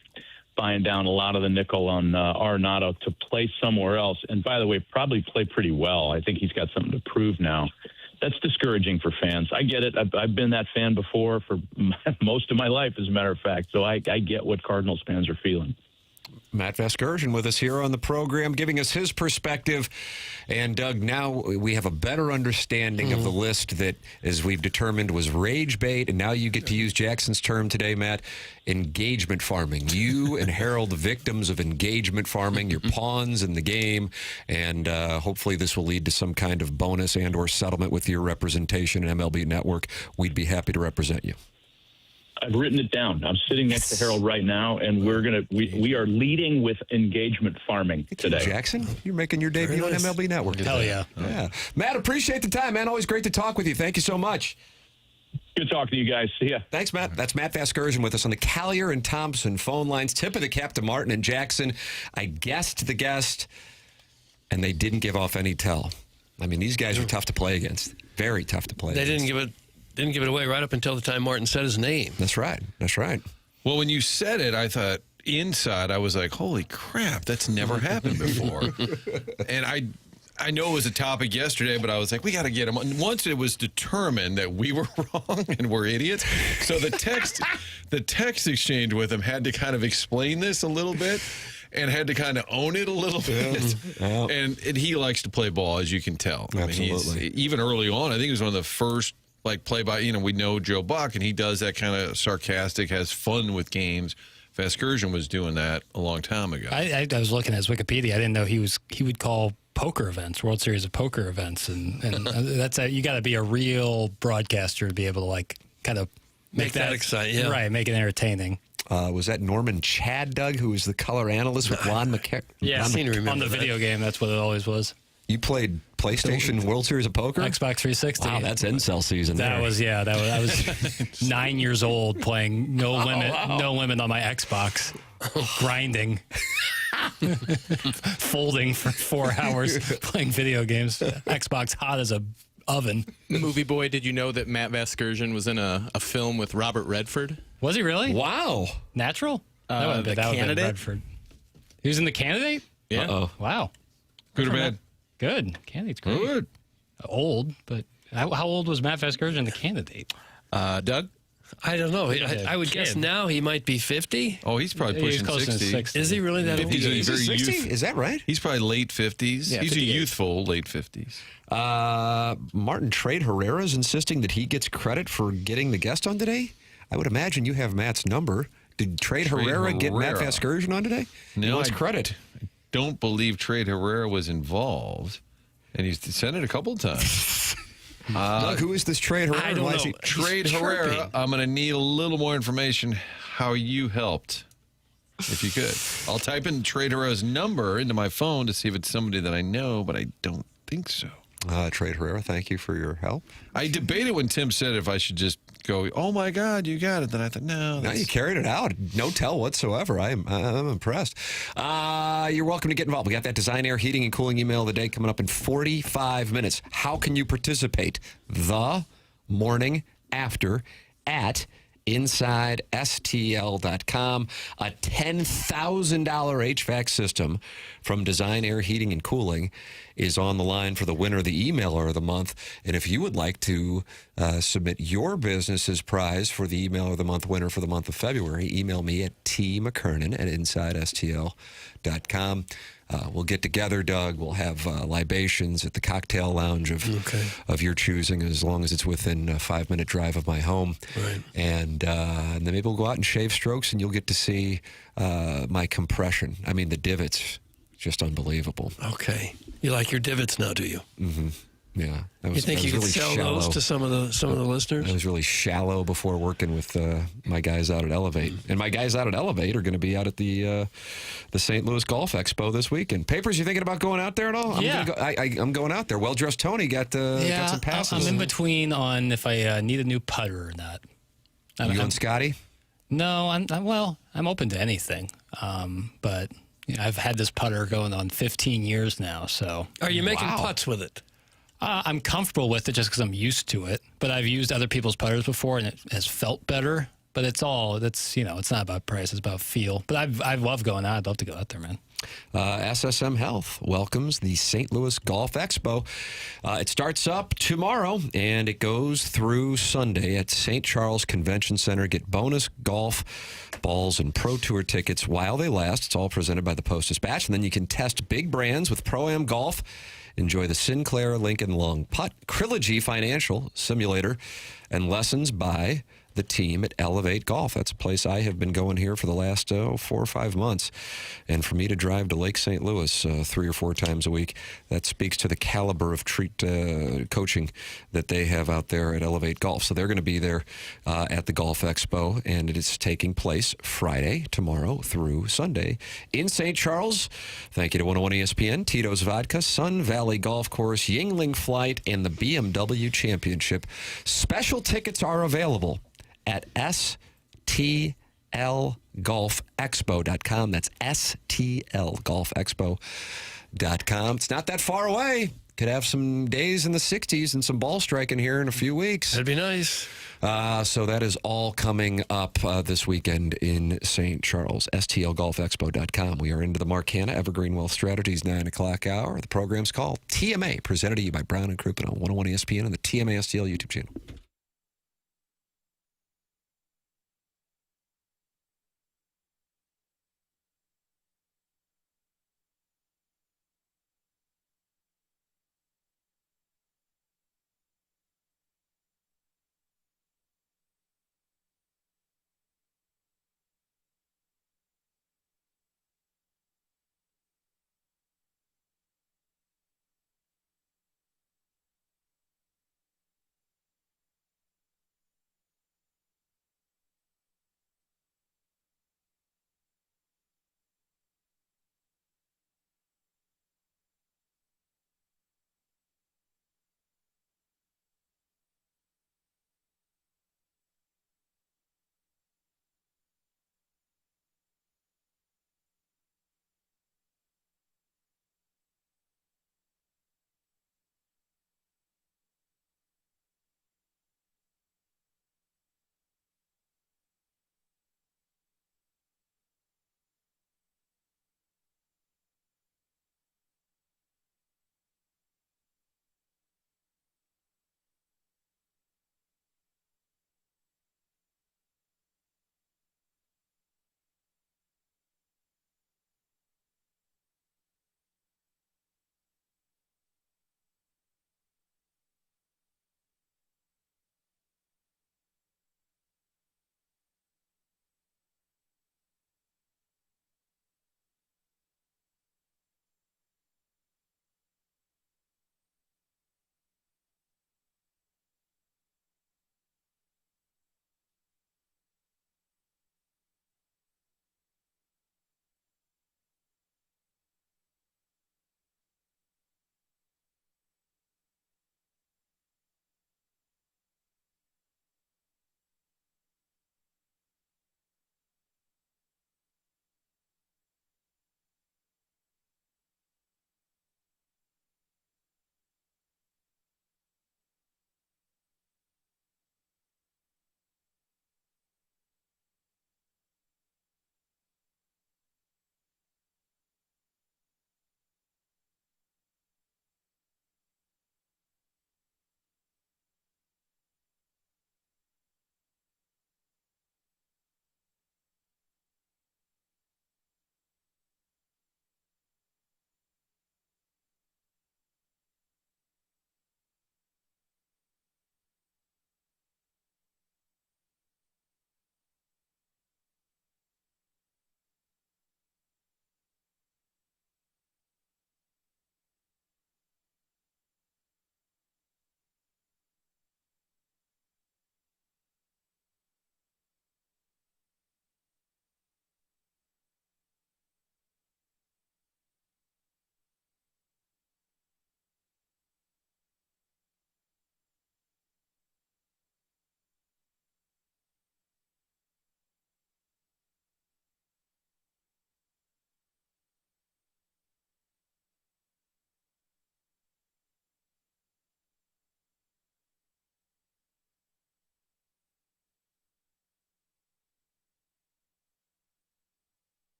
buying down a lot of the nickel on Arenado to play somewhere else, and by the way, probably play pretty well. I think he's got something to prove now. That's discouraging for fans. I get it. I've been that fan before for most of my life, as a matter of fact, so I get what Cardinals fans are feeling. Matt Vasgersian with us here on the program, giving us his perspective. And, Doug, now we have a better understanding of the list that, as we've determined, was rage bait. And now you get to use Jackson's term today, Matt, engagement farming. You and Harold, the victims of engagement farming, your pawns in the game. And hopefully this will lead to some kind of bonus and or settlement with your representation in MLB Network. We'd be happy to represent you. I've written it down. I'm sitting next to Harold right now, and we are leading with engagement farming today. Jackson, you're making your debut on MLB Network. Hell yeah. Yeah. Matt, appreciate the time, man. Always great to talk with you. Thank you so much. Good talking to you guys. See ya. Thanks, Matt. That's Matt Vasgersian with us on the Collier and Thompson phone lines. Tip of the cap to Martin and Jackson. I guessed the guest, and they didn't give off any tell. I mean, these guys are tough to play against. Very tough to play against. They didn't give it away right up until the time Martin said his name. That's right. That's right. Well, when you said it, I thought inside, I was like, holy crap, that's never happened before. And I know it was a topic yesterday, but I was like, we got to get him. Once it was determined that we were wrong and we're idiots, so the text exchange with him had to kind of explain this a little bit and had to kind of own it a little bit. Yeah. And he likes to play ball, as you can tell. Absolutely. I mean, even early on, I think he was one of the first we know Joe Buck, and he does that kind of sarcastic, has fun with games. Vasgersian was doing that a long time ago. I was looking at his Wikipedia. I didn't know he would call poker events, World Series of Poker events, and that's you got to be a real broadcaster to be able to kind of make that exciting, yeah. Right, make it entertaining. Was that Norman Chad, Doug, who was the color analyst with Ron McKernan? Yeah, I seem to remember on the video game. That's what it always was. You played PlayStation World Series of Poker? Xbox 360. Wow, that's incel season. I was 9 years old playing no limit on my Xbox, grinding, folding for 4 hours playing video games. Xbox hot as a oven. Movie boy, did you know that Matt Vasgersian was in a film with Robert Redford? Was he really? Wow. Natural? The Candidate? Redford. He was in The Candidate? Yeah. Uh-oh. Wow. Good or bad? Good. Candidate's great. Good. Old, but how old was Matt Vasgersian, The Candidate? Doug? I don't know. I would guess now he might be 50. Oh, he's probably pushing close to 60. Is he really that old? He's very 60? youthful. Is that right? He's probably late 50s. Yeah, he's 58. a youthful late 50s. Martin Trade Herrera's insisting that he gets credit for getting the guest on today. I would imagine you have Matt's number. Did Trade Herrera get Matt Vasgersian on today? No, he wants credit. I don't believe Trade Herrera was involved, and he's sent it a couple times. Doug, who is this Trade Herrera? I don't know. Trade Herrera, I'm going to need a little more information how you helped, if you could. I'll type in Trade Herrera's number into my phone to see if it's somebody that I know, but I don't think so. Trey Herrera, thank you for your help. I debated when Tim said if I should just go, oh my God, you got it. Then I thought, no. No, you carried it out. No tell whatsoever. I'm impressed. You're welcome to get involved. We got that Design Air Heating and Cooling email of the day coming up in 45 minutes. How can you participate? The morning after at InsideSTL.com. A $10,000 HVAC system from Design Air Heating and Cooling is on the line for the winner, the emailer of the month. And if you would like to submit your business's prize for the emailer of the month winner for the month of February, email me at tmckernan@InsideSTL.com. We'll get together, Doug. We'll have libations at the cocktail lounge of your choosing, as long as it's within a 5-minute drive of my home. Right. And then maybe we'll go out and shave strokes, and you'll get to see my compression. I mean, the divots, just unbelievable. Okay. You like your divots now, do you? Mm-hmm. Yeah. You think you could sell those to some of the listeners? I was really shallow before working with my guys out at Elevate. And my guys out at Elevate are going to be out at the St. Louis Golf Expo this weekend. Papers, you thinking about going out there at all? Yeah. I'm going out there. Well-dressed Tony got some passes. I'm in between on if I need a new putter or not. You and Scotty? No, I'm open to anything. But I've had this putter going on 15 years now. So are you making putts with it? I'm comfortable with it just because I'm used to it. But I've used other people's putters before, and it has felt better. But it's not about price; it's about feel. But I love going out. I'd love to go out there, man. SSM Health welcomes the St. Louis Golf Expo. It starts up tomorrow, and it goes through Sunday at St. Charles Convention Center. Get bonus golf balls and Pro Tour tickets while they last. It's all presented by the Post-Dispatch. And then you can test big brands with Pro-Am Golf. Enjoy the Sinclair Lincoln Long Putt, Trilogy Financial Simulator, and lessons by the team at Elevate Golf. That's a place I have been going here for the last 4 or 5 months. And for me to drive to Lake St. Louis 3 or 4 times a week, that speaks to the caliber of coaching that they have out there at Elevate Golf. So they're going to be there at the Golf Expo, and it is taking place Friday, tomorrow through Sunday in St. Charles. Thank you to 101 ESPN, Tito's Vodka, Sun Valley Golf Course, Yingling Flight, and the BMW Championship. Special tickets are available at stlgolfexpo.com. That's stlgolfexpo.com. It's not that far away. Could have some days in the 60s and some ball striking here in a few weeks. That'd be nice. So that is all coming up this weekend in St. Charles. stlgolfexpo.com. We are into the Mark Hanna Evergreen Wealth Strategies 9 o'clock hour. The program's called TMA, presented to you by Brown & Crouppen on 101 ESPN and the TMA STL YouTube channel.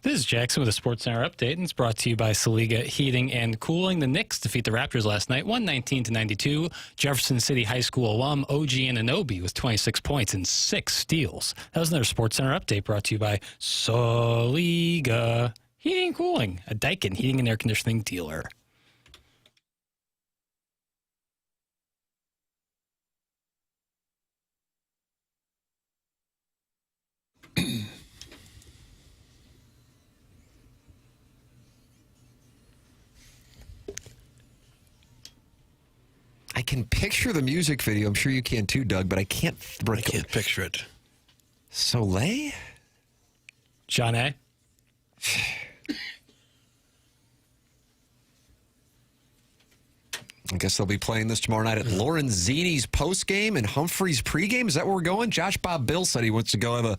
This is Jackson with a Sports Center update, and it's brought to you by Saliga Heating and Cooling. The Knicks defeat the Raptors last night, 119-92. Jefferson City High School alum OG Anunoby with 26 points and 6 steals. That was another Sports Center update brought to you by Saliga Heating and Cooling, a Daikin heating and air conditioning dealer. I can picture the music video. I'm sure you can too, Doug, but I can't picture it. Soleil? John A. I guess they'll be playing this tomorrow night at Lorenzini's postgame and Humphrey's pregame. Is that where we're going? Josh Bob Bill said he wants to go have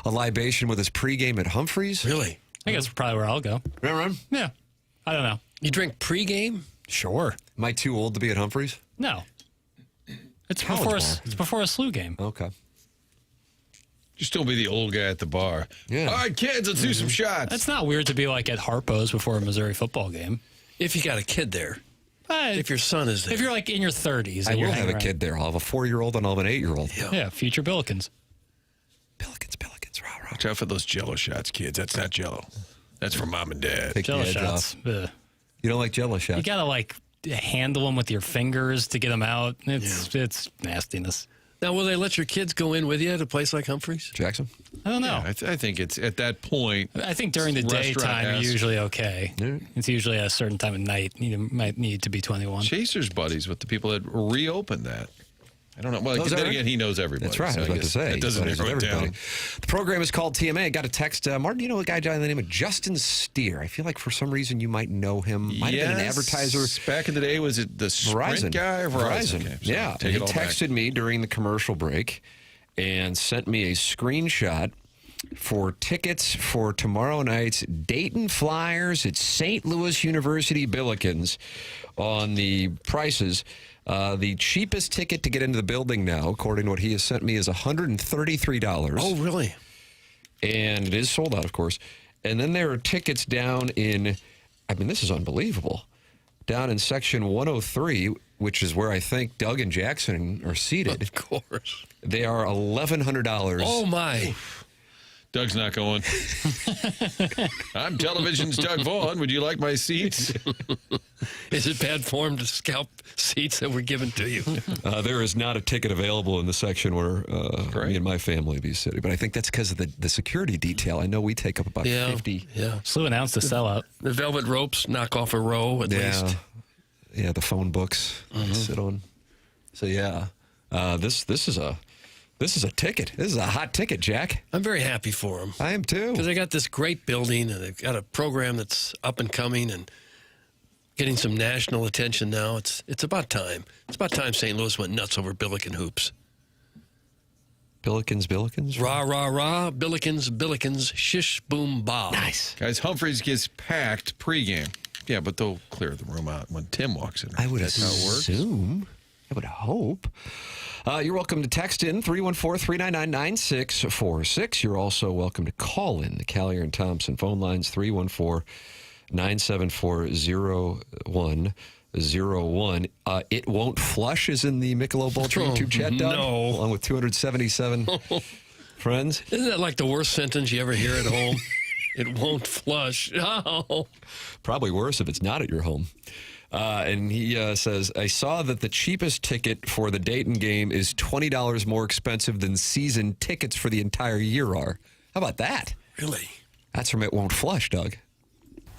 a libation with his pregame at Humphrey's. Really? I guess probably where I'll go. Run? Yeah. I don't know. You drink pregame? Sure. Am I too old to be at Humphrey's? No. It's before a SLU game. Okay. You still be the old guy at the bar. Yeah. All right, kids, let's do some shots. That's not weird to be like at Harpo's before a Missouri football game. If you got a kid there. If your son is there. If you're like in your 30s. I will have a kid there. I'll have a 4-year-old and I'll have an 8-year-old. Yeah, future Billikens. Billikens, rah, rah. Watch out for those Jello shots, kids. That's not Jello. That's for mom and dad. Take Jello the edge shots. off. You don't like Jello shots? You got to like handle them with your fingers to get them out. It's nastiness. Now, will they let your kids go in with you at a place like Humphrey's? Jackson? I don't know. Yeah, I think it's at that point. I think during the daytime, you're usually okay. Yeah. It's usually at a certain time of night. You might need to be 21. Chaser's buddies with the people that reopened that. I don't know. Well, then again, he knows everybody. That's right. So I was about to say. That doesn't narrow it down. The program is called TMA. I got a text. Martin, you know a guy by the name of Justin Steer. I feel like for some reason you might know him. Might have been an advertiser. Back in the day, was it the Sprint guy or Verizon? Okay, so yeah. He texted me during the commercial break and sent me a screenshot for tickets for tomorrow night's Dayton Flyers at St. Louis University Billikens on the prices. The cheapest ticket to get into the building now, according to what he has sent me, is $133. Oh, really? And it is sold out, of course. And then there are tickets down in, I mean, this is unbelievable, down in section 103, which is where I think Doug and Jackson are seated. Of course. They are $1,100. Oh, my. Doug's not going. I'm television's Doug Vaughn. Would you like my seats? Is it bad form to scalp seats that were given to you? There is not a ticket available in the section where me and my family be sitting. But I think that's because of the security detail. I know we take up about 50. Yeah. SLU announced a sellout. The velvet ropes knock off a row at least. Yeah, the phone books to sit on. So, yeah, this is a ticket. This is a hot ticket, Jack. I'm very happy for them. I am too. Because they got this great building and they've got a program that's up and coming and getting some national attention now. It's about time. It's about time St. Louis went nuts over Billiken hoops. Billikens? Rah, rah, rah. Billikens, shish, boom, bow. Nice. Guys, Humphreys gets packed pregame. Yeah, but they'll clear the room out when Tim walks in. I would That's how it works. assume. I would hope. You're welcome to text in 314-399-9646. You're also welcome to call in the Callier and Thompson phone lines 314-974-0101. It won't flush is in the Michelob Ultra YouTube chat, Doug? No. Along with 277 friends. Isn't that like the worst sentence you ever hear at home? It won't flush. Oh. Probably worse if it's not at your home. And he says, I saw that the cheapest ticket for the Dayton game is $20 more expensive than season tickets for the entire year are. How about that? Really? That's from It Won't Flush, Doug.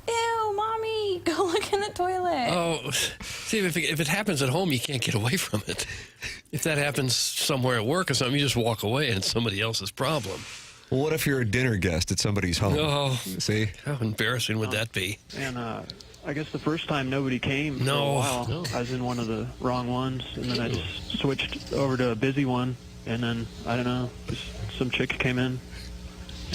Ew, Mommy, go look in the toilet. Oh, see, if it happens at home, you can't get away from it. If that happens somewhere at work or something, you just walk away and it's somebody else's problem. Well, what if you're a dinner guest at somebody's home? Oh, see? How embarrassing would that be? And I guess the first time nobody came for a while. No. I was in one of the wrong ones, and then I just switched over to a busy one, and then, I don't know, just some chick came in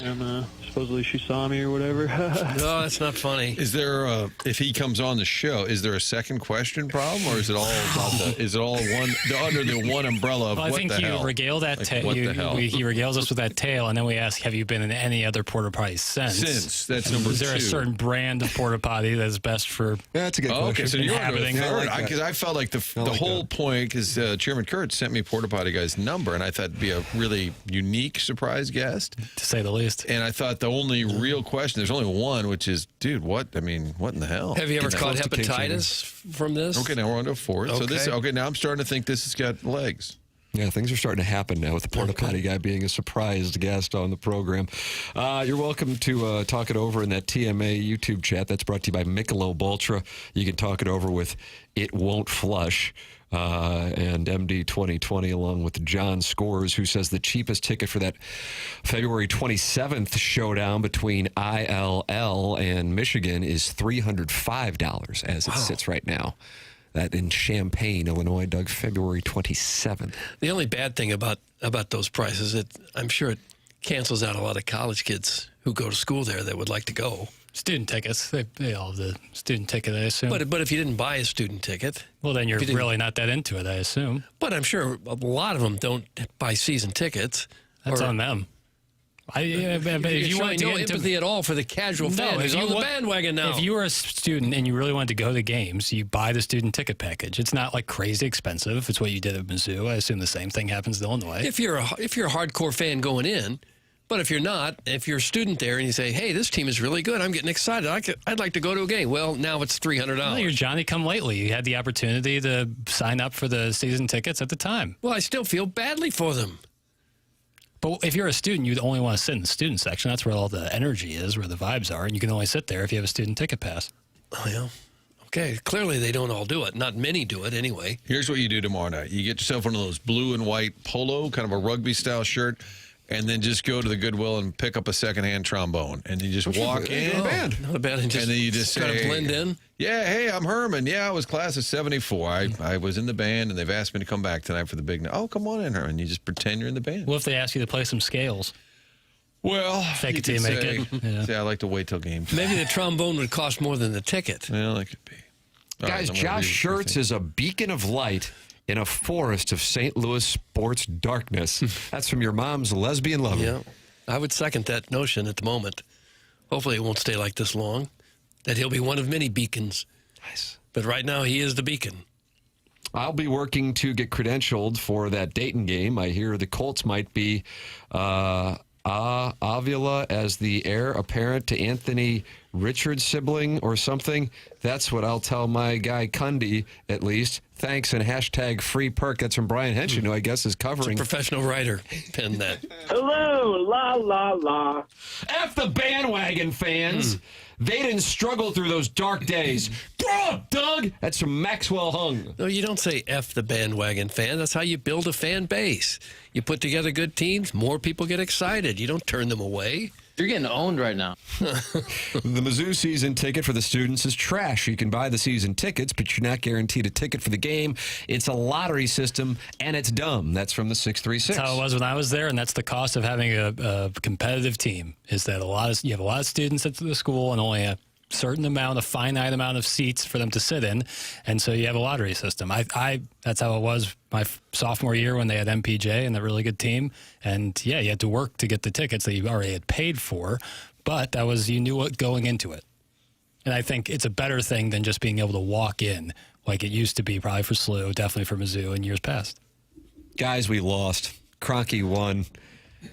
and supposedly she saw me or whatever. No, that's not funny. Is there, if he comes on the show, is there a second question problem, or is it all about is it all under the one umbrella of well, what the hell? I think you regale that tale. He regales us with that tale, and then we ask, have you been in any other porta potties since? That's number 2. Is there a certain brand of porta potty that's best for that's a good question. Okay, so you're inhabiting third. Because I felt like the whole point, because Chairman Kurt sent me porta potty guy's number, and I thought it'd be a really unique surprise guest, to say the least. And I thought the only real question, there's only one, which is, dude, what in the hell? Have you ever caught hepatitis from this? Okay, now we're on to 4th. Okay. So now I'm starting to think this has got legs. Yeah, things are starting to happen now with the porta potty guy being a surprised guest on the program. You're welcome to talk it over in that TMA YouTube chat. That's brought to you by Michelob Ultra. You can talk it over with It Won't Flush and MD 2020, along with John Scores, who says the cheapest ticket for that February 27th showdown between ILL and Michigan is $305 as it sits right now. That in Champaign, Illinois, Doug, February 27th. The only bad thing about those prices, I'm sure it cancels out a lot of college kids who go to school there that would like to go. Student tickets. They all have the student ticket, I assume. But if you didn't buy a student ticket... Well, then you're really not that into it, I assume. But I'm sure a lot of them don't buy season tickets. That's on them. If you want no empathy at all for the casual fan who's on the bandwagon now. If you were a student and you really wanted to go to the games, you buy the student ticket package. It's not like crazy expensive. It's what you did at Mizzou. I assume the same thing happens in Illinois. If you're a hardcore fan going in, but if you're not, if you're a student there and you say, "Hey, this team is really good. I'm getting excited. I'd like to go to a game." Well, now it's $300. Well, you're Johnny come lately. You had the opportunity to sign up for the season tickets at the time. Well, I still feel badly for them. But if you're a student, you'd only want to sit in the student section. That's where all the energy is, where the vibes are, and you can only sit there if you have a student ticket pass. Oh, yeah. Okay, clearly they don't all do it. Not many do it anyway. Here's what you do tomorrow night. You get yourself one of those blue and white polo, kind of a rugby-style shirt, and then just go to the Goodwill and pick up a secondhand trombone. And you just walk in. Not a bad. And then you just try say, to blend in. Yeah, hey, I'm Herman. Yeah, I was class of 74. I was in the band, and they've asked me to come back tonight for the big night. Oh, come on in, Herman. You just pretend you're in the band. What if they ask you to play some scales? Well, fake it till you make it. Yeah. See, I like to wait till game time. Maybe the trombone would cost more than the ticket. Well, that could be. Guys, Josh Schertz is a beacon of light in a forest of St. Louis sports darkness. That's from your mom's lesbian lover. Yeah, I would second that notion at the moment. Hopefully it won't stay like this long, that he'll be one of many beacons. Nice. But right now he is the beacon. I'll be working to get credentialed for that Dayton game. I hear the Colts might be Avila as the heir apparent to Anthony Richards' sibling or something. That's what I'll tell my guy Cundy, at least. Thanks, and hashtag free perk. That's from Brian Henshin, who I guess is covering. It's a professional writer. Penned that. Hello, la, la, la. F the bandwagon fans. They didn't struggle through those dark days. Grow up, Doug. That's from Maxwell Hung. No, you don't say F the bandwagon fan. That's how you build a fan base. You put together good teams, more people get excited. You don't turn them away. You're getting owned right now. The Mizzou season ticket for the students is trash. You can buy the season tickets, but you're not guaranteed a ticket for the game. It's a lottery system, and it's dumb. That's from the 636. That's how it was when I was there, and that's the cost of having a competitive team, is that you have a lot of students at the school and only a finite amount of seats for them to sit in, and so you have a lottery system. That's how it was my sophomore year when they had MPJ and a really good team, and yeah, you had to work to get the tickets that you already had paid for, but you knew what going into it. And I think it's a better thing than just being able to walk in like it used to be, probably for SLU, definitely for Mizzou in years past. Guys, we lost. Kroenke won.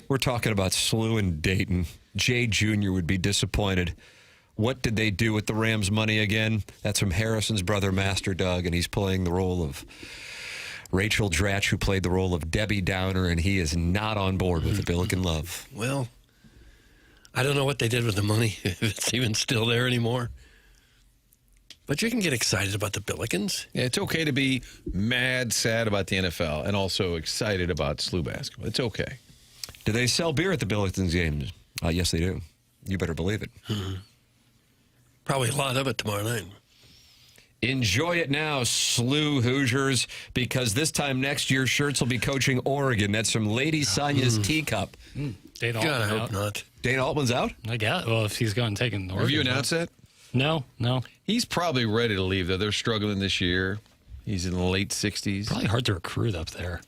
We're talking about SLU and Dayton. Jay Jr. would be disappointed. What did they do with the Rams' money again? That's from Harrison's brother, Master Doug, and he's playing the role of Rachel Dratch, who played the role of Debbie Downer, and he is not on board with the Billiken love. Well, I don't know what they did with the money, if it's even still there anymore. But you can get excited about the Billikens. Yeah, it's okay to be mad, sad about the NFL, and also excited about SLU basketball. It's okay. Do they sell beer at the Billikens games? Yes, they do. You better believe it. Probably a lot of it tomorrow night. Enjoy it now, SLU Hoosiers, because this time next year, Schertz will be coaching Oregon. That's from Lady Sonia's Teacup. God, I hope not. Dana Altman's out? I guess. Well, if he's going to take him. Have you announced that? No. He's probably ready to leave, though. They're struggling this year. He's in the late 60s. Probably hard to recruit up there.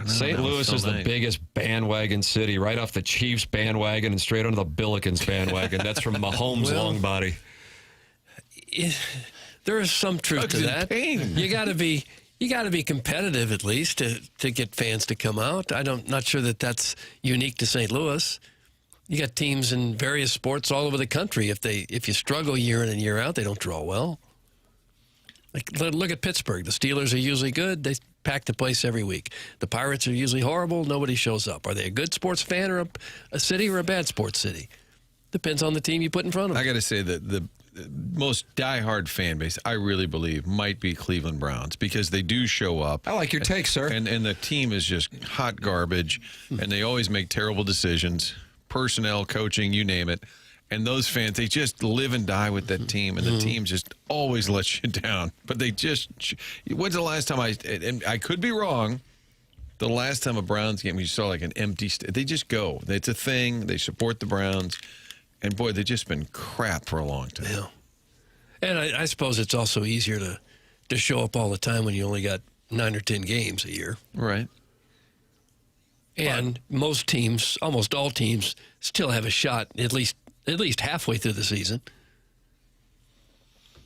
St. Louis is the biggest bandwagon city, right off the Chiefs bandwagon and straight onto the Billikens bandwagon. That's from Mahomes' long body. There is some truth to that. You got to be competitive at least to get fans to come out. Not sure that that's unique to St. Louis. You got teams in various sports all over the country. If you struggle year in and year out, they don't draw well. Like, look at Pittsburgh. The Steelers are usually good. They pack the place every week. The Pirates are usually horrible. Nobody shows up. Are they a good sports fan or a city or a bad sports city? Depends on the team you put in front of them. I got to say that the most diehard fan base, I really believe, might be Cleveland Browns because they do show up. I like your take, sir. And the team is just hot garbage, and they always make terrible decisions. Personnel, coaching, you name it. And those fans, they just live and die with that team, and the team just always lets you down. But they just, when's the last time and I could be wrong, the last time a Browns game, you saw like an empty, they just go. It's a thing. They support the Browns. And boy, they've just been crap for a long time. Yeah. And I suppose it's also easier to show up all the time when you only got 9 or 10 games a year. Right. And most teams, almost all teams, still have a shot at least halfway through the season.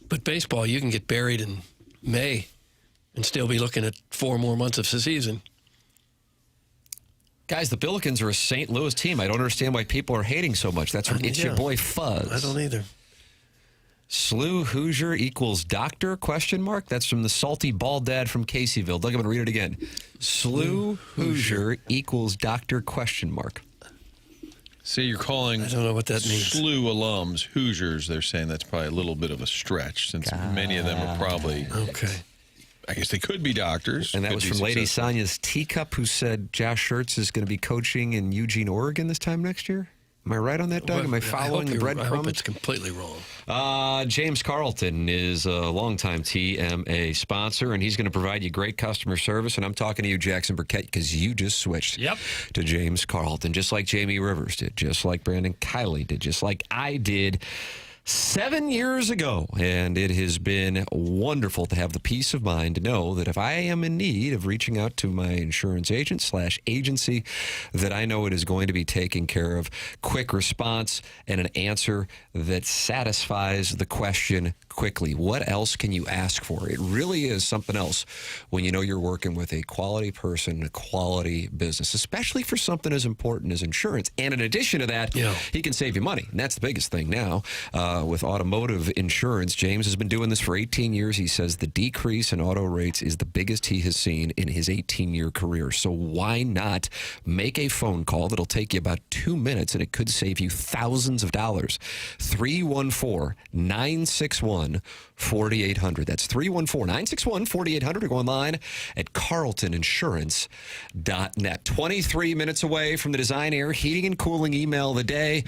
But baseball, you can get buried in May and still be looking at 4 more months of the season. Guys, the Billikens are a St. Louis team. I don't understand why people are hating so much. That's from It's Your Boy Fuzz. I don't either. Slew Hoosier equals doctor, question mark? That's from the salty bald dad from Caseyville. Doug, I'm going to read it again. Slew Hoosier equals doctor, question mark. See, you're calling I don't know what that means. SLU alums Hoosiers. They're saying that's probably a little bit of a stretch since many of them are probably... Okay. I guess they could be doctors. And that was from Lady Sonia's Teacup, who said Josh Schertz is going to be coaching in Eugene, Oregon this time next year. Am I right on that, Doug? Am I following the breadcrumbs? I hope it's completely wrong. James Carlton is a longtime TMA sponsor, and he's going to provide you great customer service. And I'm talking to you, Jackson Burkett, because you just switched to James Carlton, just like Jamie Rivers did, just like Brandon Kiley did, just like I did 7 years ago. And it has been wonderful to have the peace of mind to know that if I am in need of reaching out to my insurance agent / agency, that I know it is going to be taken care of. Quick response and an answer that satisfies the question quickly. What else can you ask for? It really is something else when you know you're working with a quality person, a quality business, especially for something as important as insurance. And in addition to that, he can save you money. And that's the biggest thing now. With automotive insurance, James has been doing this for 18 years. He says the decrease in auto rates is the biggest he has seen in his 18-year career. So why not make a phone call that'll take you about 2 minutes, and it could save you thousands of dollars. 314-961-4800. That's 314-961-4800. Or go online at carltoninsurance.net. 23 minutes away from the Design Air Heating and Cooling email of the day.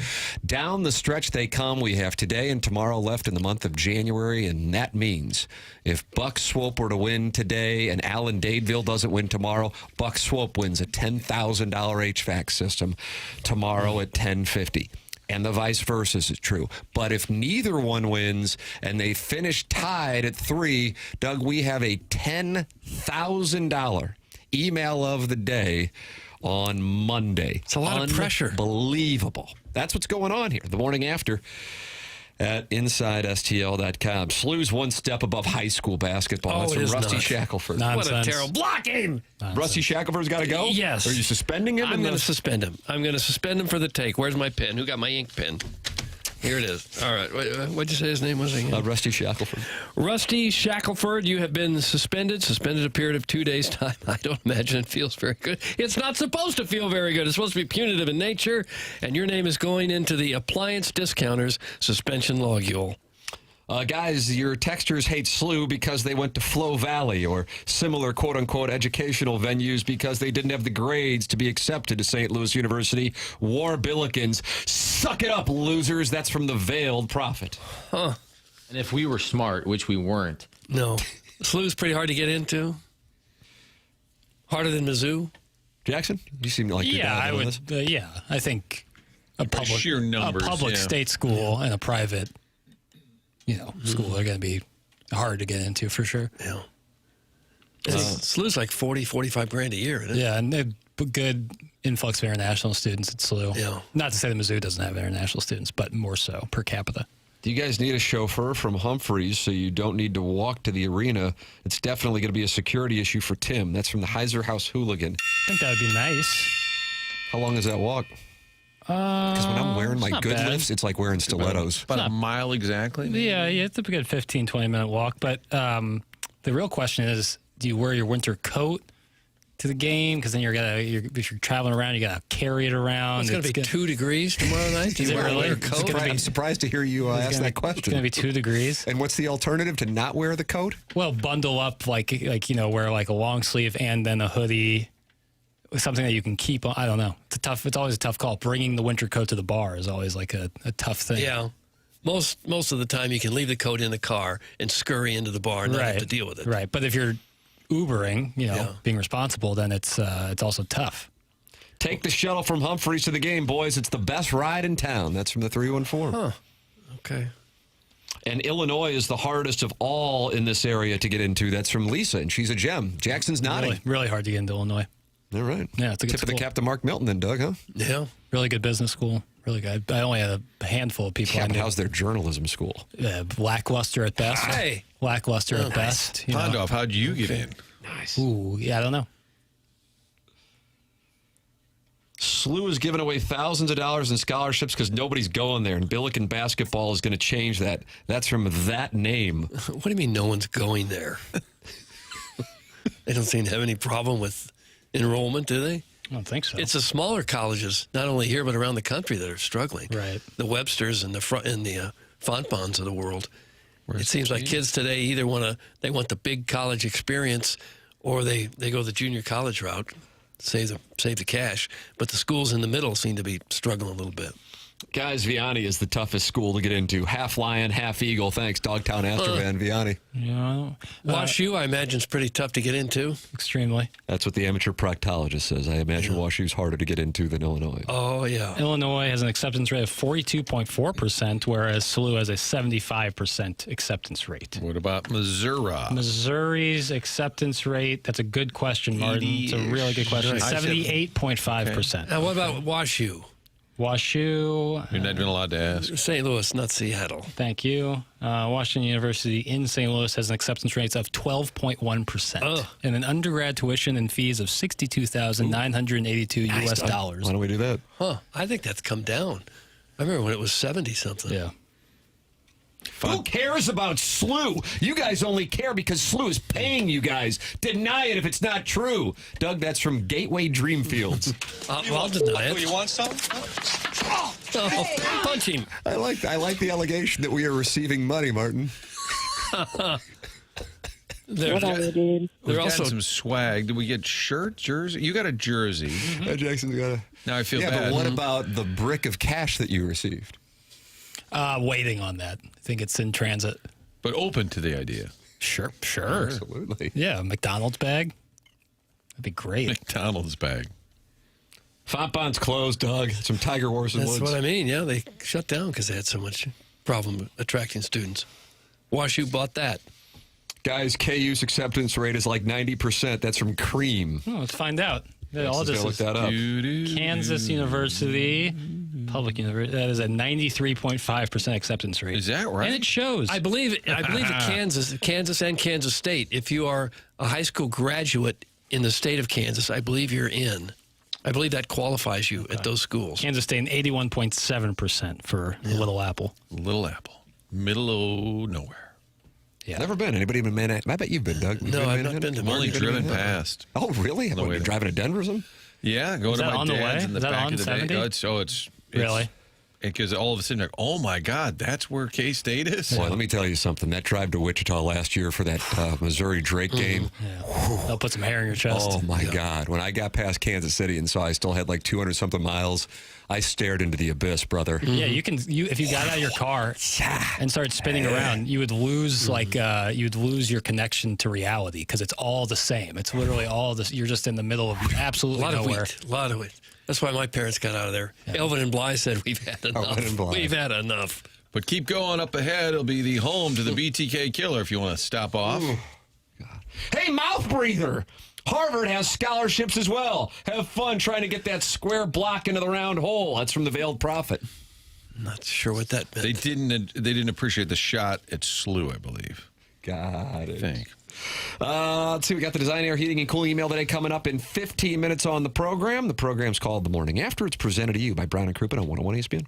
Down the stretch they come. We have today and tomorrow left in the month of January, and that means if Buck Swope were to win today and Alan Dadeville doesn't win tomorrow, Buck Swope wins a $10,000 HVAC system tomorrow at $10,50. And the vice versa is true. But if neither one wins and they finish tied at 3, Doug, we have a $10,000 email of the day on Monday. It's a lot of pressure. Unbelievable. That's what's going on here. The morning after at InsideSTL.com. SLU's one step above high school basketball. That's from Rusty Shackelford. What a terrible blocking. Rusty Shackelford's got to go? Yes. Are you suspending him? I'm going to suspend him. I'm going to suspend him for the take. Where's my pen? Who got my ink pen? Here it is. All right. What'd you say his name was again? Rusty Shackelford. Rusty Shackelford, you have been suspended a period of 2 days' time. I don't imagine it feels very good. It's not supposed to feel very good. It's supposed to be punitive in nature, and your name is going into the Appliance Discounters suspension logule. Guys, your texters hate SLU because they went to Flow Valley or similar quote-unquote educational venues because they didn't have the grades to be accepted to St. Louis University. War Billikens. Suck it up, losers. That's from the Veiled Prophet. Huh. And if we were smart, which we weren't. No. SLU's pretty hard to get into. Harder than Mizzou. Jackson, you seem like you're I would. I think sheer numbers, a public state school and a private, school are going to be hard to get into for sure. Yeah. SLU's like 40, 45 grand a year, isn't it? Yeah, and they have good influx of international students at SLU. Yeah. Not to say that Mizzou doesn't have international students, but more so per capita. Do you guys need a chauffeur from Humphreys so you don't need to walk to the arena? It's definitely going to be a security issue for Tim. That's from the Heiser House Hooligan. I think that would be nice. How long is that walk? Because when I'm wearing my good lifts, it's like wearing stilettos. About a mile exactly? Yeah, it's a good 15, 20-minute walk. But the real question is, do you wear your winter coat to the game? Because then if you're traveling around, you got to carry it around. It's going to be 2 degrees tomorrow night. Is it really? I'm surprised to hear you ask that question. It's going to be 2 degrees. And what's the alternative to not wear the coat? Well, bundle up wear like a long sleeve and then a hoodie. Something that you can keep on. I don't know. It's always a tough call. Bringing the winter coat to the bar is always like a tough thing. Yeah. Most of the time you can leave the coat in the car and scurry into the bar and not have to deal with it. Right. But if you're Ubering, being responsible, then it's also tough. Take the shuttle from Humphreys to the game, boys. It's the best ride in town. That's from the 314. Huh. Okay. And Illinois is the hardest of all in this area to get into. That's from Lisa, and she's a gem. Jackson's nodding. Really hard to get into Illinois. All right. Yeah, it's a good tip school. of the cap to Mark Milton then, Doug, huh? Yeah. Really good business school. Really good. I only had a handful of people. Yeah, but how's their journalism school? Lackluster at best. Hey. Lackluster at best. Pondoff, how'd you get in? Nice. Ooh, yeah, I don't know. SLU is giving away thousands of dollars in scholarships because nobody's going there, and Billiken basketball is going to change that. That's from that name. What do you mean no one's going there? They don't seem to have any problem with enrollment, do they? I don't think so. It's the smaller colleges, not only here but around the country, that are struggling. Right. The Websters and the Fontbonnes of the world. It seems like kids today either want the big college experience, or they go the junior college route, save the cash. But the schools in the middle seem to be struggling a little bit. Guys, Vianney is the toughest school to get into. Half Lion, half Eagle. Thanks, Dogtown Astrovan, Vianney. Yeah. WashU, I imagine, is pretty tough to get into. Extremely. That's what the amateur proctologist says. I imagine WashU's harder to get into than Illinois. Oh, yeah. Illinois has an acceptance rate of 42.4%, whereas SLU has a 75% acceptance rate. What about Missouri? Missouri's acceptance rate, that's a good question, Martin. It's a really good question. 78.5%. Now, what about WashU? WashU. You're not even allowed to ask. St. Louis, not Seattle. Thank you. Washington University in St. Louis has an acceptance rate of 12.1%, and an undergrad tuition and fees of $62,982 US dollars. Why don't we do that? Huh? I think that's come down. I remember when it was 70 something. Yeah. Who cares about SLU? You guys only care because SLU is paying you guys. Deny it if it's not true. Doug, that's from Gateway Dreamfields. I'll deny it. You want some? Punch him. I like the allegation that we are receiving money, Martin. They're also some swag. Did we get shirt, jersey? You got a jersey. Jackson's got a... Now I feel bad. Yeah, but what about the brick of cash that you received? Waiting on that. I think it's in transit. But open to the idea. Sure. Absolutely. Yeah, McDonald's bag. That'd be great. McDonald's bag. Fontbonne's closed, Doug. Some Tiger Horse and That's Woods. what I mean. Yeah, they shut down because they had so much problem attracting students. WashU bought that. Guys, KU's acceptance rate is like 90%. That's from Cream. Oh, let's find out. All this look that up. Kansas University, public university, that is a 93.5% acceptance rate. Is that right? And it shows. I believe that Kansas and Kansas State, if you are a high school graduate in the state of Kansas, I believe you're in. I believe that qualifies you at those schools. Kansas State, 81.7% for Little Apple. Little Apple. Middle of nowhere. Yeah. Never been. Anybody been Manhattan? I bet you've been, Doug. No, I've not been to I've only driven past. Oh, really? Have you driving to Denver or something? Yeah, going to my dad's in the back of the day. It's really? Because all of a sudden, like, oh my God, that's where K-State is? Boy, let me tell you something. That drive to Wichita last year for that Missouri-Drake game. Yeah. They'll put some hair in your chest. Oh, my God. When I got past Kansas City and saw I still had like 200-something miles, I stared into the abyss, brother. Yeah, if you got out of your car and started spinning around, you would lose your connection to reality because it's all the same. It's literally all this. You're just in the middle of absolutely nowhere. A lot of wheat. That's why my parents got out of there. Yeah. Elvin and Bly said, we've had enough. We've had enough. But keep going up ahead. It'll be the home to the BTK Killer if you want to stop off. Hey, mouth breather. Harvard has scholarships as well. Have fun trying to get that square block into the round hole. That's from the Veiled Prophet. Not sure what that meant. They didn't appreciate the shot at SLU, I believe. Got it. I think. Let's see. We got the Design Air Heating and Cooling email today coming up in 15 minutes on the program. The program's called The Morning After. It's presented to you by Brown and Crouppen on 101 ESPN.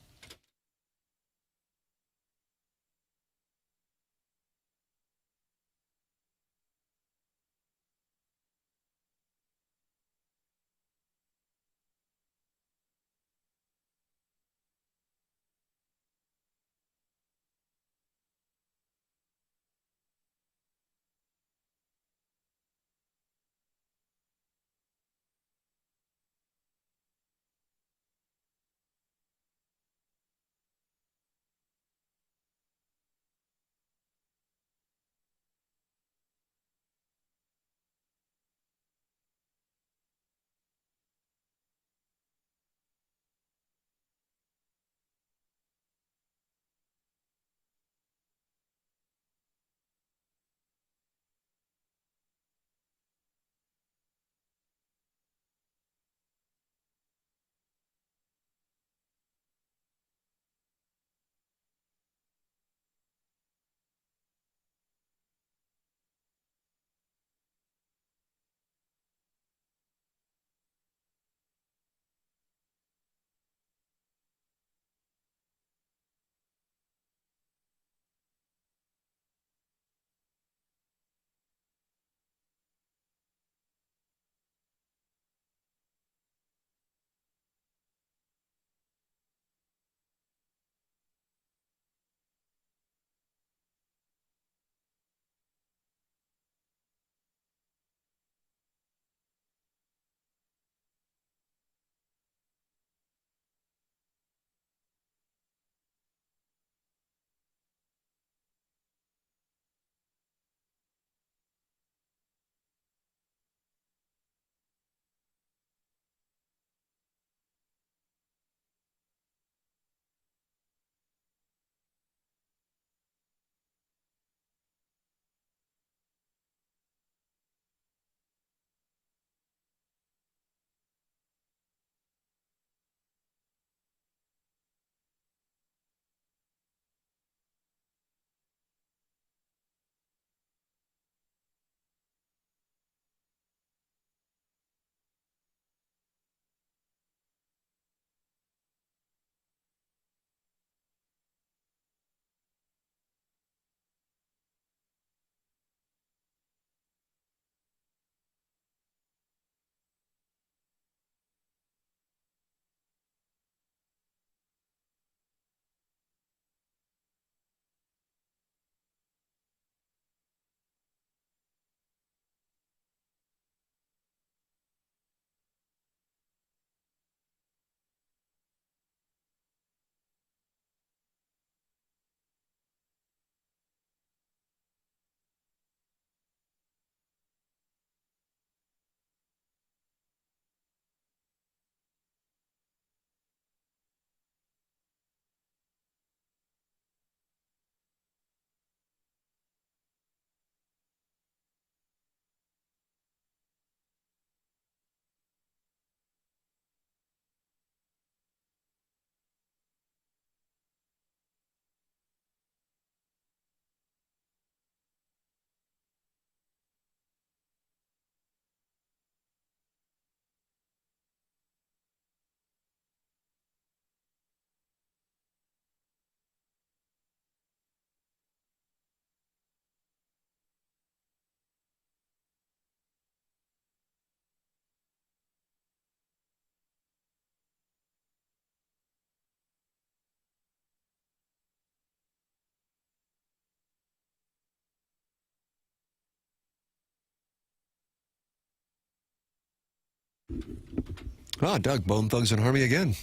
Doug, Bone Thugs and Harmony again.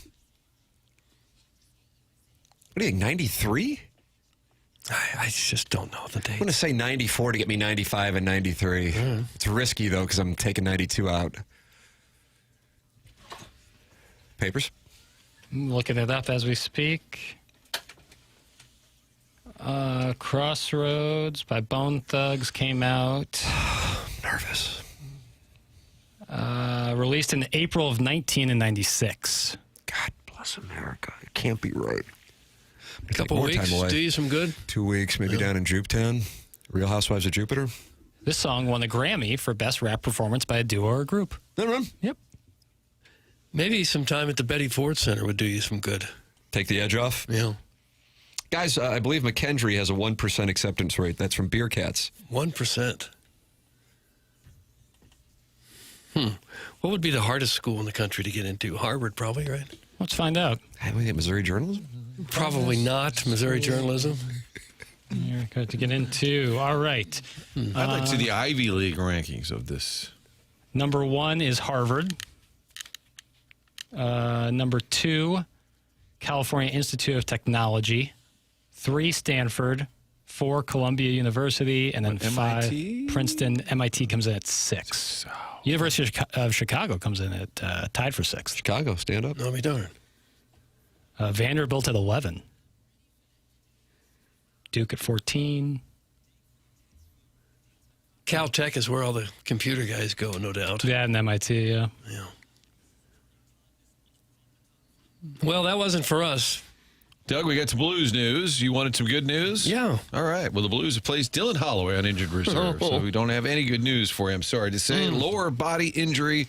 What do you think, 93? I just don't know the date. I'm going to say 94 to get me 95 and 93. It's risky, though, because I'm taking 92 out. Papers? I'm looking it up as we speak. Crossroads by Bone Thugs came out. Nervous. Released in April of 1996. God bless America. It can't be right. A couple weeks, do you some good? 2 weeks, maybe down in Jupetown. Real Housewives of Jupiter. This song won a Grammy for Best Rap Performance by a Duo or a Group. Yep. Maybe some time at the Betty Ford Center would do you some good. Take the edge off? Yeah. Guys, I believe McKendree has a 1% acceptance rate. That's from Beer Cats. 1%. What would be the hardest school in the country to get into? Harvard, probably, right? Let's find out. Missouri journalism? Probably not. Missouri journalism. You're good to get into. All right. I'd like to see the Ivy League rankings of this. Number 1 is Harvard. Number 2, California Institute of Technology. 3, Stanford. 4, Columbia University. And then 5, MIT? Princeton. MIT comes in at 6. University of Chicago comes in at tied for 6th. Chicago, stand up. I'll be darned. Vanderbilt at 11. Duke at 14. Caltech is where all the computer guys go, no doubt. Yeah, and MIT, yeah. Yeah. Well, that wasn't for us. Doug, we got some Blues news. You wanted some good news? Yeah. All right. Well, the Blues have placed Dylan Holloway on injured reserve, so we don't have any good news for you. I'm sorry to say. Lower body injury.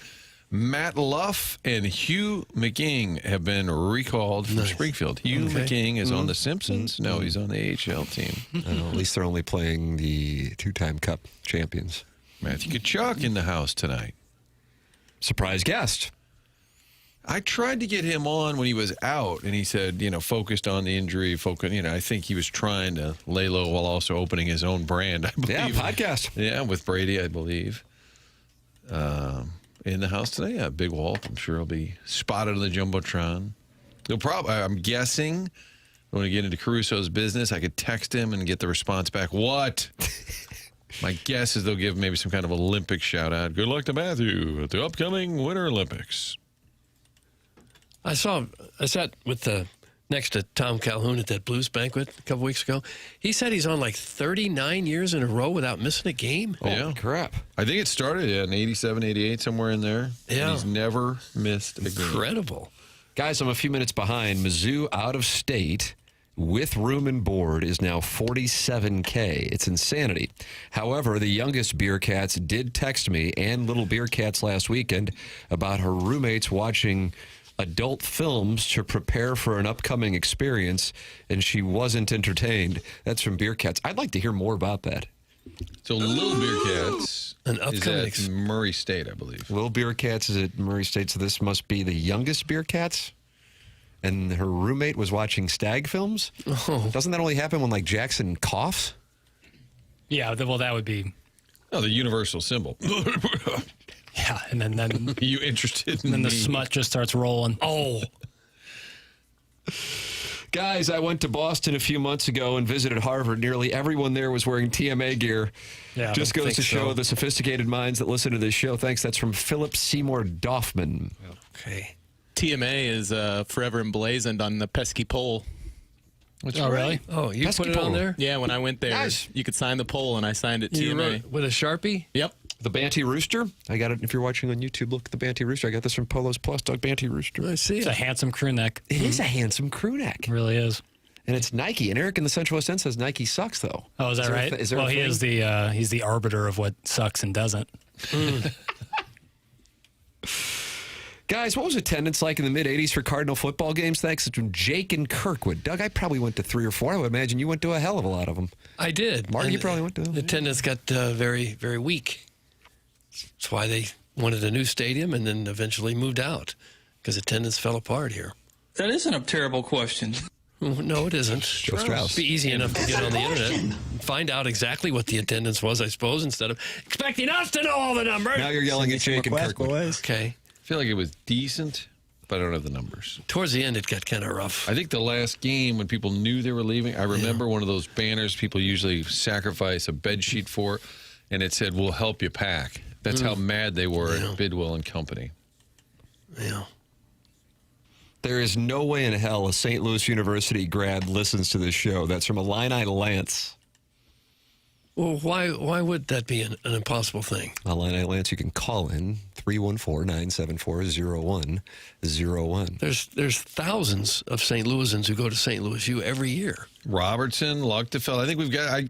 Matt Luff and Hugh McGing have been recalled from Springfield. Hugh McGing is on The Simpsons. No, he's on the AHL team. At least they're only playing the 2-time Cup champions. Matthew Tkachuk in the house tonight. Surprise guest. I tried to get him on when he was out, and he said, focused on the injury. I think he was trying to lay low while also opening his own brand, I believe. Yeah, podcast. Yeah, with Brady, I believe. In the house today, Big Walt. I'm sure he'll be spotted on the Jumbotron. I'm guessing when we get into Caruso's business, I could text him and get the response back. What? My guess is they'll give maybe some kind of Olympic shout out. Good luck to Matthew at the upcoming Winter Olympics. I sat next to Tom Calhoun at that blues banquet a couple weeks ago. He said he's on like 39 years in a row without missing a game. Oh, yeah. Crap. I think it started in 87, 88, somewhere in there. Yeah. He's never missed a game. Incredible. Guys, I'm a few minutes behind. Mizzou out of state with room and board is now $47K. It's insanity. However, the youngest Beer Cats did text me and Little Beer Cats last weekend about her roommates watching adult films to prepare for an upcoming experience, and she wasn't entertained. That's from Beer Cats. I'd like to hear more about that. So Little Beer Cats an upcoming is at Murray State, I believe. Little Beer Cats is at Murray State, so this must be the youngest Beer Cats? And her roommate was watching stag films? Oh. Doesn't that only happen when, like, Jackson coughs? Yeah, well, that would be... Oh, the universal symbol. Yeah, and then you interested in then the me? smut just starts rolling. Oh. Guys, I went to Boston a few months ago and visited Harvard. Nearly everyone there was wearing TMA gear. Yeah, just goes to show the sophisticated minds that listen to this show. Thanks. That's from Philip Seymour Doffman. Okay. TMA is forever emblazoned on the pesky pole. Really? Oh, you put it on there? Yeah, when I went there, Nice. you could sign the poll, and I signed it TMA. You wrote with a Sharpie? Yep. The Banty Rooster. I got it. If you're watching on YouTube, look at the Banty Rooster. I got this from Polos Plus, Doug Banty Rooster. I see It's it. a handsome crew neck. It is a handsome crew neck. It really is. And it's Nike. And Eric in the Central West End says Nike sucks, though. Oh, is that right? Well, he is he's the arbiter of what sucks and doesn't. Guys, what was attendance like in the mid-'80s for Cardinal football games? Thanks to Jake and Kirkwood. Doug, I probably went to 3 or 4. I would imagine you went to a hell of a lot of them. I did. Mark, And you probably went to them. The attendance got very, very weak. That's why they wanted a new stadium and then eventually moved out, because attendance fell apart here. That isn't a terrible question. No, it isn't. Joe Strauss. It'd be easy enough to get on the internet and find out exactly what the attendance was, I suppose, instead of expecting us to know all the numbers. Now you're yelling at Jake and Kirkwood. Okay. I feel like it was decent. but I don't have the numbers. Towards the end, it got kind of rough. I think the last game when people knew they were leaving, I remember one of those banners people usually sacrifice a bed sheet for, and it said, "We'll help you pack." That's how mad they were at Bidwell and Company. Yeah. There is no way in hell a St. Louis University grad listens to this show. That's from Illini Lance. Well, why would that be an impossible thing? Illini Lance, you can call in 314-974-0101. There's thousands of St. Louisans who go to St. Louis U every year. Robertson, Luchtefeld. I think we've got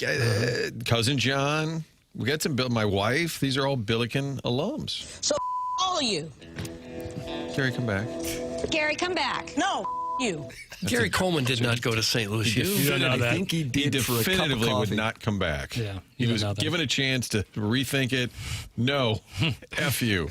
Cousin John. We got some. My wife. These are all Billiken alums. So all of you. Gary, come back. Gary, come back. No, you. Gary Coleman did not go to St. Louis U. You don't know that. I think he did for a cup of definitively would coffee. not come back. Yeah, he was given a chance to rethink it. No, F you.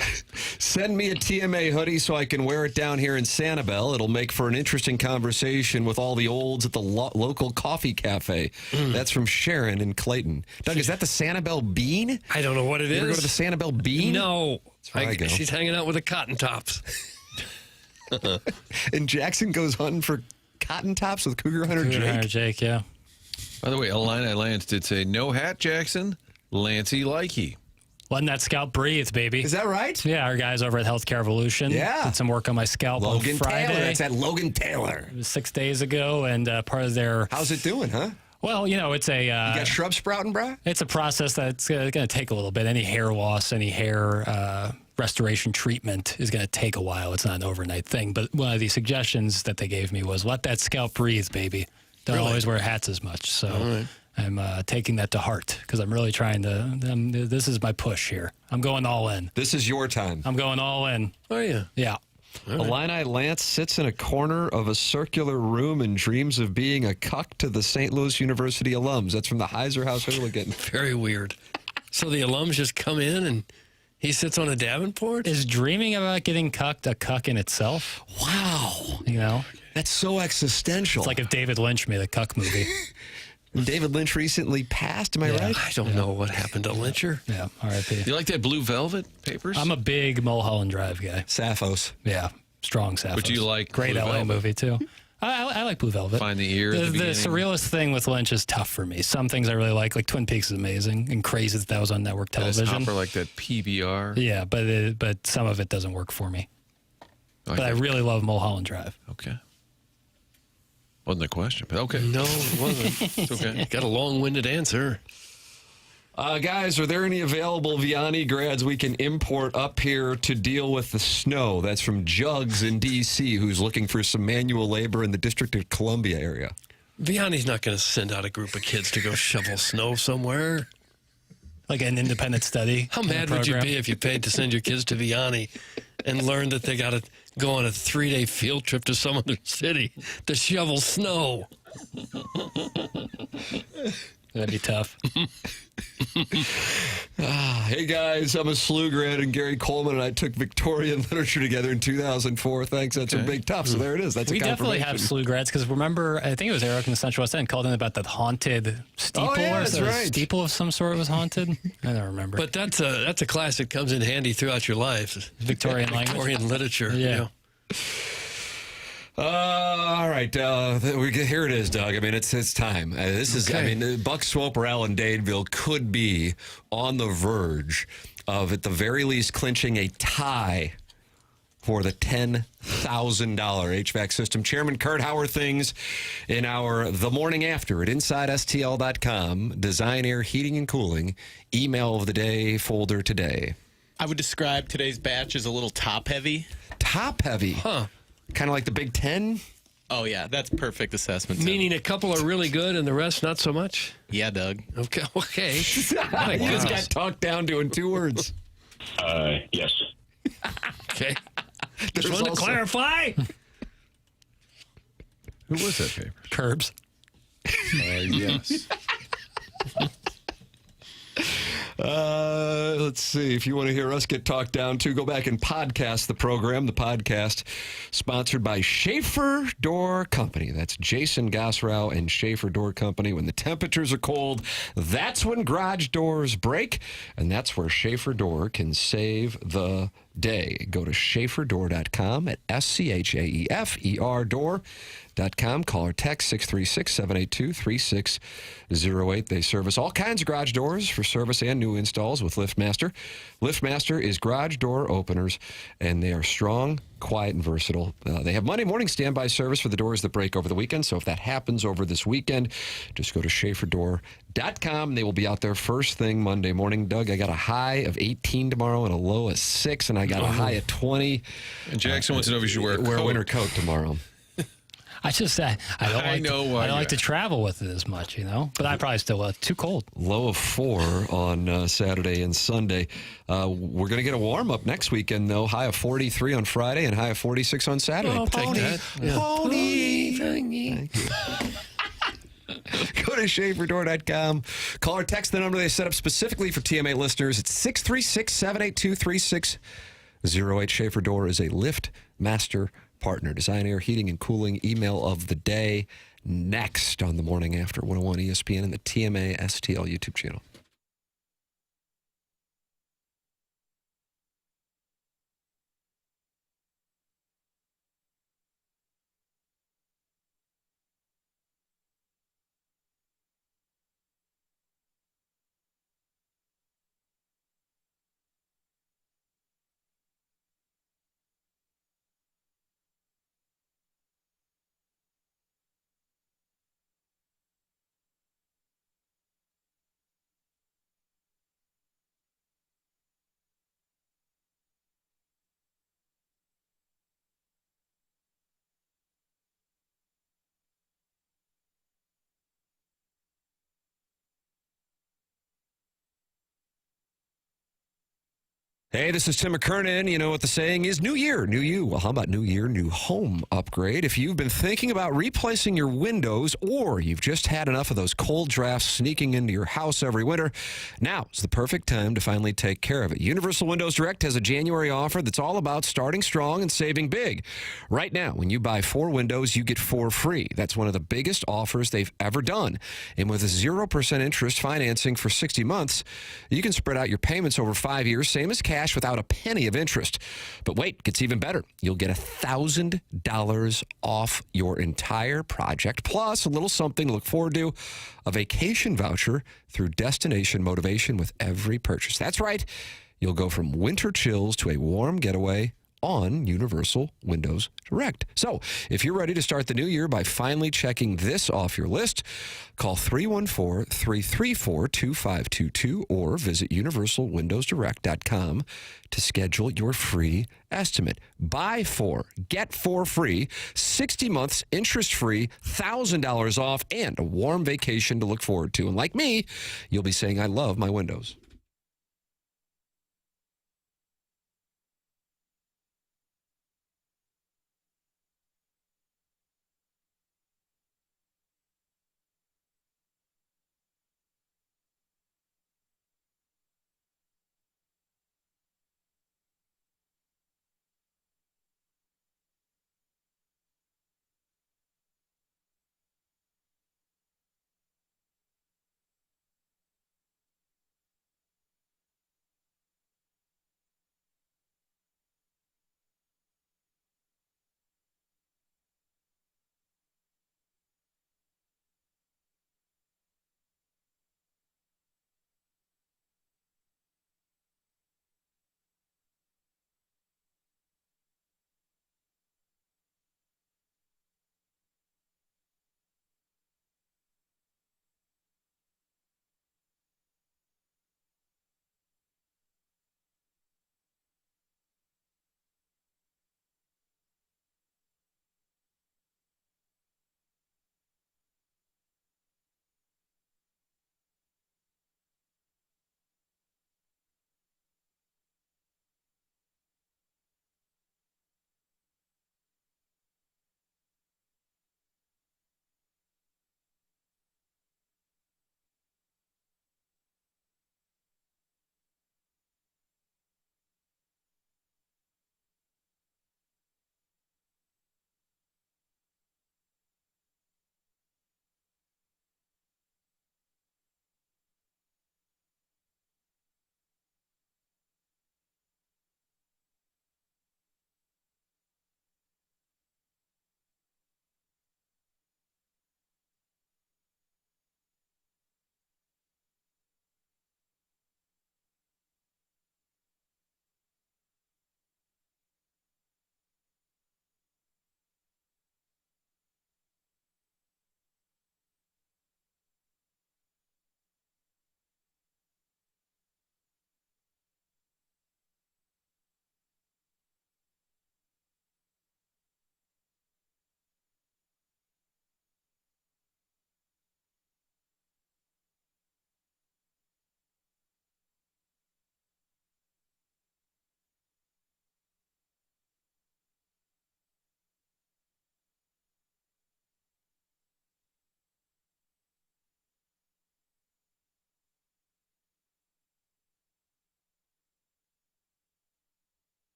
Send me a TMA hoodie so I can wear it down here in Sanibel. It'll make for an interesting conversation with all the olds at the local coffee cafe. That's from Sharon in Clayton. Doug, is that the Sanibel Bean? I don't know what it is. You ever go to the Sanibel Bean? No. That's where I go. She's hanging out with the Cotton Tops. And Jackson goes hunting for cotton tops with Cougar Hunter Jake. Jake, yeah. By the way, Illini Lance did say, "No hat, Jackson. Lancey likey." Letting that scalp breathe, baby. Is that right? Yeah, our guys over at Healthcare Evolution. Yeah. Did some work on my scalp Logan on Friday. Taylor. That's that Logan Taylor. It was 6 days ago, and part of their... How's it doing, huh? Well, you know, it's a... you got shrub sprouting, bro? It's a process that's going to take a little bit. Any hair loss, any hair restoration treatment is going to take a while. It's not an overnight thing. But one of the suggestions that they gave me was let that scalp breathe, baby. Don't always wear hats as much. So I'm taking that to heart because I'm really trying to... this is my push here. I'm going all in. This is your time. I'm going all in. Oh, yeah. Yeah. Illini Lance sits in a corner of a circular room and dreams of being a cuck to the St. Louis University alums. That's from the Heiser House Hooligan. Very weird. So the alums just come in and he sits on a Davenport? Is dreaming about getting cucked a cuck in itself? Wow. You know? That's so existential. It's like if David Lynch made a cuck movie. David Lynch recently passed, am I right? I don't know what happened to Lyncher. Yeah, R.I.P. You like that Blue Velvet papers? I'm a big Mulholland Drive guy. Sappho's. Yeah, strong Sappho's. But do you like Great Blue LA Velvet? movie, too. I like Blue Velvet. Find the ear at the beginning. surrealist thing with Lynch is tough for me. Some things I really like Twin Peaks is amazing and crazy that was on network television. Hopper, like that PBR. Yeah, but some of it doesn't work for me. But I really love Mulholland Drive. Okay. Wasn't the question, but okay. No, it wasn't. It's okay. Got a long-winded answer. Guys, are there any available Vianney grads we can import up here to deal with the snow? That's from Jugs in D.C., who's looking for some manual labor in the District of Columbia area. Vianney's not going to send out a group of kids to go shovel snow somewhere. Like an independent study. How mad would you be if you paid to send your kids to Vianney and learned that they got to go on a 3-day field trip to some other city to shovel snow? That'd be tough. Hey, guys, I'm a SLU grad, and Gary Coleman and I took Victorian literature together in 200004. Thanks. That's a big tough. So there it is. That's we a definitely have SLU grads because remember, I think it was Eric in the Central West End called in about the haunted steeple. Oh, yeah, that's right. Steeple of some sort was haunted. I don't remember. But that's a class that comes in handy throughout your life. Victorian language. Victorian literature. Yeah. All right, here it is, Doug. I mean, it's time. This is. I mean, Buck Swoperell and Dadeville could be on the verge of, at the very least, clinching a tie for the $10,000 HVAC system. Chairman Kurt, how are things in our The Morning After at InsideSTL.com? Design, Air, Heating, and Cooling. Email of the day folder today. I would describe today's batch as a little top-heavy. Top-heavy? Huh. Kind of like the Big Ten? Oh, yeah. That's perfect assessment. Tim. Meaning a couple are really good and the rest not so much? Yeah, Doug. Okay. You just got talked down to in 2 words. Yes. Okay. Just want to clarify. Who was that paper? Curbs. Yes. Let's see. If you want to hear us get talked down to, go back and podcast the program. The podcast sponsored by Schaefer Door Company. That's Jason Gosrow and Schaefer Door Company. When the temperatures are cold, that's when garage doors break, and that's where Schaefer Door can save the day. Go to SchaeferDoor.com at SCHAEFER door.com. Call or text 636-782-3608. They service all kinds of garage doors for service and new installs with LiftMaster. LiftMaster is garage door openers, and they are strong, quiet, and versatile. They have Monday morning standby service for the doors that break over the weekend. So if that happens over this weekend, just go to SchaeferDoor.com. They will be out there first thing Monday morning. Doug, I got a high of 18 tomorrow and a low of 6, and I got a high of 20. And Jackson wants to know if you should wear a winter coat tomorrow. I don't like to travel with it as much, but I probably still too cold. Low of 4 on Saturday and Sunday. We're going to get a warm up next weekend, though. High of 43 on Friday and high of 46 on Saturday. Oh, take that. Yeah. Pony. Thank you. Go to SchaeferDoor.com. Call or text the number they set up specifically for TMA listeners. It's 636-782-3608. Schaefer Door is a LiftMaster partner. Design, air, heating, and cooling. Email of the day next on the morning after 101 ESPN and the TMA STL YouTube channel. Hey, this is Tim McKernan. You know what the saying is? New year, new you. Well, how about new year, new home upgrade? If you've been thinking about replacing your windows or you've just had enough of those cold drafts sneaking into your house every winter, now is the perfect time to finally take care of it. Universal Windows Direct has a January offer that's all about starting strong and saving big. Right now, when you buy 4 windows, you get 4 free. That's one of the biggest offers they've ever done. And with a 0% interest financing for 60 months, you can spread out your payments over 5 years, same as cash, without a penny of interest. But wait, it gets even better. You'll get $1,000 off your entire project, plus a little something to look forward to, a vacation voucher through Destination Motivation with every purchase. That's right. You'll go from winter chills to a warm getaway on Universal Windows Direct. So, if you're ready to start the new year by finally checking this off your list, call 314-334-2522 or visit universalwindowsdirect.com to schedule your free estimate. Buy 4, get 4 free, 60 months interest-free, $1,000 off, and a warm vacation to look forward to. And like me, you'll be saying, I love my windows.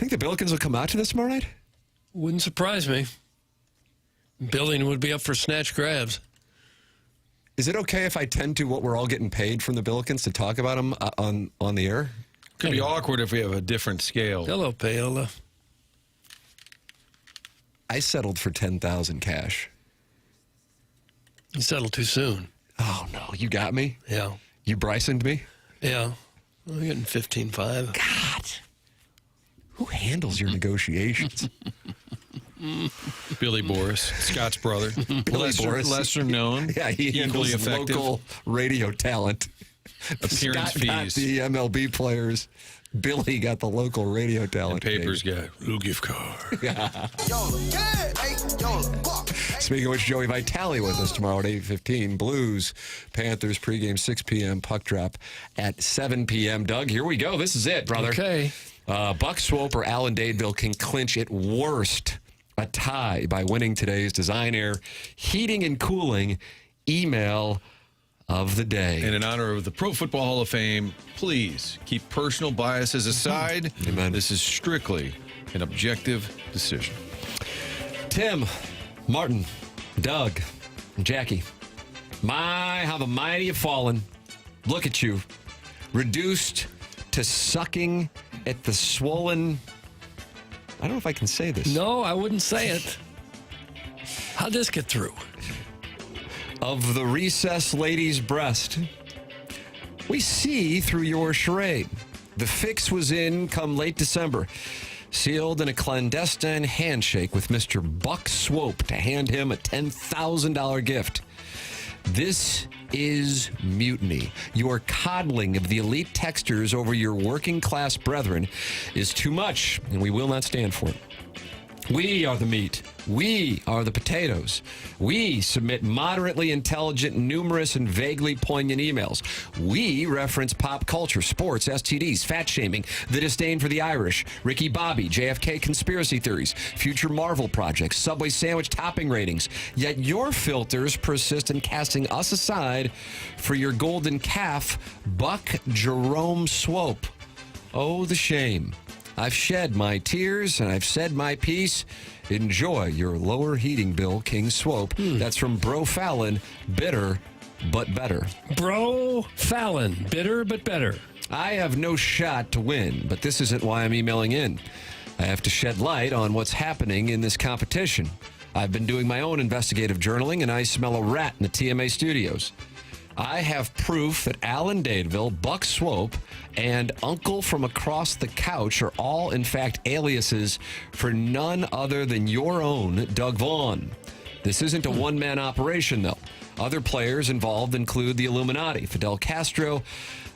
Think the Billikens will come out to this tomorrow night? Wouldn't surprise me. Building would be up for snatch grabs. Is it okay if I tend to what we're all getting paid from the Billikens to talk about them on the air? Could be awkward if we have a different scale. Hello, Paola. I settled for $10,000 cash. You settled too soon. Oh, no. You got me? Yeah. You Brysoned me? Yeah. I'm getting 15.5. God. Who handles your negotiations? Billy Boris, Scott's brother. Billy Boris. Lesser known. Yeah, he equally handles effective. local radio talent. Appearance Scott got fees. the MLB players. Billy got the local radio talent. And Papers got little gift card. Speaking of which, Joey Vitale with us tomorrow at 8:15. Blues, Panthers pregame 6 p.m. Puck drop at 7 p.m. Doug, here we go. This is it, brother. Okay. Buck Swope or Alan Dadeville can clinch at worst a tie by winning today's Design Air Heating and Cooling email of the day. And in honor of the Pro Football Hall of Fame, please keep personal biases aside. Amen. This is strictly an objective decision. Tim, Martin, Doug, and Jackie. My, how the mighty have fallen. Look at you. Reduced to sucking at the swollen... I don't know if I can say this. No, I wouldn't say it. How'd this get through? Of the recessed lady's breast. We see through your charade. The fix was in come late December. Sealed in a clandestine handshake with Mr. Buck Swope to hand him a $10,000 gift. This is mutiny. Your coddling of the elite texters over your working class brethren is too much, and we will not stand for it. We are the meat. We are the potatoes. We submit moderately intelligent, numerous, and vaguely poignant emails. We reference pop culture, sports, STDs, fat shaming, the disdain for the Irish, Ricky Bobby, JFK conspiracy theories, future Marvel projects, Subway sandwich topping ratings. Yet your filters persist in casting us aside for your golden calf, Buck Jerome Swope. Oh, the shame. I've shed my tears and I've said my piece. Enjoy your lower heating bill, King Swope. That's from Bro Fallon. Bitter, but better. Bro Fallon. Bitter, but better. I have no shot to win, but this isn't why I'm emailing in. I have to shed light on what's happening in this competition. I've been doing my own investigative journaling, and I smell a rat in the TMA studios. I have proof that Alan Dadeville, Buck Swope, and Uncle from across the couch are all, in fact, aliases for none other than your own Doug Vaughn. This isn't a one-man operation, though. Other players involved include the Illuminati, Fidel Castro,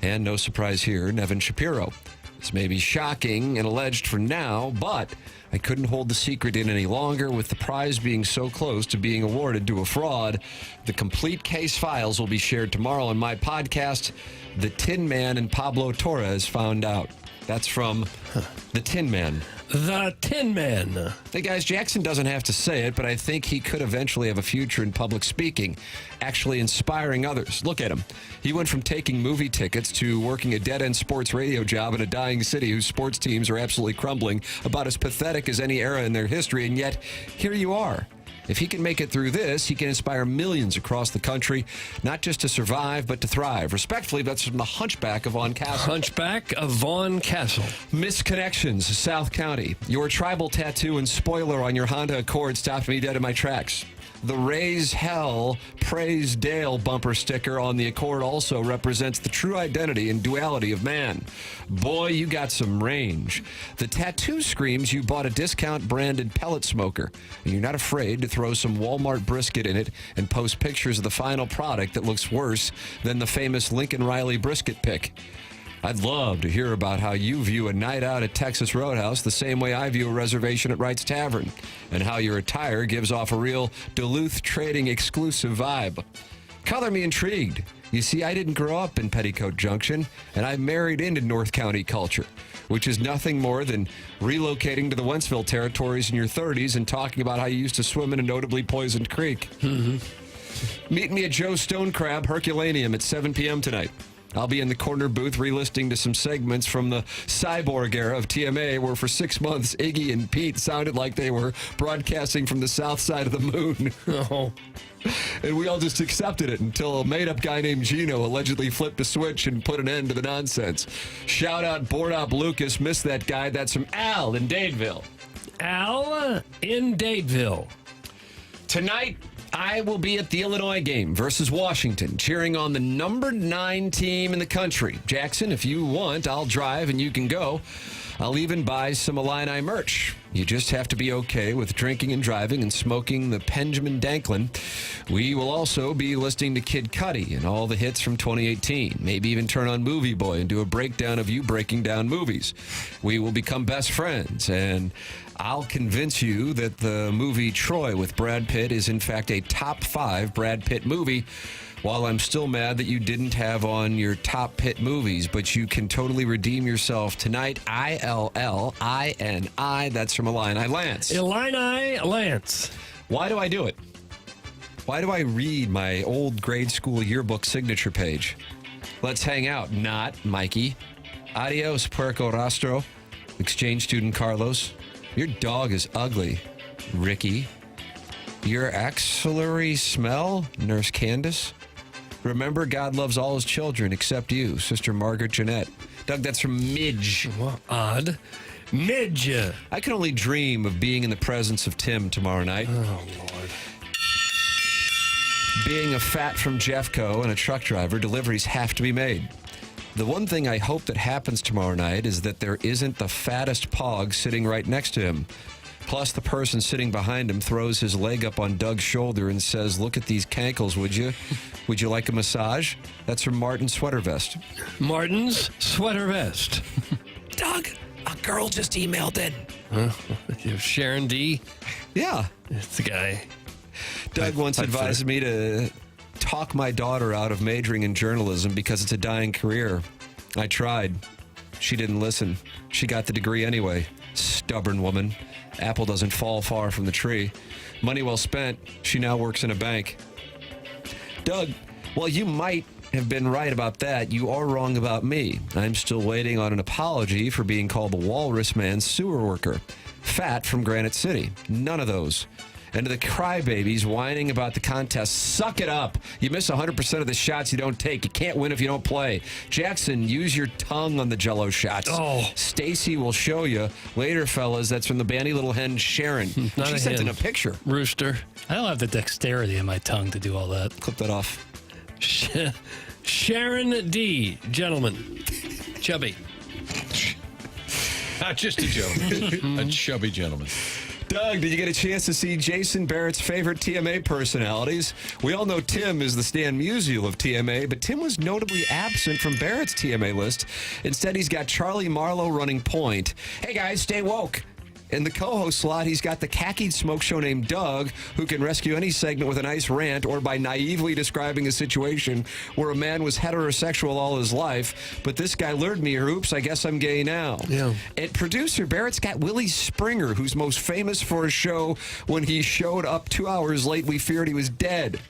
and no surprise here, Nevin Shapiro. This may be shocking and alleged for now, but I couldn't hold the secret in any longer with the prize being so close to being awarded to a fraud. The complete case files will be shared tomorrow on my podcast, The Tin Man and Pablo Torres Found Out. That's from The Tin Man. The Tin Man. Hey, guys, Jackson doesn't have to say it, but I think he could eventually have a future in public speaking, actually inspiring others. Look at him. He went from taking movie tickets to working a dead-end sports radio job in a dying city whose sports teams are absolutely crumbling, about as pathetic as any era in their history, and yet here you are. If he can make it through this, he can inspire millions across the country, not just to survive, but to thrive. Respectfully, that's from the Hunchback of Vaughn Castle. Hunchback of Vaughn Castle. Misconnections, South County. Your tribal tattoo and spoiler on your Honda Accord stopped me dead in my tracks. The Raise Hell, Praise Dale bumper sticker on the Accord also represents the true identity and duality of man. Boy, you got some range. The tattoo screams you bought a discount-branded pellet smoker, and you're not afraid to throw some Walmart brisket in it and post pictures of the final product that looks worse than the famous Lincoln Riley brisket pic. I'd love to hear about how you view a night out at Texas Roadhouse the same way I view a reservation at Wright's Tavern, and how your attire gives off a real Duluth trading exclusive vibe. Color me intrigued. You see, I didn't grow up in Petticoat Junction, and I married into North County culture, which is nothing more than relocating to the Wentzville territories in your 30s and talking about how you used to swim in a notably poisoned creek. Meet me at Joe's Stone Crab Herculaneum at 7 p.m. tonight. I'll be in the corner booth re-listening to some segments from the cyborg era of TMA, where for 6 months, Iggy and Pete sounded like they were broadcasting from the south side of the moon. Oh. And we all just accepted it until a made-up guy named Gino allegedly flipped a switch and put an end to the nonsense. Shout out Board Op Lucas. Missed that guy. That's from Al in Dadeville. Al in Dadeville. Tonight, I will be at the Illinois game versus Washington, cheering on the number 9 team in the country. Jackson, if you want, I'll drive and you can go. I'll even buy some Illini merch. You just have to be okay with drinking and driving and smoking the Benjamin Danklin. We will also be listening to Kid Cudi and all the hits from 2018. Maybe even turn on Movie Boy and do a breakdown of you breaking down movies. We will become best friends, and I'll convince you that the movie Troy with Brad Pitt is in fact a top 5 Brad Pitt movie. While I'm still mad that you didn't have on your top Pitt movies, but you can totally redeem yourself tonight. ILLINI. That's from Illini Lance. Illini Lance. Why do I do it? Why do I read my old grade school yearbook signature page? Let's hang out. Not Mikey. Adios, Puerco Rostro. Exchange student Carlos. Your dog is ugly, Ricky. Your axillary smell, Nurse Candace. Remember, God loves all his children except you, Sister Margaret Jeanette. Doug, that's from Midge. Well, odd. Midge. I can only dream of being in the presence of Tim tomorrow night. Oh, Lord. Being a fat from Jeffco and a truck driver, deliveries have to be made. The one thing I hope that happens tomorrow night is that there isn't the fattest pog sitting right next to him. Plus, the person sitting behind him throws his leg up on Doug's shoulder and says, "Look at these cankles, would you? Would you like a massage?" That's from Martin's Sweater Vest. Martin's Sweater Vest. Doug, a girl just emailed in. Sharon D? Yeah. It's the guy. Doug once advised me to talk my daughter out of majoring in journalism because it's a dying career. I tried. She didn't listen. She got the degree anyway. Stubborn woman. Apple doesn't fall far from the tree. Money well spent. She now works in a bank. Doug, well, you might have been right about that. You are wrong about me. I'm still waiting on an apology for being called the Walrus Man sewer worker. Fat from Granite City. None of those. And to the crybabies whining about the contest, suck it up. You miss 100% of the shots you don't take. You can't win if you don't play. Jackson, use your tongue on the Jell-O shots. Oh. Stacy will show you. Later, fellas, that's from the bandy little hen, Sharon. Not she sent in a picture. Rooster. I don't have the dexterity in my tongue to do all that. Clip that off. Sharon D. Gentlemen. Chubby. Not just a gentleman. A chubby gentleman. Doug, did you get a chance to see Jason Barrett's favorite TMA personalities? We all know Tim is the Stan Musial of TMA, but Tim was notably absent from Barrett's TMA list. Instead, he's got Charlie Marlowe running point. Hey, guys, stay woke. In the co-host slot, he's got the khaki smoke show named Doug, who can rescue any segment with a nice rant or by naively describing a situation where a man was heterosexual all his life, but this guy lured me, or oops, I guess I'm gay now. Yeah. And producer Barrett's got Willie Springer, who's most famous for a show when he showed up 2 hours late, we feared he was dead.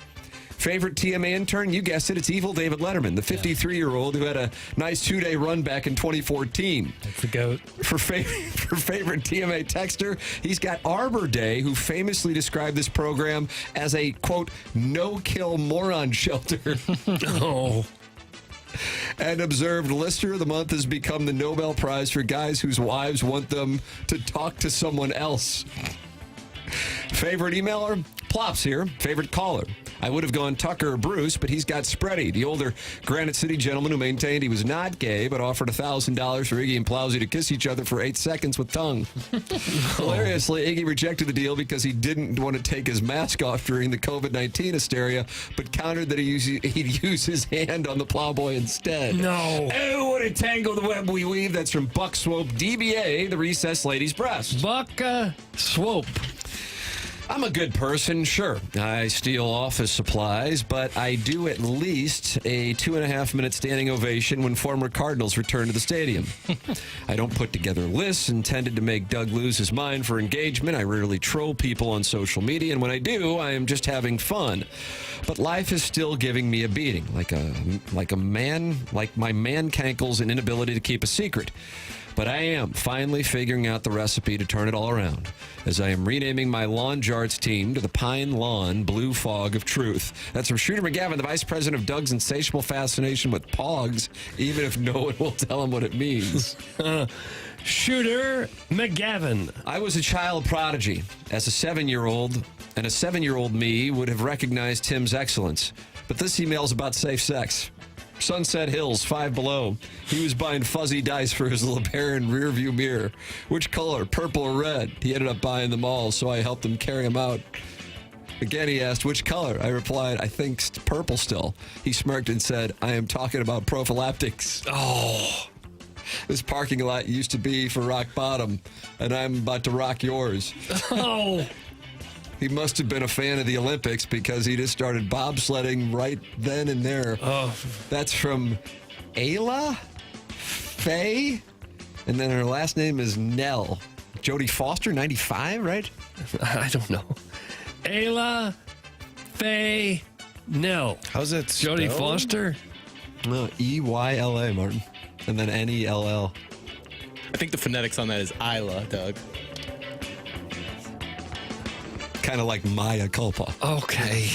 Favorite TMA intern? You guessed it. It's Evil David Letterman, the 53-year-old who had a nice 2-day run back in 2014. That's the GOAT. For favorite TMA texter, he's got Arbor Day, who famously described this program as a, quote, no-kill moron shelter. Oh. And observed listener of the month has become the Nobel Prize for guys whose wives want them to talk to someone else. Favorite emailer? Plops here. Favorite caller? I would have gone Tucker or Bruce, but he's got Spready, the older Granite City gentleman who maintained he was not gay, but offered $1,000 for Iggy and Plowsy to kiss each other for 8 seconds with tongue. Hilariously, Iggy rejected the deal because he didn't want to take his mask off during the COVID-19 hysteria, but countered that he'd use his hand on the plowboy instead. No. Oh, what a tangle the web we weave. That's from Buck Swope, DBA, the recessed lady's breast. Buck Swope. I'm a good person, sure. I steal office supplies, but I do at least a 2.5-minute standing ovation when former Cardinals return to the stadium. I don't put together lists intended to make Doug lose his mind for engagement. I rarely troll people on social media, and when I do, I am just having fun. But life is still giving me a beating, like my man cankles and inability to keep a secret. But I am finally figuring out the recipe to turn it all around, as I am renaming my lawn jarts team to the Pine Lawn Blue Fog of Truth. That's from Shooter McGavin, the vice president of Doug's insatiable fascination with pogs, even if no one will tell him what it means. Shooter McGavin. I was a child prodigy. As a 7-year-old, and a 7-year-old me would have recognized Tim's excellence. But this email's about safe sex. Sunset Hills, 5 Below. He was buying fuzzy dice for his LeBaron rearview mirror. Which color, purple or red? He ended up buying them all, so I helped him carry them out. Again, he asked, which color? I replied, I think purple still. He smirked and said, I am talking about prophylactics. Oh, this parking lot used to be for rock bottom, and I'm about to rock yours. Oh. He must have been a fan of the Olympics because he just started bobsledding right then and there. Oh. That's from Ayla Faye, and then her last name is Nell. Jodie Foster, 95, right? I don't know. Ayla Faye Nell. How's that spelled? Jodie Foster? No, Eyla, Martin. And then Nell. I think the phonetics on that is Isla, Doug. Kind of like Maya culpa. Okay.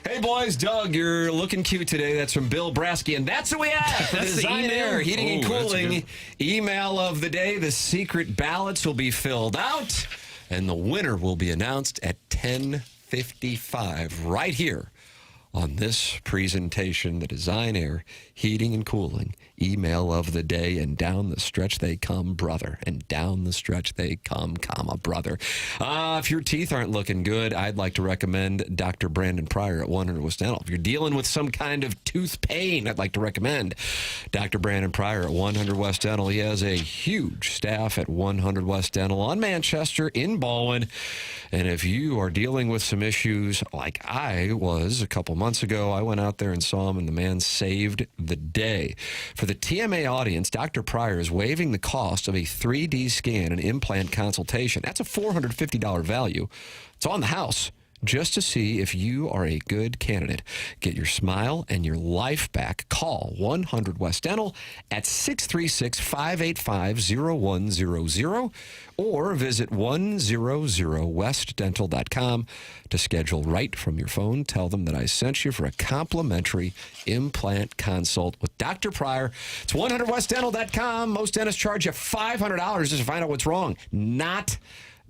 Hey, boys, Doug, you're looking cute today. That's from Bill Brasky, and that's who we have. That's the email. Heating and cooling. Email of the day. The secret ballots will be filled out, and the winner will be announced at 10:55 right here on this presentation, the Design Air Heating and Cooling email of the day. And down the stretch they come, brother. And down the stretch they come, comma, brother. If your teeth aren't looking good, I'd like to recommend Dr. Brandon Pryor at 100 West Dental. If you're dealing with some kind of tooth pain, I'd like to recommend Dr. Brandon Pryor at 100 West Dental. He has a huge staff at 100 West Dental on Manchester in Baldwin. And if you are dealing with some issues like I was a couple months ago, I went out there and saw him, and the man saved the day. For the TMA audience, Dr. Pryor is waiving the cost of a 3D scan and implant consultation. That's a $450 value. It's on the house, just to see if you are a good candidate. Get your smile and your life back. Call 100 West Dental at 636-585-0100 or visit 100westdental.com to schedule right from your phone. Tell them that I sent you for a complimentary implant consult with Dr. Pryor. It's 100westdental.com. Most dentists charge you $500 just to find out what's wrong. Not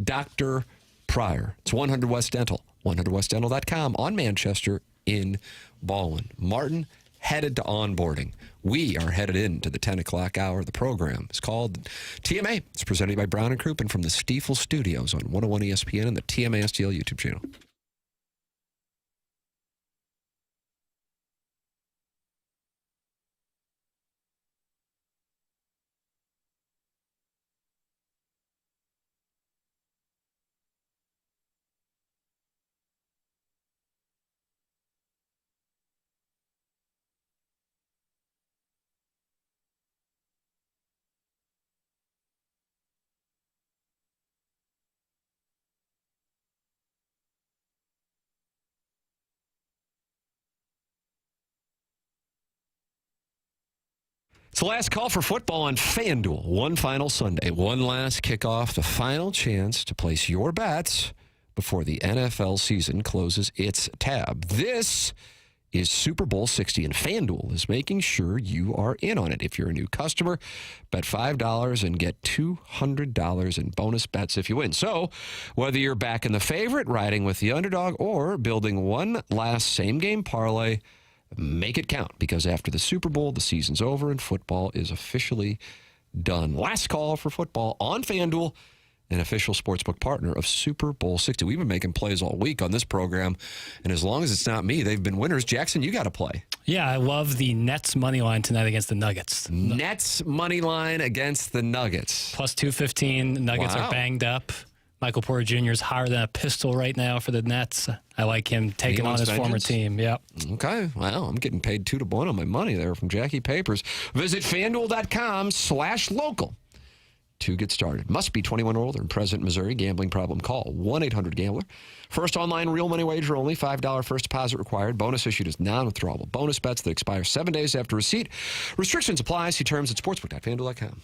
Dr. Pryor. It's 100 West Dental. 100westdental.com on Manchester in Baldwin. Martin, headed to onboarding. We are headed into the 10 o'clock hour. The program is called TMA. It's presented by Brown & Crouppen from the Stiefel Studios on 101 ESPN and the TMA STL YouTube channel. It's the last call for football on FanDuel. One final Sunday, one last kickoff, the final chance to place your bets before the NFL season closes its tab. This is Super Bowl 60, and FanDuel is making sure you are in on it. If you're a new customer, bet $5 and get $200 in bonus bets if you win. So whether you're backing the favorite, riding with the underdog, or building one last same-game parlay, make it count, because after the Super Bowl, the season's over and football is officially done. Last call for football on FanDuel, an official sportsbook partner of Super Bowl 60. We've been making plays all week on this program, and as long as it's not me, they've been winners. Jackson, you got to play. Yeah, I love the Nets money line tonight against the Nuggets. Nets money line against the Nuggets. Plus 215. The Nuggets are banged up. Michael Porter Jr. is higher than a pistol right now for the Nets. I like him taking on his former team. Yep. Okay. Well, I'm getting paid 2-1 on my money there from Jackie Papers. Visit FanDuel.com/local to get started. Must be 21 or older and present in Missouri. Gambling problem? Call 1-800-GAMBLER. First online real money wager only. $5 first deposit required. Bonus issued is non-withdrawable. Bonus bets that expire 7 days after receipt. Restrictions apply. See terms at sportsbook.fanduel.com.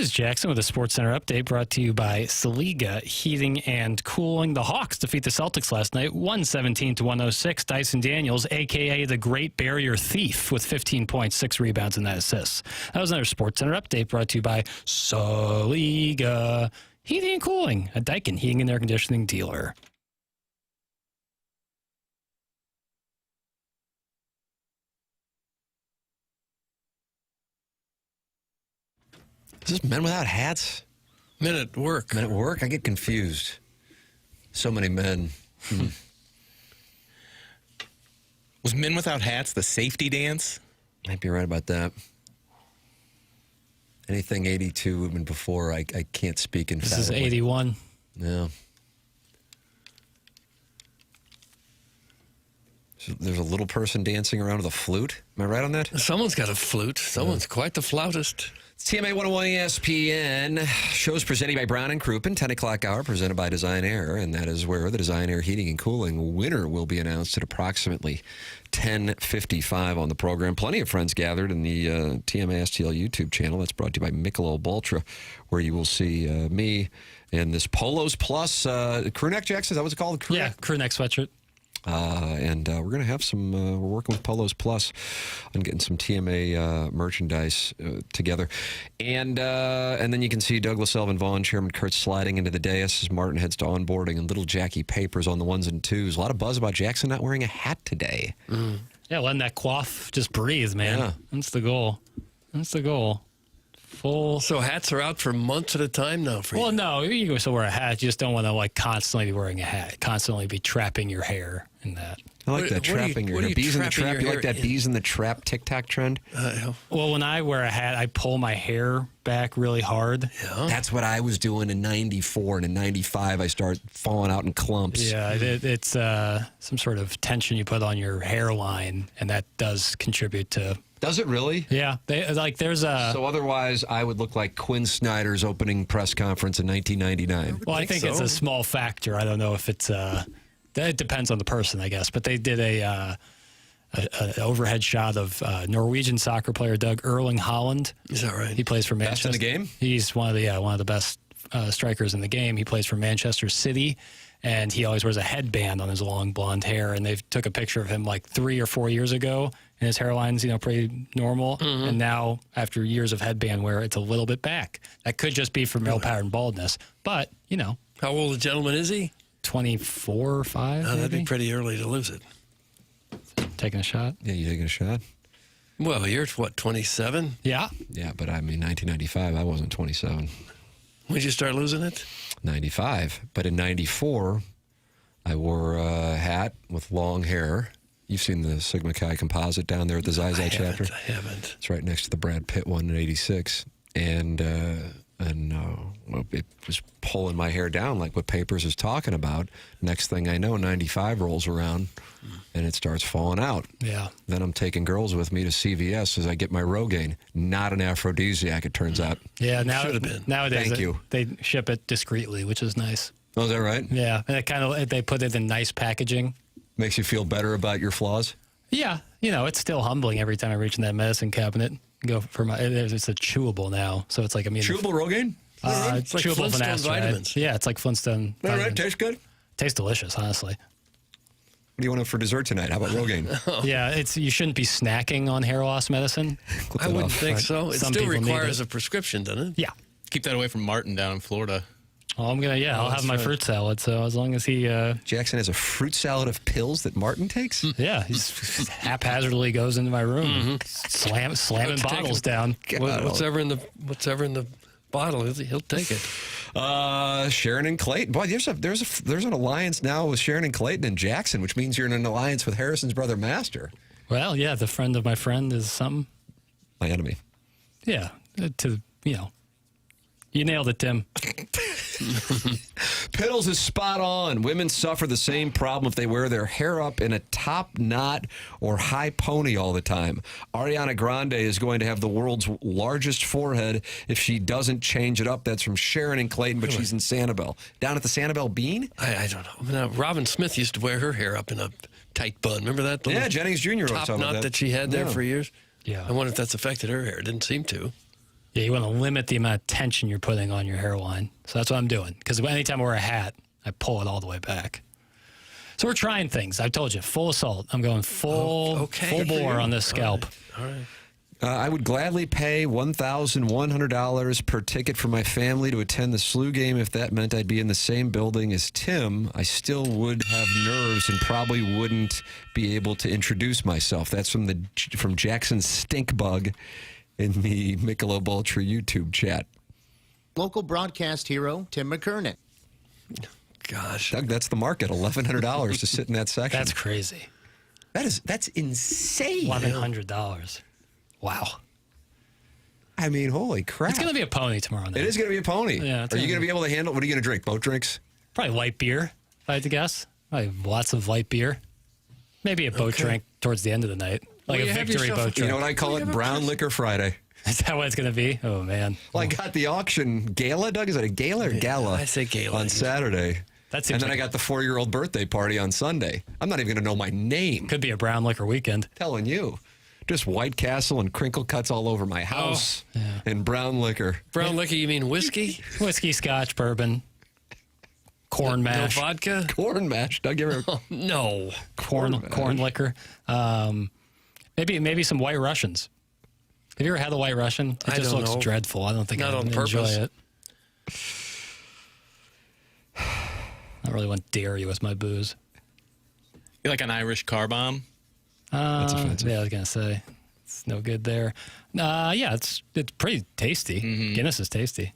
is Jackson with a SportsCenter update brought to you by Saliga Heating and Cooling. The Hawks defeat the Celtics last night, 117-106. Dyson Daniels, a.k.a. the Great Barrier Thief, with 15 points, 6 rebounds, and 9 assists. That was another SportsCenter update brought to you by Saliga Heating and Cooling, a Daikin heating and air conditioning dealer. Is this Men Without Hats? Men at Work. Men at Work? I get confused. So many men. Was Men Without Hats the safety dance? Might be right about that. Anything 82 and before, I can't speak in This is 81. Yeah. So there's a little person dancing around with a flute. Am I right on that? Someone's got a flute. Someone's quite the flautist. It's TMA 101 ESPN. Shows presented by Brown and Crouppen, 10 o'clock hour, presented by Design Air, and that is where the Design Air Heating and Cooling winner will be announced at approximately 10:55 on the program. Plenty of friends gathered in the TMA STL YouTube channel. That's brought to you by Michelob Ultra, where you will see me in this Polos Plus crew neck, Jackson. Is that what it's called? Crew neck? Crew neck sweatshirt. And we're going to have some, we're working with Polos Plus on getting some TMA merchandise together. And then you can see Douglas Elvin Vaughn, Chairman Kurtz sliding into the dais as Martin heads to onboarding, and little Jackie Papers on the ones and twos. A lot of buzz about Jackson not wearing a hat today. Yeah, letting that coif just breathe, man. Yeah. That's the goal. That's the goal. Full. So hats are out for months at a time now for you? Well, no, you can still wear a hat. You just don't want to like constantly be wearing a hat, constantly be trapping your hair in that. I like that, trapping your hair. Bees in the trap. You like that bees in the trap TikTok trend? Well, when I wear a hat, I pull my hair back really hard. Yeah. That's what I was doing in 94, and in 95 I start falling out in clumps. Yeah, it's some sort of tension you put on your hairline, and that does contribute to... Does it really? Yeah. There's a... So otherwise, I would look like Quinn Snyder's opening press conference in 1999. Well, I think it's a small factor. I don't know if it's... It depends on the person, I guess. But they did an overhead shot of Norwegian soccer player Doug Erling Haaland. Is that right? He plays for Manchester. Best in the game? He's one of the best strikers in the game. He plays for Manchester City, and he always wears a headband on his long blonde hair. And they took a picture of him like 3 or 4 years ago, and his hairline's pretty normal. Mm-hmm. And now, after years of headband wear, it's a little bit back. That could just be from male pattern baldness. But how old a gentleman is he? 24 or 5. Oh, that'd be pretty early to lose it. Taking a shot? Yeah, you taking a shot? Well, you're what, 27? Yeah. Yeah, but I mean, 1995, I wasn't 27. When did you start losing it? 95. But in 94, I wore a hat with long hair. You've seen the Sigma Chi composite down there at the Zai chapter? I haven't. It's right next to the Brad Pitt one in 86. And it was pulling my hair down like what Papers is talking about. Next thing I know, 95 rolls around, and it starts falling out. Yeah. Then I'm taking girls with me to CVS as I get my Rogaine. Not an aphrodisiac, it turns out. Yeah, nowadays Thank you. They ship it discreetly, which is nice. Oh, is that right? Yeah, and they put it in nice packaging. Makes you feel better about your flaws? Yeah, it's still humbling every time I reach in that medicine cabinet. Go for it's a chewable now, so it's like chewable Rogaine? It's like chewable Flintstone finasteride. vitamins. Yeah, it's like Flintstone. All right, tastes good. Tastes delicious, honestly. What do you want for dessert tonight? How about Rogaine? Yeah, you shouldn't be snacking on hair loss medicine. I wouldn't think so. It Some still people need requires a prescription, doesn't it? Yeah. Keep that away from Martin down in Florida. Oh, I'll have my fruit salad. So as long as he Jackson has a fruit salad of pills that Martin takes. Yeah, he haphazardly goes into my room, slamming bottles down. Whatever in the bottle, he'll take it. Sharon and Clayton. Boy, there's an alliance now with Sharon and Clayton and Jackson, which means you're in an alliance with Harrison's brother Master. Well, yeah, the friend of my friend is something. My enemy. Yeah, you nailed it, Tim. Piddles is spot on. Women suffer the same problem if they wear their hair up in a top knot or high pony all the time. Ariana Grande is going to have the world's largest forehead if she doesn't change it up. That's from Sharon and Clayton, but she's in Sanibel. Down at the Sanibel Bean? I don't know. I mean, Robin Smith used to wear her hair up in a tight bun. Remember that? Yeah, Jennings Jr. top knot that she had there for years? Yeah. I wonder if that's affected her hair. It didn't seem to. Yeah, you want to limit the amount of tension you're putting on your hairline. So that's what I'm doing. Because anytime I wear a hat, I pull it all the way back. So we're trying things. I told you, full assault. I'm going full bore on this scalp. All right. I would gladly pay $1,100 per ticket for my family to attend the SLU game if that meant I'd be in the same building as Tim. I still would have nerves and probably wouldn't be able to introduce myself. That's from Jackson Stinkbug in the Michelob Ultra YouTube chat. Local broadcast hero Tim McKernan. Gosh, Doug, that's the market. $1,100 to sit in that section. That's crazy. That's insane. $1,100. Wow. I mean, holy crap. It's going to be a pony tomorrow night. It is going to be a pony. Yeah, Are you going to be able to handle, what are you going to drink? Boat drinks? Probably light beer, if I had to guess. Probably lots of light beer. Maybe a boat drink towards the end of the night. Like a victory boat drink. You know what I call it? Brown Liquor Friday. Is that what it's going to be? Oh, man. Well, I got the auction gala, Doug. Is it a gala or gala? I say gala. On Saturday. And then I got the 4-year-old birthday party on Sunday. I'm not even going to know my name. Could be a brown liquor weekend. Telling you. Just White Castle and crinkle cuts all over my house. And brown liquor. Brown liquor, you mean whiskey? Whiskey, scotch, bourbon. Corn mash. No vodka? Corn mash. Doug, you ever? No. Corn liquor. Maybe some White Russians. Have you ever had the White Russian? It I just don't looks know. dreadful. I don't think Not I on enjoy purpose. it. I really want to dare you with my booze. You like an Irish car bomb? That's offensive. Yeah, I was going to say. It's no good there. Yeah, it's pretty tasty. Guinness is tasty.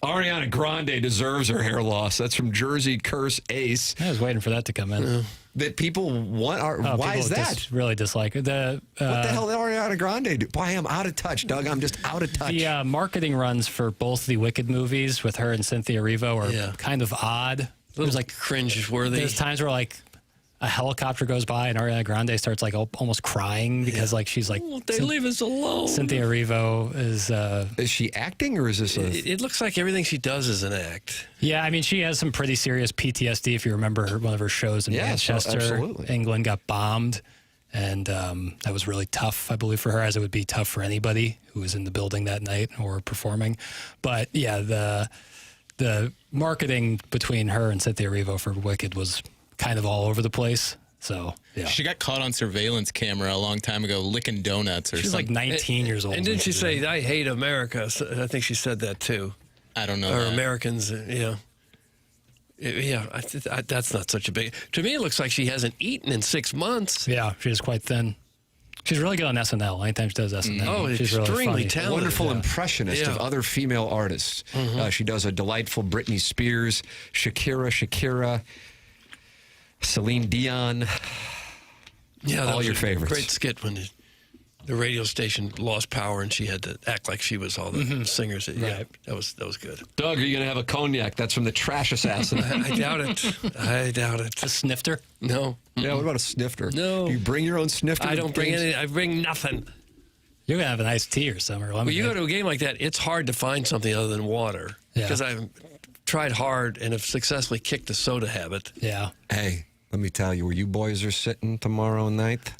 Ariana Grande deserves her hair loss. That's from Jersey Curse Ace. I was waiting for that to come in. That people want. Why is that? Really dislike it. What the hell did Ariana Grande do? Boy, I'm out of touch, Doug. I'm just out of touch. The marketing runs for both the Wicked movies with her and Cynthia Erivo are kind of odd. It was like cringe-worthy. There's times where like a helicopter goes by and Ariana Grande starts like almost crying because like she's like, Won't they leave us alone? Cynthia Erivo is she acting or is this a... It looks like everything she does is an act. Yeah, I mean, she has some pretty serious PTSD. If you remember one of her shows in Manchester, absolutely. England got bombed. And that was really tough, I believe, for her, as it would be tough for anybody who was in the building that night or performing. But yeah, the marketing between her and Cynthia Erivo for Wicked was kind of all over the place. So yeah. She got caught on surveillance camera a long time ago licking donuts or She's something. like 19 years old. And didn't she say, I hate America? So I think she said that too. I don't know. Or that. Americans, that's not such a big... To me, it looks like she hasn't eaten in 6 months. Yeah, she's quite thin. She's really good on SNL. Anytime she does SNL. Oh, she's extremely really funny. talented. Wonderful impressionist of other female artists. She does a delightful Britney Spears, Shakira, Celine Dion. Yeah, that all was your a favorites. Great skit when the radio station lost power and she had to act like she was all the singers. Yeah, that was good. Doug, are you going to have a cognac? That's from the Trash Assassin. I doubt it. I doubt it. A snifter? No. Yeah, what about a snifter? No. Do you bring your own snifter? I to don't bring games? any. I bring nothing. You're going to have an iced tea or something. When you go to a game like that, it's hard to find something other than water. Yeah. Because I've tried hard and have successfully kicked the soda habit. Yeah. Hey, let me tell you, where you boys are sitting tomorrow night,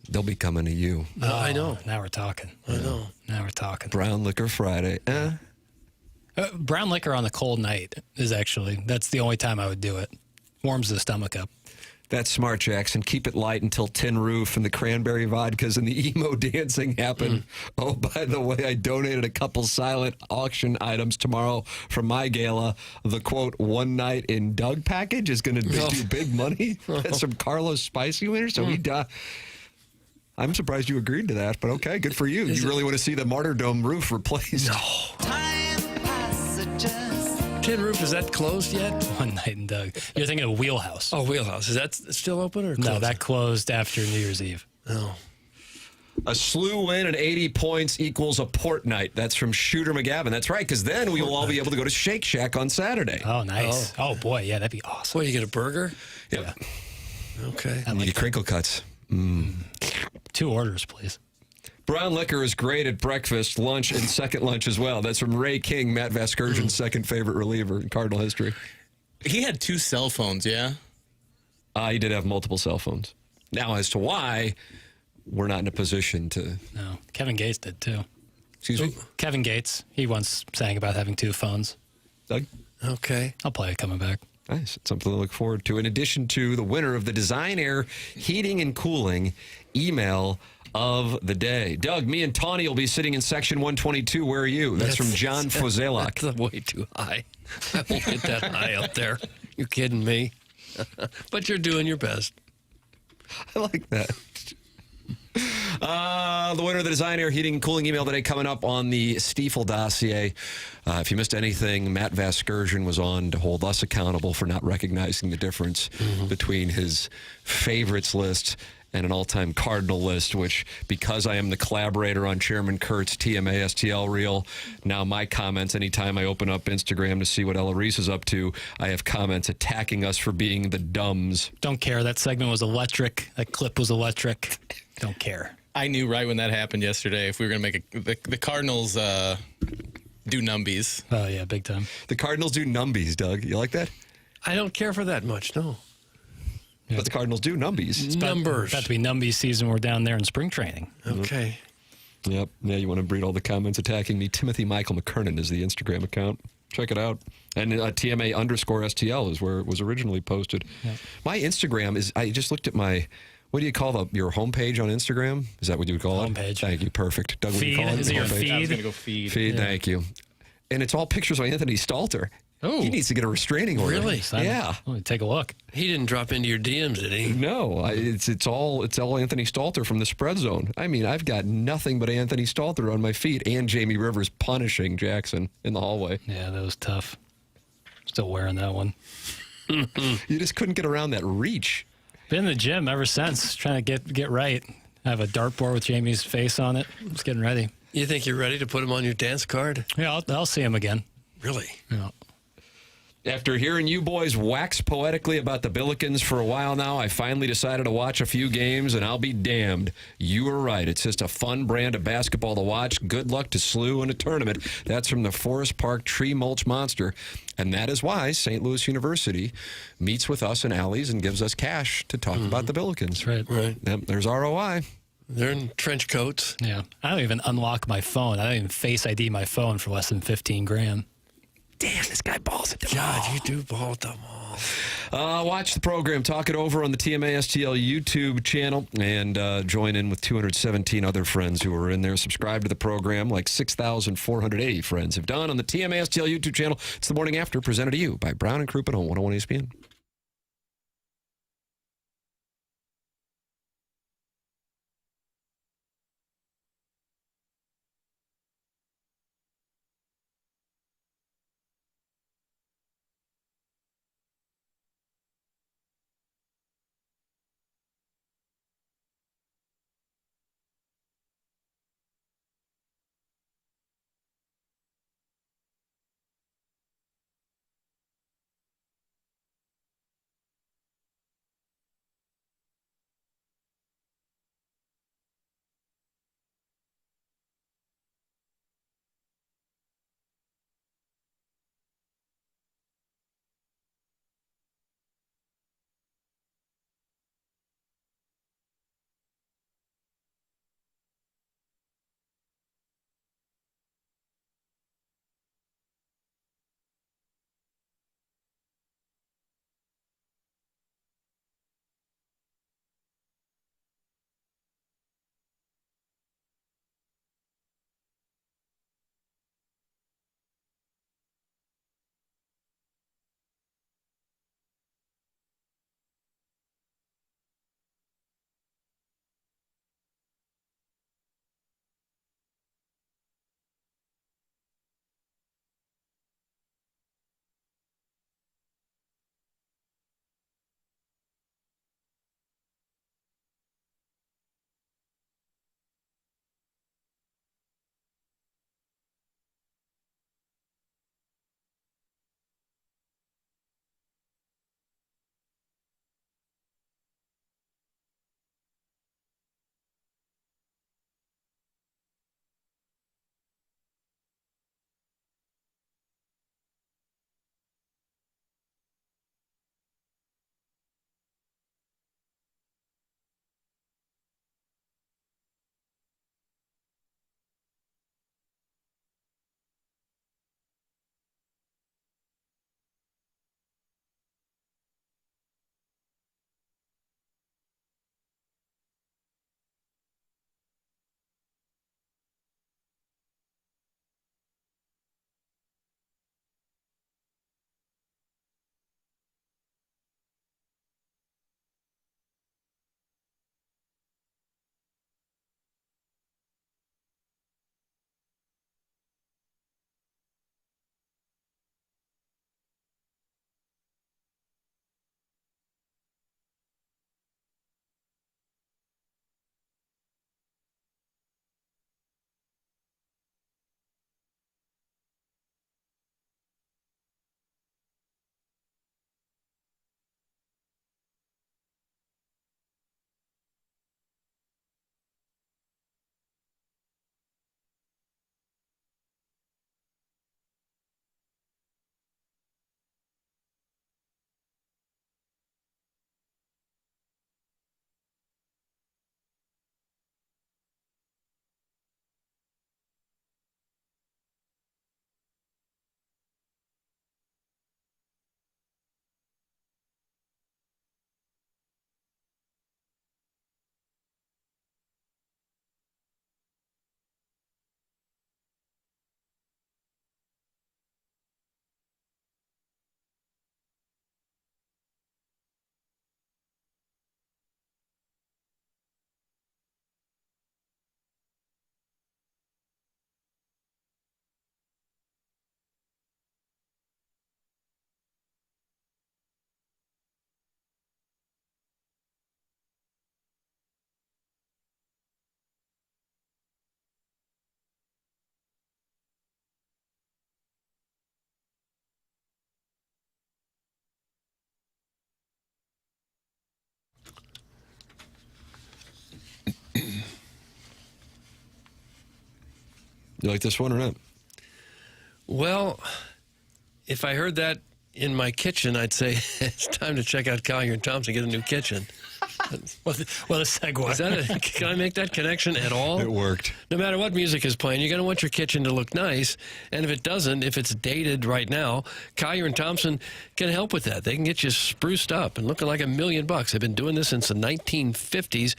they'll be coming to you. I know. Now we're talking. I know. Now we're talking. Brown Liquor Friday. Brown liquor on a cold night is that's the only time I would do it. Warms the stomach up. That's smart, Jackson. Keep it light until Tin Roof and the cranberry vodkas and the emo dancing happen. Oh, by the way, I donated a couple silent auction items tomorrow from my gala. The, quote, one night in Doug package is going to do big money. That's from Carlos Spicy Winner. So I'm surprised you agreed to that, but okay, good for you. You really want to see the Martyrdom roof replaced? No. Tin Roof, is that closed yet? One night in Doug. You're thinking of Wheelhouse. Oh, Wheelhouse. Is that still open or closed? No, that closed after New Year's Eve. Oh. A SLU win and 80 points equals a port night. That's from Shooter McGavin. That's right, because then we will all be able to go to Shake Shack on Saturday. Oh, nice. Oh, boy, yeah, that'd be awesome. What, you get a burger? Yep. Okay. And the crinkle cuts. 2 orders, please. Brown liquor is great at breakfast, lunch, and second lunch as well. That's from Ray King, Matt Vasgersian's second favorite reliever in Cardinal history. He had 2 cell phones, yeah? He did have multiple cell phones. Now, as to why, we're not in a position to. No, Kevin Gates did too. Excuse me? Kevin Gates, he once sang about having 2 phones. Doug? Okay. I'll play it coming back. Nice. It's something to look forward to. In addition to the winner of the Design Air Heating and Cooling email of the day. Doug, me and Tawny will be sitting in section 122. Where are you? That's from John Fozelak. That's way too high. I won't get that high up there. You kidding me? But you're doing your best. I like that. The winner of the Design Air Heating and Cooling email today coming up on the Stiefel dossier. If you missed anything, Matt Vasgersian was on to hold us accountable for not recognizing the difference between his favorites list and an all-time Cardinal list, which, because I am the collaborator on Chairman Kurt's TMA STL reel, now my comments, anytime I open up Instagram to see what Ella Reese is up to, I have comments attacking us for being the dumbs. Don't care. That segment was electric. That clip was electric. Don't care. I knew right when that happened yesterday if we were going to make the Cardinals do numbies. Oh, yeah, big time. The Cardinals do numbies, Doug. You like that? I don't care for that much, no. Yeah. But the Cardinals do numbies. It's about to be numbies season. We're down there in spring training. Okay. Yep. Yeah, you want to read all the comments attacking me. Timothy Michael McKernan is the Instagram account. Check it out. And TMA_STL is where it was originally posted. Yep. My Instagram is, I just looked at my, what do you call your homepage on Instagram? Is that what you would call it? Homepage. Thank you. Perfect. Doug, what do you call it? Is it your Homepage? feed? I was going to go feed. Feed, Yeah. Thank you. And it's all pictures of Anthony Stalter. Oh. He needs to get a restraining order. Really? Yeah. Let me take a look. He didn't drop into your DMs, did he? No, it's all Anthony Stalter from the spread zone. I mean, I've got nothing but Anthony Stalter on my feed and Jamie Rivers punishing Jackson in the hallway. Yeah, that was tough. Still wearing that one. You just couldn't get around that reach. Been in the gym ever since, trying to get right. I have a dartboard with Jamie's face on it. Just getting ready. You think you're ready to put him on your dance card? Yeah, I'll see him again. Really? Yeah. After hearing you boys wax poetically about the Billikens for a while now, I finally decided to watch a few games, and I'll be damned. You were right. It's just a fun brand of basketball to watch. Good luck to SLU in a tournament. That's from the Forest Park Tree Mulch Monster. And that is why St. Louis University meets with us in alleys and gives us cash to talk about the Billikens. Right. Yep, there's ROI. They're in trench coats. Yeah. I don't even unlock my phone. I don't even Face ID my phone for less than $15,000. Damn, this guy balls at the God, you do ball at the mall. Watch the program. Talk it over on the TMA STL YouTube channel and join in with 217 other friends who are in there. Subscribe to the program like 6,480 friends have done on the TMA STL YouTube channel. It's the morning after, presented to you by Brown and Crouppen on 101 ESPN. You like this one or not? Well, if I heard that in my kitchen, I'd say it's time to check out Collier and Thompson, get a new kitchen. What a segue. Is that can I make that connection at all? It worked. No matter what music is playing, you're going to want your kitchen to look nice. And if it doesn't, if it's dated right now, Collier and Thompson can help with that. They can get you spruced up and looking like $1 million. They've been doing this since the 1950s.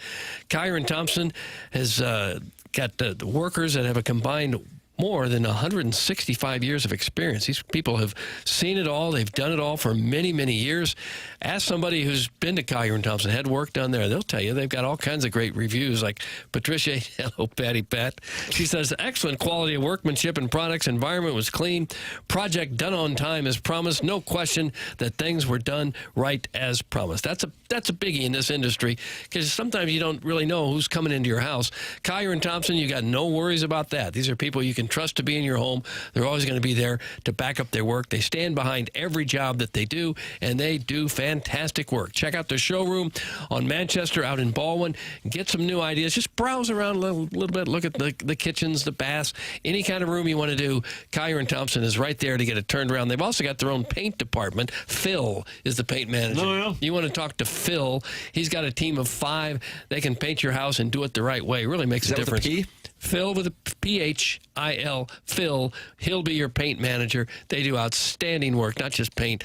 Collier and Thompson has got the workers that have a combined more than 165 years of experience. These people have seen it all. They've done it all for many, many years. Ask somebody who's been to Collier & Thompson, had work done there. They'll tell you they've got all kinds of great reviews, like Patricia, hello, Patty Pat. She says, excellent quality of workmanship and products. Environment was clean. Project done on time as promised. No question that things were done right as promised. That's a biggie in this industry, because sometimes you don't really know who's coming into your house. Collier & Thompson, you got no worries about that. These are people you can trust to be in your home. They're always going to be there to back up their work. They stand behind every job that they do, and they do fantastic work. Check out their showroom on Manchester out in Baldwin. Get some new ideas. Just browse around a little bit. Look at the kitchens, the baths, any kind of room you want to do. Collier & Thompson is right there to get it turned around. They've also got their own paint department. Phil is the paint manager. No, no. You want to talk to Phil. He's got a team of 5. They can paint your house and do it the right way. It really makes a difference. With a P? Phil with a P-H-I-L, Phil. He'll be your paint manager. They do outstanding work, not just paint,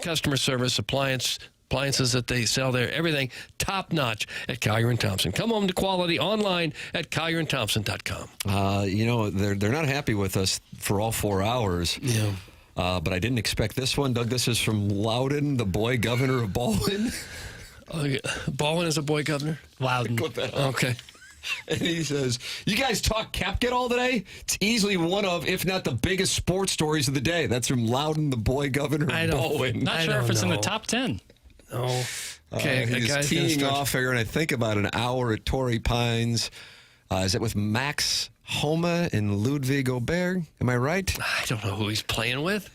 customer service, appliances that they sell there, everything top-notch at Collier & Thompson. Come home to quality online at collierandthompson.com. You know, they're not happy with us for all 4 hours. Yeah. But I didn't expect this one. Doug, this is from Loudon, the boy governor of Baldwin. Baldwin is a boy governor? Loudon. Okay. And he says, you guys talk Koepka all today? It's easily one of, if not the biggest sports stories of the day. That's from Loudon, the boy governor of Baldwin. Not sure if it's in the top 10. No. Okay, he's teeing off here, and I think about an hour at Torrey Pines. Is it with Max Homa and Ludwig Aubert? Am I right? I don't know who he's playing with.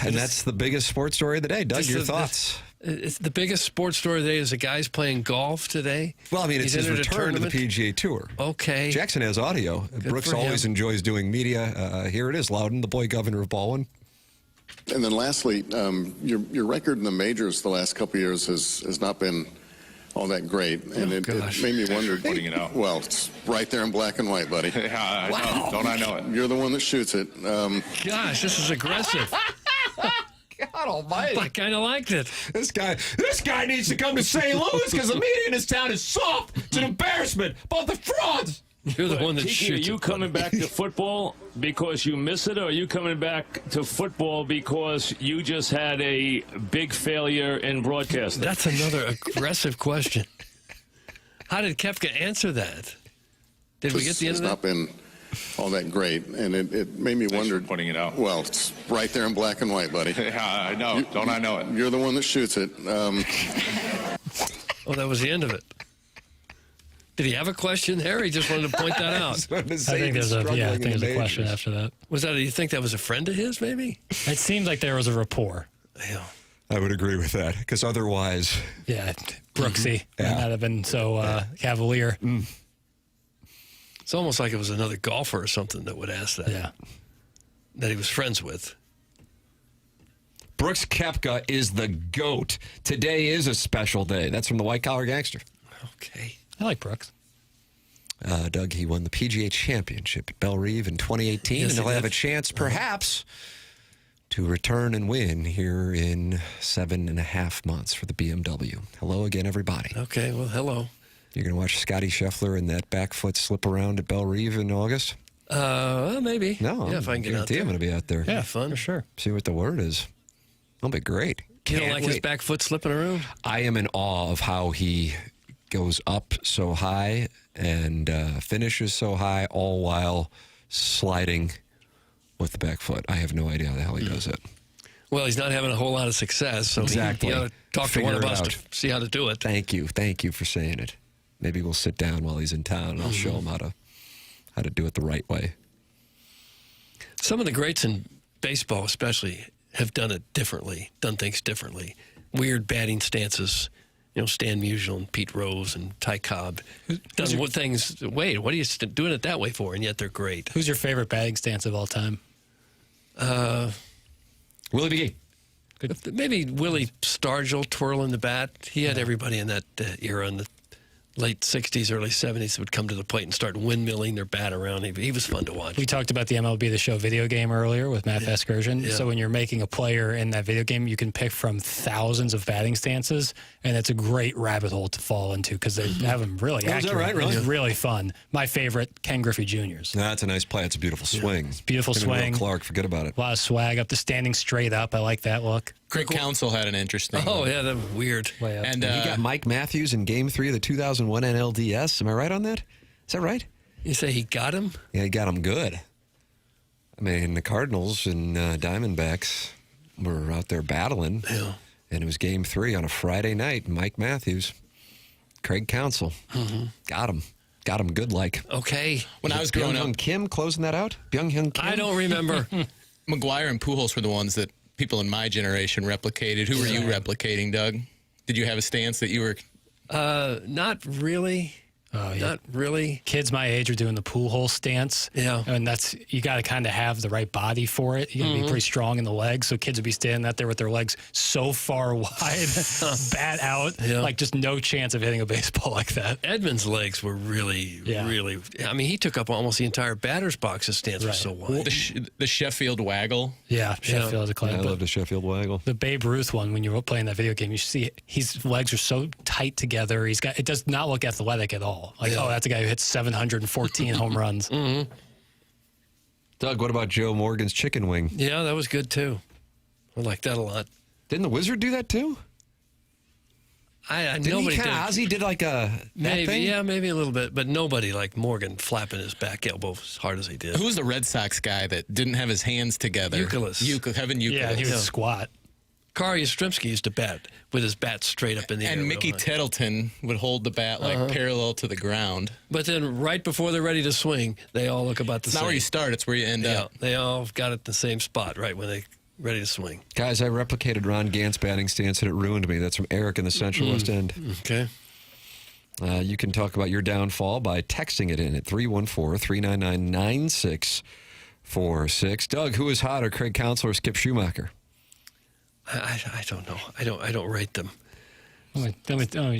And that's the biggest sports story of the day. Doug, your thoughts? It's the biggest sports story today is the guy's playing golf today. Well, I mean, it's his return to the PGA Tour. Okay. Jackson has audio. Brooks always enjoys doing media. Here it is, Loudon, the boy governor of Baldwin. And then lastly, your record in the majors the last couple of years has not been all that great. And it made me wonder. Putting it out. Well, it's right there in black and white, buddy. Yeah, I know. Don't I know it? You're the one that shoots it. Gosh, this is aggressive. God almighty. I kind of liked it. This guy needs to come to St. Louis because the media in this town is soft. It's an embarrassment. Both the frauds. You're the one that Tiki, shoots. Are you coming back to football because you miss it, or are you coming back to football because you just had a big failure in broadcasting? That's another aggressive question. How did Koepka answer that? Did we get the end of that? It's not been all that great, and it made me wonder. Putting it out. Well, it's right there in black and white, buddy. Yeah, I know. Don't I know it? You're the one that shoots it. Oh, that was the end of it. Did he have a question there? He just wanted to point that out. I think there's a question after that. Was that? Do you think that was a friend of his? Maybe. It seemed like there was a rapport. Yeah. I would agree with that, because otherwise, Brooksy might have been so cavalier. It's almost like it was another golfer or something that would ask that. Yeah. That he was friends with. Brooks Koepka is the GOAT. Today is a special day. That's from the White Collar Gangster. Okay. I like Brooks. Doug, he won the PGA Championship at Belle Reve in 2018, Yes, and he'll he have did. a chance, perhaps, to return and win here in 7.5 months for the BMW. Hello again, everybody. Okay, well, hello. You're going to watch Scotty Scheffler and that back foot slip around at Belle Reve in August? Maybe. No, yeah, if I can get out there. I'm going to be out there. Yeah, fun. For sure. See what the word is. It'll be great. You don't like his back foot slipping around? I am in awe of how he goes up so high and finishes so high, all while sliding with the back foot. I have no idea how the hell he does it. Well, he's not having a whole lot of success, so Exactly. you got to talk Figure to one of it us out. to see how to do it. Thank you for saying it. Maybe we'll sit down while he's in town and I'll show him how to do it the right way. Some of the greats in baseball, especially, have done things differently. Weird batting stances, Stan Musial and Pete Rose and Ty Cobb. Done what things, what are you doing it that way for? And yet they're great. Who's your favorite batting stance of all time? Willie McGee. Maybe Willie Stargell twirling the bat. He had everybody in that era in the late 60s, early 70s would come to the plate and start windmilling their bat around. He was fun to watch. We talked about the MLB The Show video game earlier with Matt Vasgersian. Yeah. So when you're making a player in that video game, you can pick from thousands of batting stances, and it's a great rabbit hole to fall into because they have them really accurate. Is that right? Really? It's really fun. My favorite, Ken Griffey Jr.'s. That's a nice play. It's a beautiful swing. It's a beautiful Him and Will swing. Clark, forget about it. A lot of swag up to standing straight up. I like that look. Craig Counsell had an interesting. Oh, yeah, that was weird. And he got Mike Matthews in Game 3 of the 2001 NLDS. Am I right on that? Is that right? You say he got him? Yeah, he got him good. I mean, the Cardinals and Diamondbacks were out there battling. Yeah. And it was Game 3 on a Friday night. Mike Matthews, Craig Counsell, got him. Got him good like. Okay. When I was growing up, Kim closing that out? Byung-Hyun Kim? I don't remember. McGuire and Pujols were the ones that people in my generation replicated. Who were you replicating, Doug? Did you have a stance that you were? Not really. Oh, yeah. Not really. Kids my age are doing the pool hole stance. Yeah. And you got to kind of have the right body for it. You got to be pretty strong in the legs. So kids would be standing out there with their legs so far wide, bat out, like just no chance of hitting a baseball like that. Edmonds' legs were really. I mean, he took up almost the entire batter's box. His stance was so wide. The Sheffield waggle. Yeah, Sheffield. I love the Sheffield waggle. The Babe Ruth one, when you were playing that video game, you see his legs are so tight together. It does not look athletic at all. Like, that's a guy who hits 714 home runs. Doug, what about Joe Morgan's chicken wing? Yeah, that was good too. I like that a lot. Didn't the Wizard do that too? Nobody did. Ozzy did like a maybe, thing? yeah, maybe a little bit, but nobody like Morgan flapping his back elbow as hard as he did. Who was the Red Sox guy that didn't have his hands together? Kevin Youkilis. Yeah, he would squat. Carl Yastrzemski used to bat with his bat straight up in the air. And Mickey Tettleton would hold the bat like parallel to the ground. But then right before they're ready to swing, they all look about the same. It's not where you start, it's where you end up. They all got it the same spot right when they ready to swing. Guys, I replicated Ron Gant's batting stance and it ruined me. That's from Eric in the Central West End. Okay. You can talk about your downfall by texting it in at 314-399-9646. Doug, who is hotter, Craig Counsell or Skip Schumacher? I don't know. I don't rate them. Oh,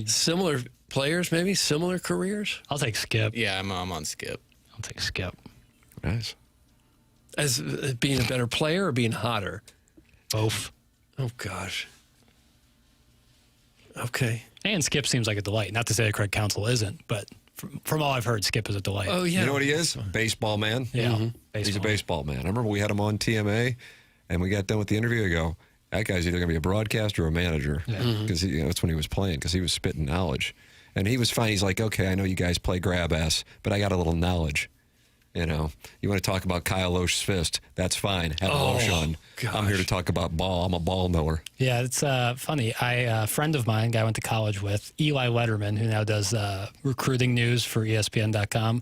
similar players, maybe similar careers. I'll take Skip. Yeah, I'm on Skip. I'll take Skip. Nice. As being a better player or being hotter? Both. Oh gosh. Okay. And Skip seems like a delight. Not to say that Craig Counsell isn't, but from all I've heard, Skip is a delight. Oh yeah. You know what he is? Baseball man. Yeah. He's a baseball man. I remember we had him on TMA, and we got done with the interview. I go, that guy's either going to be a broadcaster or a manager, because that's when he was playing, because he was spitting knowledge. And he was fine. He's like, okay, I know you guys play grab ass, but I got a little knowledge. You know, you want to talk about Kyle Loesch's fist? That's fine. Have Loesch on. I'm here to talk about ball. I'm a ball knower. Yeah, it's funny. A friend of mine, guy I went to college with, Eli Letterman, who now does recruiting news for ESPN.com.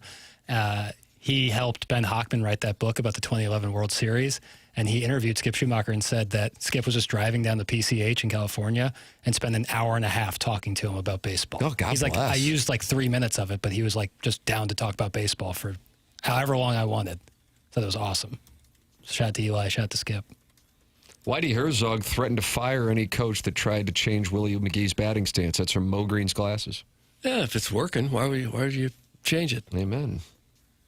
He helped Ben Hochman write that book about the 2011 World Series. And he interviewed Skip Schumacher and said that Skip was just driving down the PCH in California and spent an hour and a half talking to him about baseball. Oh, God He's bless. like, I used like 3 minutes of it, but he was like just down to talk about baseball for however long I wanted. So that was awesome. Shout out to Eli, shout out to Skip. Whitey Herzog threatened to fire any coach that tried to change Willie McGee's batting stance. That's from Mo Green's glasses. Yeah, if it's working, why would you change it? Amen.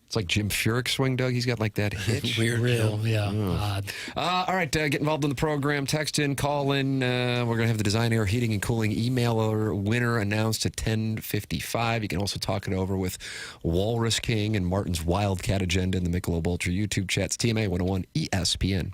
It's like Jim Furyk's swing, Doug. He's got like that hitch. Weird. Real, odd. All right, get involved in the program. Text in, call in. We're going to have the Design Air Heating and Cooling emailer winner announced at 10:55. You can also talk it over with Walrus King and Martin's Wildcat Agenda in the Michelob Ultra YouTube chats. TMA 101 ESPN.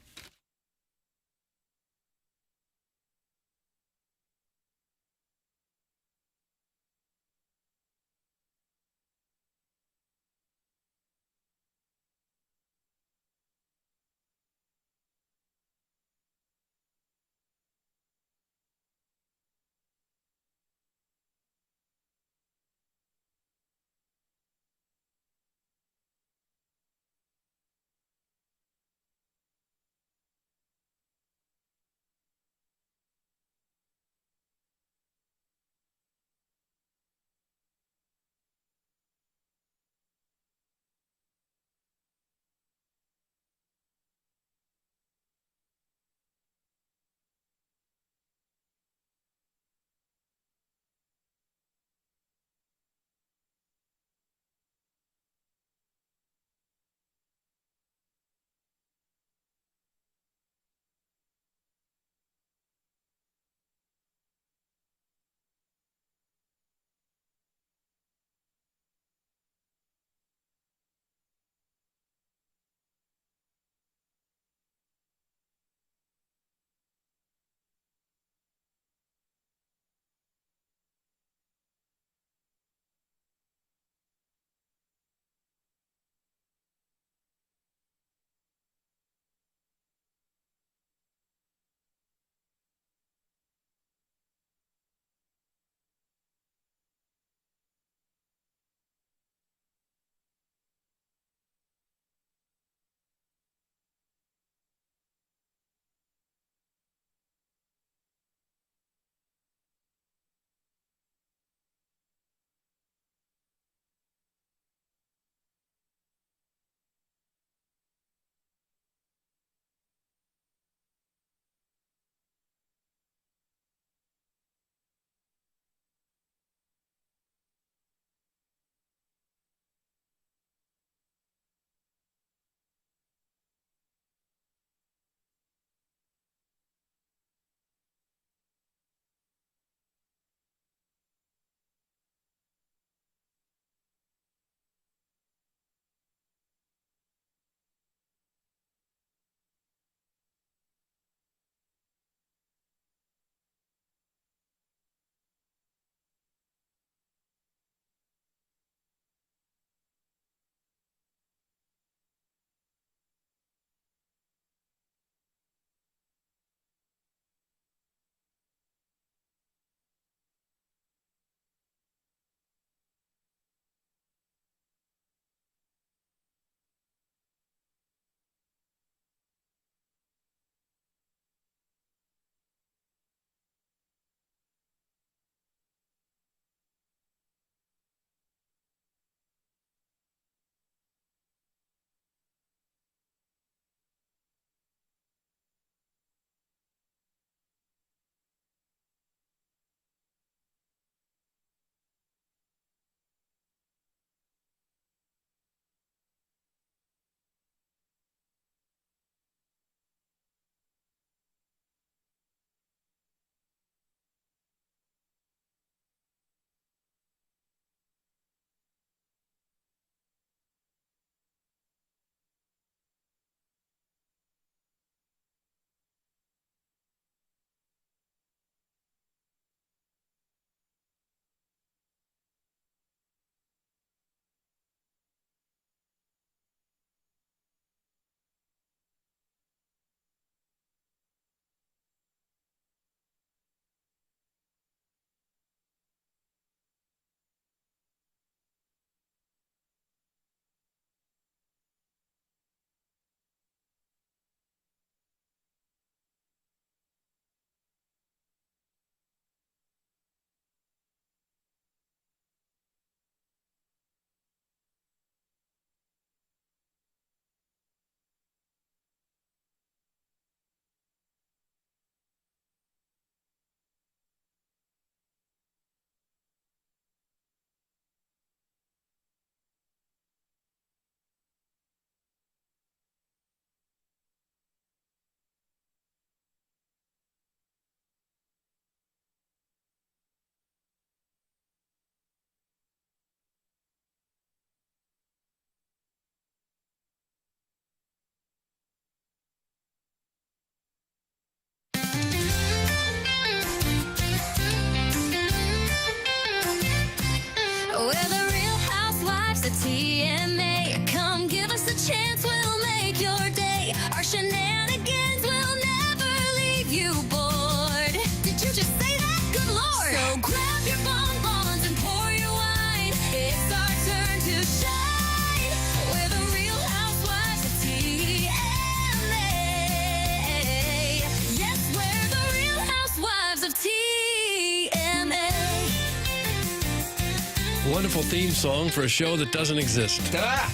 wonderful theme song for a show that doesn't exist. Ah!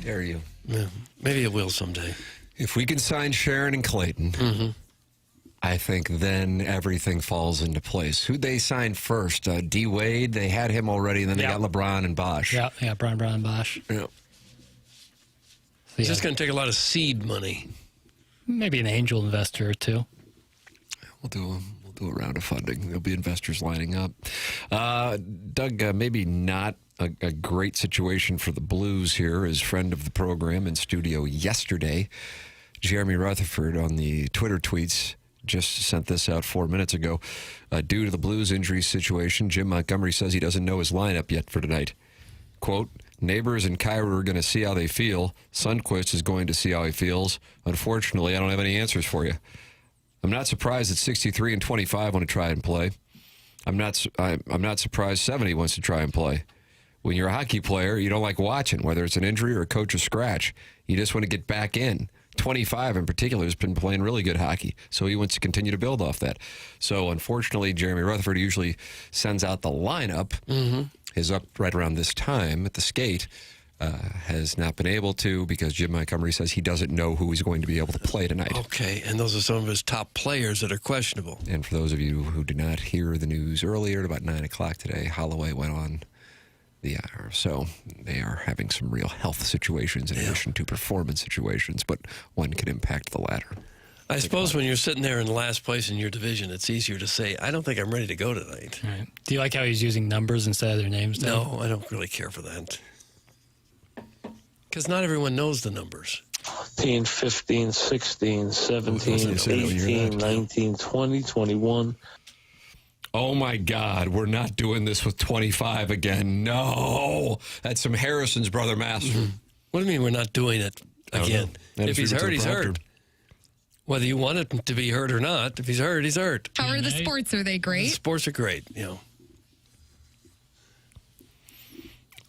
Dare you. Yeah, maybe it will someday. If we can sign Sharon and Clayton, I think then everything falls into place. Who'd they sign first? D. Wade, they had him already, and then they got LeBron and Bosch. Yeah, Brian and Bosch. Yeah. It's just going to take a lot of seed money. Maybe an angel investor or two. We'll do a round of funding. There'll be investors lining up. Doug, maybe not a great situation for the Blues here. As friend of the program in studio yesterday, Jeremy Rutherford on the Twitter tweets just sent this out 4 minutes ago. Due to the Blues injury situation, Jim Montgomery says he doesn't know his lineup yet for tonight. Quote, Neighbors and Kyra are going to see how they feel. Sundquist is going to see how he feels. Unfortunately, I don't have any answers for you. I'm not surprised that 63 and 25 want to try and play. I'm not surprised 70 wants to try and play. When you're a hockey player, you don't like watching, whether it's an injury or a coach's scratch. You just want to get back in. 25 in particular has been playing really good hockey, so he wants to continue to build off that. So unfortunately, Jeremy Rutherford usually sends out the lineup. Is up right around this time at the skate. Has not been able to because Jim Montgomery says he doesn't know who he's going to be able to play tonight. Okay, and those are some of his top players that are questionable. And for those of you who did not hear the news earlier, at about 9 o'clock today, Holloway went on the air. So they are having some real health situations in addition to performance situations, but one can impact the latter. I suppose when you're sitting there in last place in your division, it's easier to say, I don't think I'm ready to go tonight. Right. Do you like how he's using numbers instead of their names? No, I don't really care for that. Because not everyone knows the numbers. 14, 15, 16, 17, 18, 19, 20, 21. Oh, my God. We're not doing this with 25 again. No. That's some Harrison's brother master. What do you mean we're not doing it again? If he's hurt, he's hurt. Whether you want him to be hurt or not, if he's hurt, he's hurt. How are the sports? Are they great? The sports are great,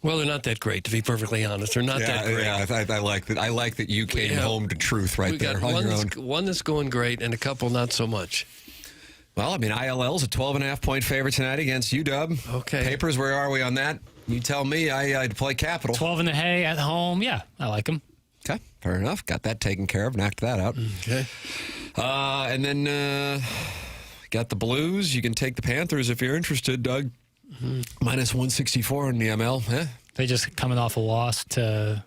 Well, they're not that great, to be perfectly honest. They're not that great. Yeah, I like that. I like that you came home to truth right there on your own. One that's going great and a couple not so much. Well, I mean, ILL's a 12.5-point favorite tonight against UW. Okay. Papers, where are we on that? You tell me. I'd play Capital. 12 in the hay at home. Yeah, I like them. Okay, fair enough. Got that taken care of. Knocked that out. Okay. And then got the Blues. You can take the Panthers if you're interested, Doug. Minus 164 in the ML. Eh? They just coming off a loss to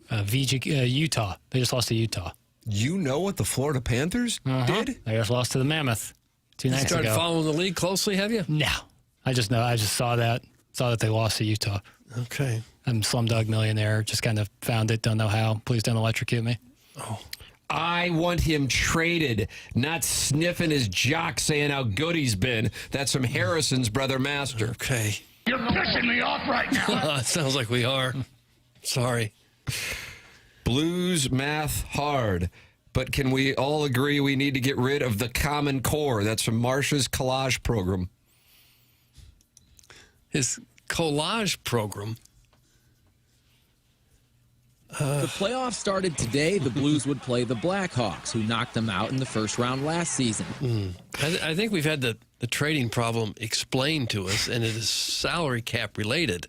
Utah. They just lost to Utah. You know what the Florida Panthers did? They just lost to the Mammoth 2 nights ago. You started following the league closely, have you? No. I just know. I just saw that they lost to Utah. Okay. I'm Slumdog Millionaire. Just kind of found it. Don't know how. Please don't electrocute me. Oh. I want him traded, not sniffing his jock saying how good he's been. That's from Harrison's brother master. Okay. You're pissing me off right now. It sounds like we are. Sorry. Blues math hard. But can we all agree we need to get rid of the Common Core? That's from Marsh's collage program. His collage program? The playoffs started today. The Blues would play the Blackhawks, who knocked them out in the first round last season. I think we've had the trading problem explained to us, and it is salary cap related.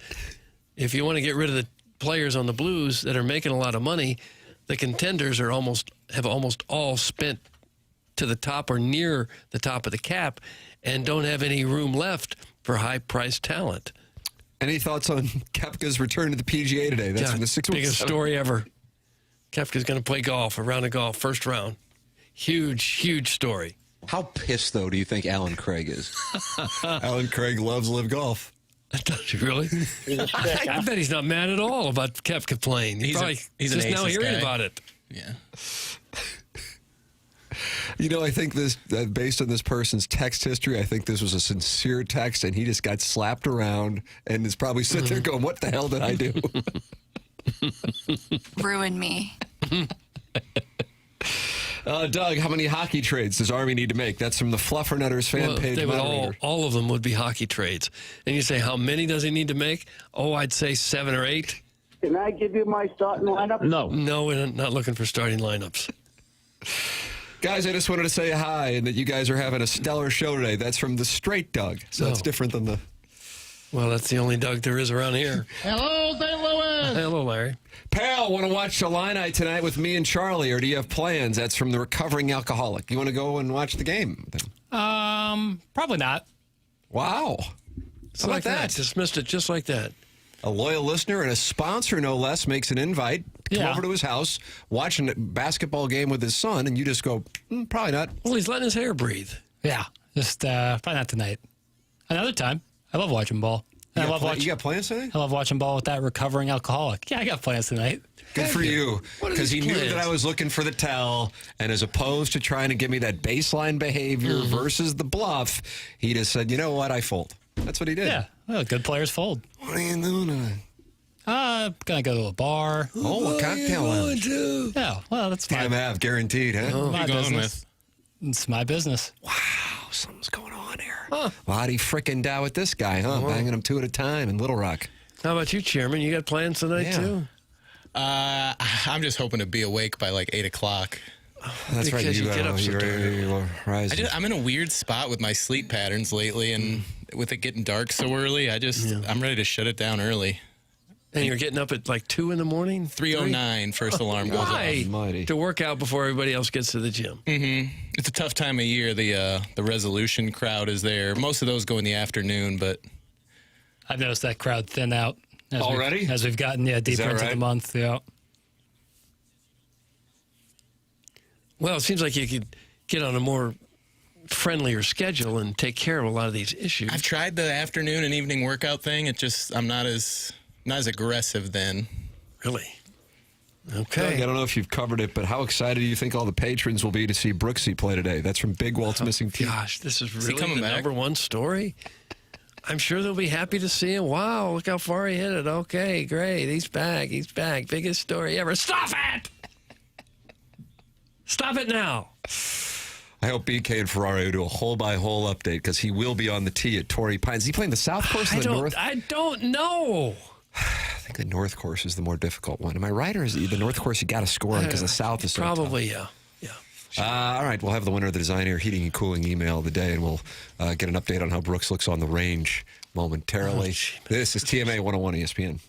If you want to get rid of the players on the Blues that are making a lot of money, the contenders have almost all spent to the top or near the top of the cap and don't have any room left for high-priced talent. Any thoughts on Koepka's return to the PGA today? That's from the 617. Biggest story ever. Koepka's going to play golf, a round of golf, first round. Huge story. How pissed, though, do you think Alan Craig is? Alan Craig loves LIV Golf. Does he really? I bet he's not mad at all about Koepka playing. He's just now hearing about it. Yeah. You know, I think this, based on this person's text history, I think this was a sincere text, and he just got slapped around and is probably sitting there going, what the hell did I do? Ruin me. Doug, how many hockey trades does Army need to make? That's from the Fluffernutters fan page. They would all of them would be hockey trades. And you say, how many does he need to make? Oh, I'd say 7 or 8. Can I give you my starting lineup? No, we're not looking for starting lineups. Guys, I just wanted to say hi and that you guys are having a stellar show today. That's from the Straight Doug. So it's different than the Well, that's the only Doug there is around here. Hello, St. Louis. Hello, Larry. Pal, want to watch the Illini tonight with me and Charlie, or do you have plans? That's from the recovering alcoholic. You want to go and watch the game? Probably not. Wow. How about that? Dismissed it just like that. A loyal listener and a sponsor, no less, makes an invite. Come over to his house, watching a basketball game with his son, and you just go, probably not. Well, he's letting his hair breathe. Yeah, just probably not tonight. Another time. I love watching ball. You got plans tonight? I love watching ball with that recovering alcoholic. Yeah, I got plans tonight. Good for you. Because he knew that I was looking for the tell, and as opposed to trying to give me that baseline behavior versus the bluff, he just said, you know what, I fold. That's what he did. Yeah, well, good players fold. What are you doing tonight? Gonna go to a bar. Oh, a cocktail lounge. Yeah, well, that's fine. TMF, guaranteed, huh? My business. It's my business. Wow, something's going on here. Huh. Well, how'd he frickin' die with this guy, huh? Banging them 2 at a time in Little Rock. How about you, Chairman? You got plans tonight, too? I'm just hoping to be awake by like 8 o'clock. That's right. You get up so you're rising. I'm in a weird spot with my sleep patterns lately, and with it getting dark so early, I'm ready to shut it down early. And you're getting up at like 2 in the morning? 3:09, first alarm goes off. Why? To work out before everybody else gets to the gym. Mm-hmm. It's a tough time of year. The resolution crowd is there. Most of those go in the afternoon, but I've noticed that crowd thin out. Already? As we've gotten deeper into the month, yeah. Well, it seems like you could get on a more friendlier schedule and take care of a lot of these issues. I've tried the afternoon and evening workout thing. I'm not as aggressive then. Really? Okay. Doug, I don't know if you've covered it, but how excited do you think all the patrons will be to see Brooksy play today? That's from Big Walt's Missing Teeth. Gosh, this is really the number one story. I'm sure they'll be happy to see him. Wow, look how far he hit it. Okay, great. He's back. He's back. Biggest story ever. Stop it! Stop it now. I hope BK and Ferrari will do a hole-by-hole update because he will be on the tee at Torrey Pines. Is he playing the South Course or the North? I don't know. I think the North Course is the more difficult one. Am I right, or is the North Course you got to score on because the South is so probably tough? Yeah. All right, we'll have the winner of the Design Air Heating and Cooling email of the day, and we'll get an update on how Brooks looks on the range momentarily. This is TMA 101 ESPN.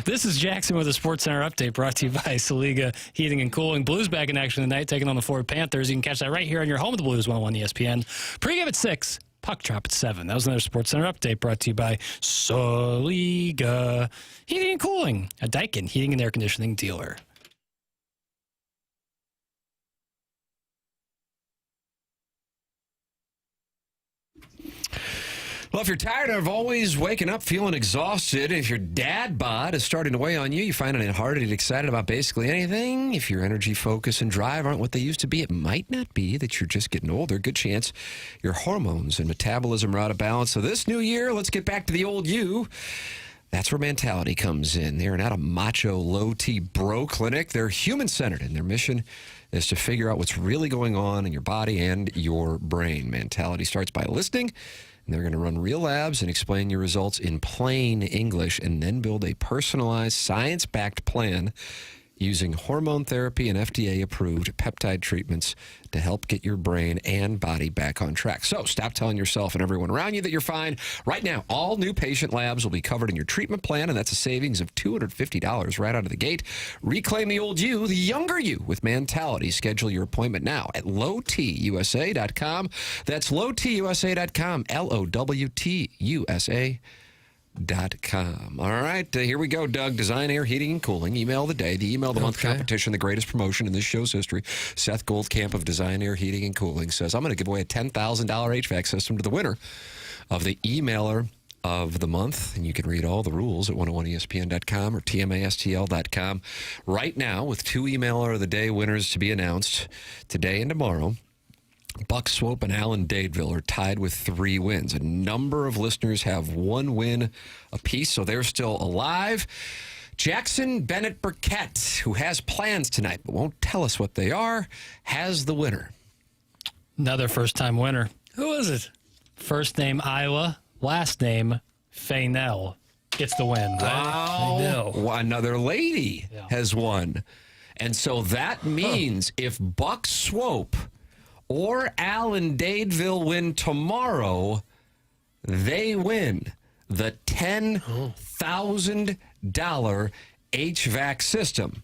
This is Jackson with a Sports Center update brought to you by Saliga Heating and Cooling. Blues back in action tonight, taking on the Florida Panthers. You can catch that right here on your home of the Blues, 101 ESPN. Pre-game at 6, puck drop at 7. That was another Sports Center update brought to you by Saliga Heating and Cooling, a Daikin heating and air conditioning dealer. Well, if you're tired of always waking up feeling exhausted, if your dad bod is starting to weigh on you, you're finding it hard to get excited about basically anything, if your energy, focus, and drive aren't what they used to be, it might not be that you're just getting older. Good chance your hormones and metabolism are out of balance. So this new year, let's get back to the old you. That's where Mentality comes in. They're not a macho, low-T bro clinic. They're human-centered, and their mission is to figure out what's really going on in your body and your brain. Mentality starts by listening. And they're going to run real labs and explain your results in plain English and then build a personalized, science-backed plan using hormone therapy and FDA-approved peptide treatments to help get your brain and body back on track. So stop telling yourself and everyone around you that you're fine. Right now, all new patient labs will be covered in your treatment plan, and that's a savings of $250 right out of the gate. Reclaim the old you, the younger you, with Mentality. Schedule your appointment now at lowtusa.com. That's lowtusa.com, LOWTUSA.com. All right, here we go, Doug. Design Air Heating and Cooling. Email of the day, the email of the month competition, the greatest promotion in this show's history. Seth Goldcamp of Design Air Heating and Cooling says, I'm going to give away a $10,000 HVAC system to the winner of the emailer of the month. And you can read all the rules at 101ESPN.com or TMASTL.com. Right now, with 2 emailer of the day winners to be announced today and tomorrow, Buck Swope and Alan Dadeville are tied with 3 wins. A number of listeners have 1 win apiece, so they're still alive. Jackson Burkett, who has plans tonight but won't tell us what they are, has the winner. Another first-time winner. Who is it? First name Isla, last name Faynell. It's the win. Wow. Another lady has won. And so that means if Buck Swope or Alan Dadeville win tomorrow, they win the $10,000 HVAC system.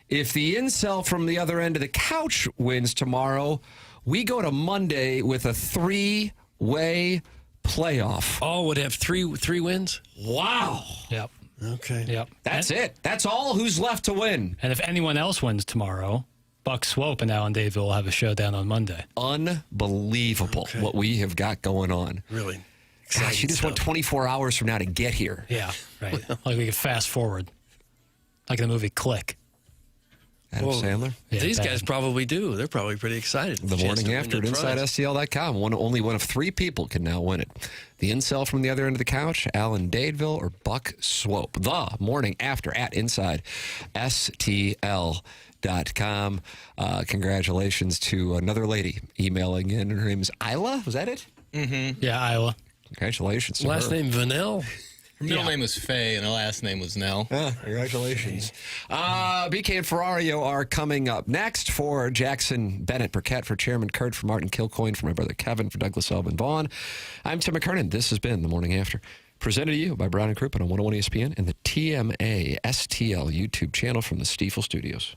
If the incel from the other end of the couch wins tomorrow, we go to Monday with a 3-way playoff. Oh, would have three wins? Wow. Yep. Okay. Yep. That's it. That's all who's left to win. And if anyone else wins tomorrow, Buck Swope and Alan Dadeville will have a showdown on Monday. Unbelievable what we have got going on. Really? Gosh, you just want 24 hours from now to get here. Yeah, right. Like we could fast forward. Like in the movie Click. Adam Sandler? Yeah, these guys probably do. They're probably pretty excited. The morning after at InsideSTL.com. Only one of 3 people can now win it. The incel from the other end of the couch, Alan Dadeville, or Buck Swope. The morning after at InsideSTL.com. Congratulations to another lady emailing in. Her name is Isla. Was that it? Mm-hmm. Yeah, Isla. Congratulations to Last her. name Vanell. Her middle name was Faye, and her last name was Nell. Congratulations. BK and Ferrario are coming up next. For Jackson Burkett, for Chairman Kurt, for Martin Kilcoyne, for my brother Kevin, for Douglas Elvin Vaughn. I'm Tim McKernan. This has been The Morning After, presented to you by Brown and Crouppen on 101 ESPN and the TMA STL YouTube channel from the Stiefel Studios.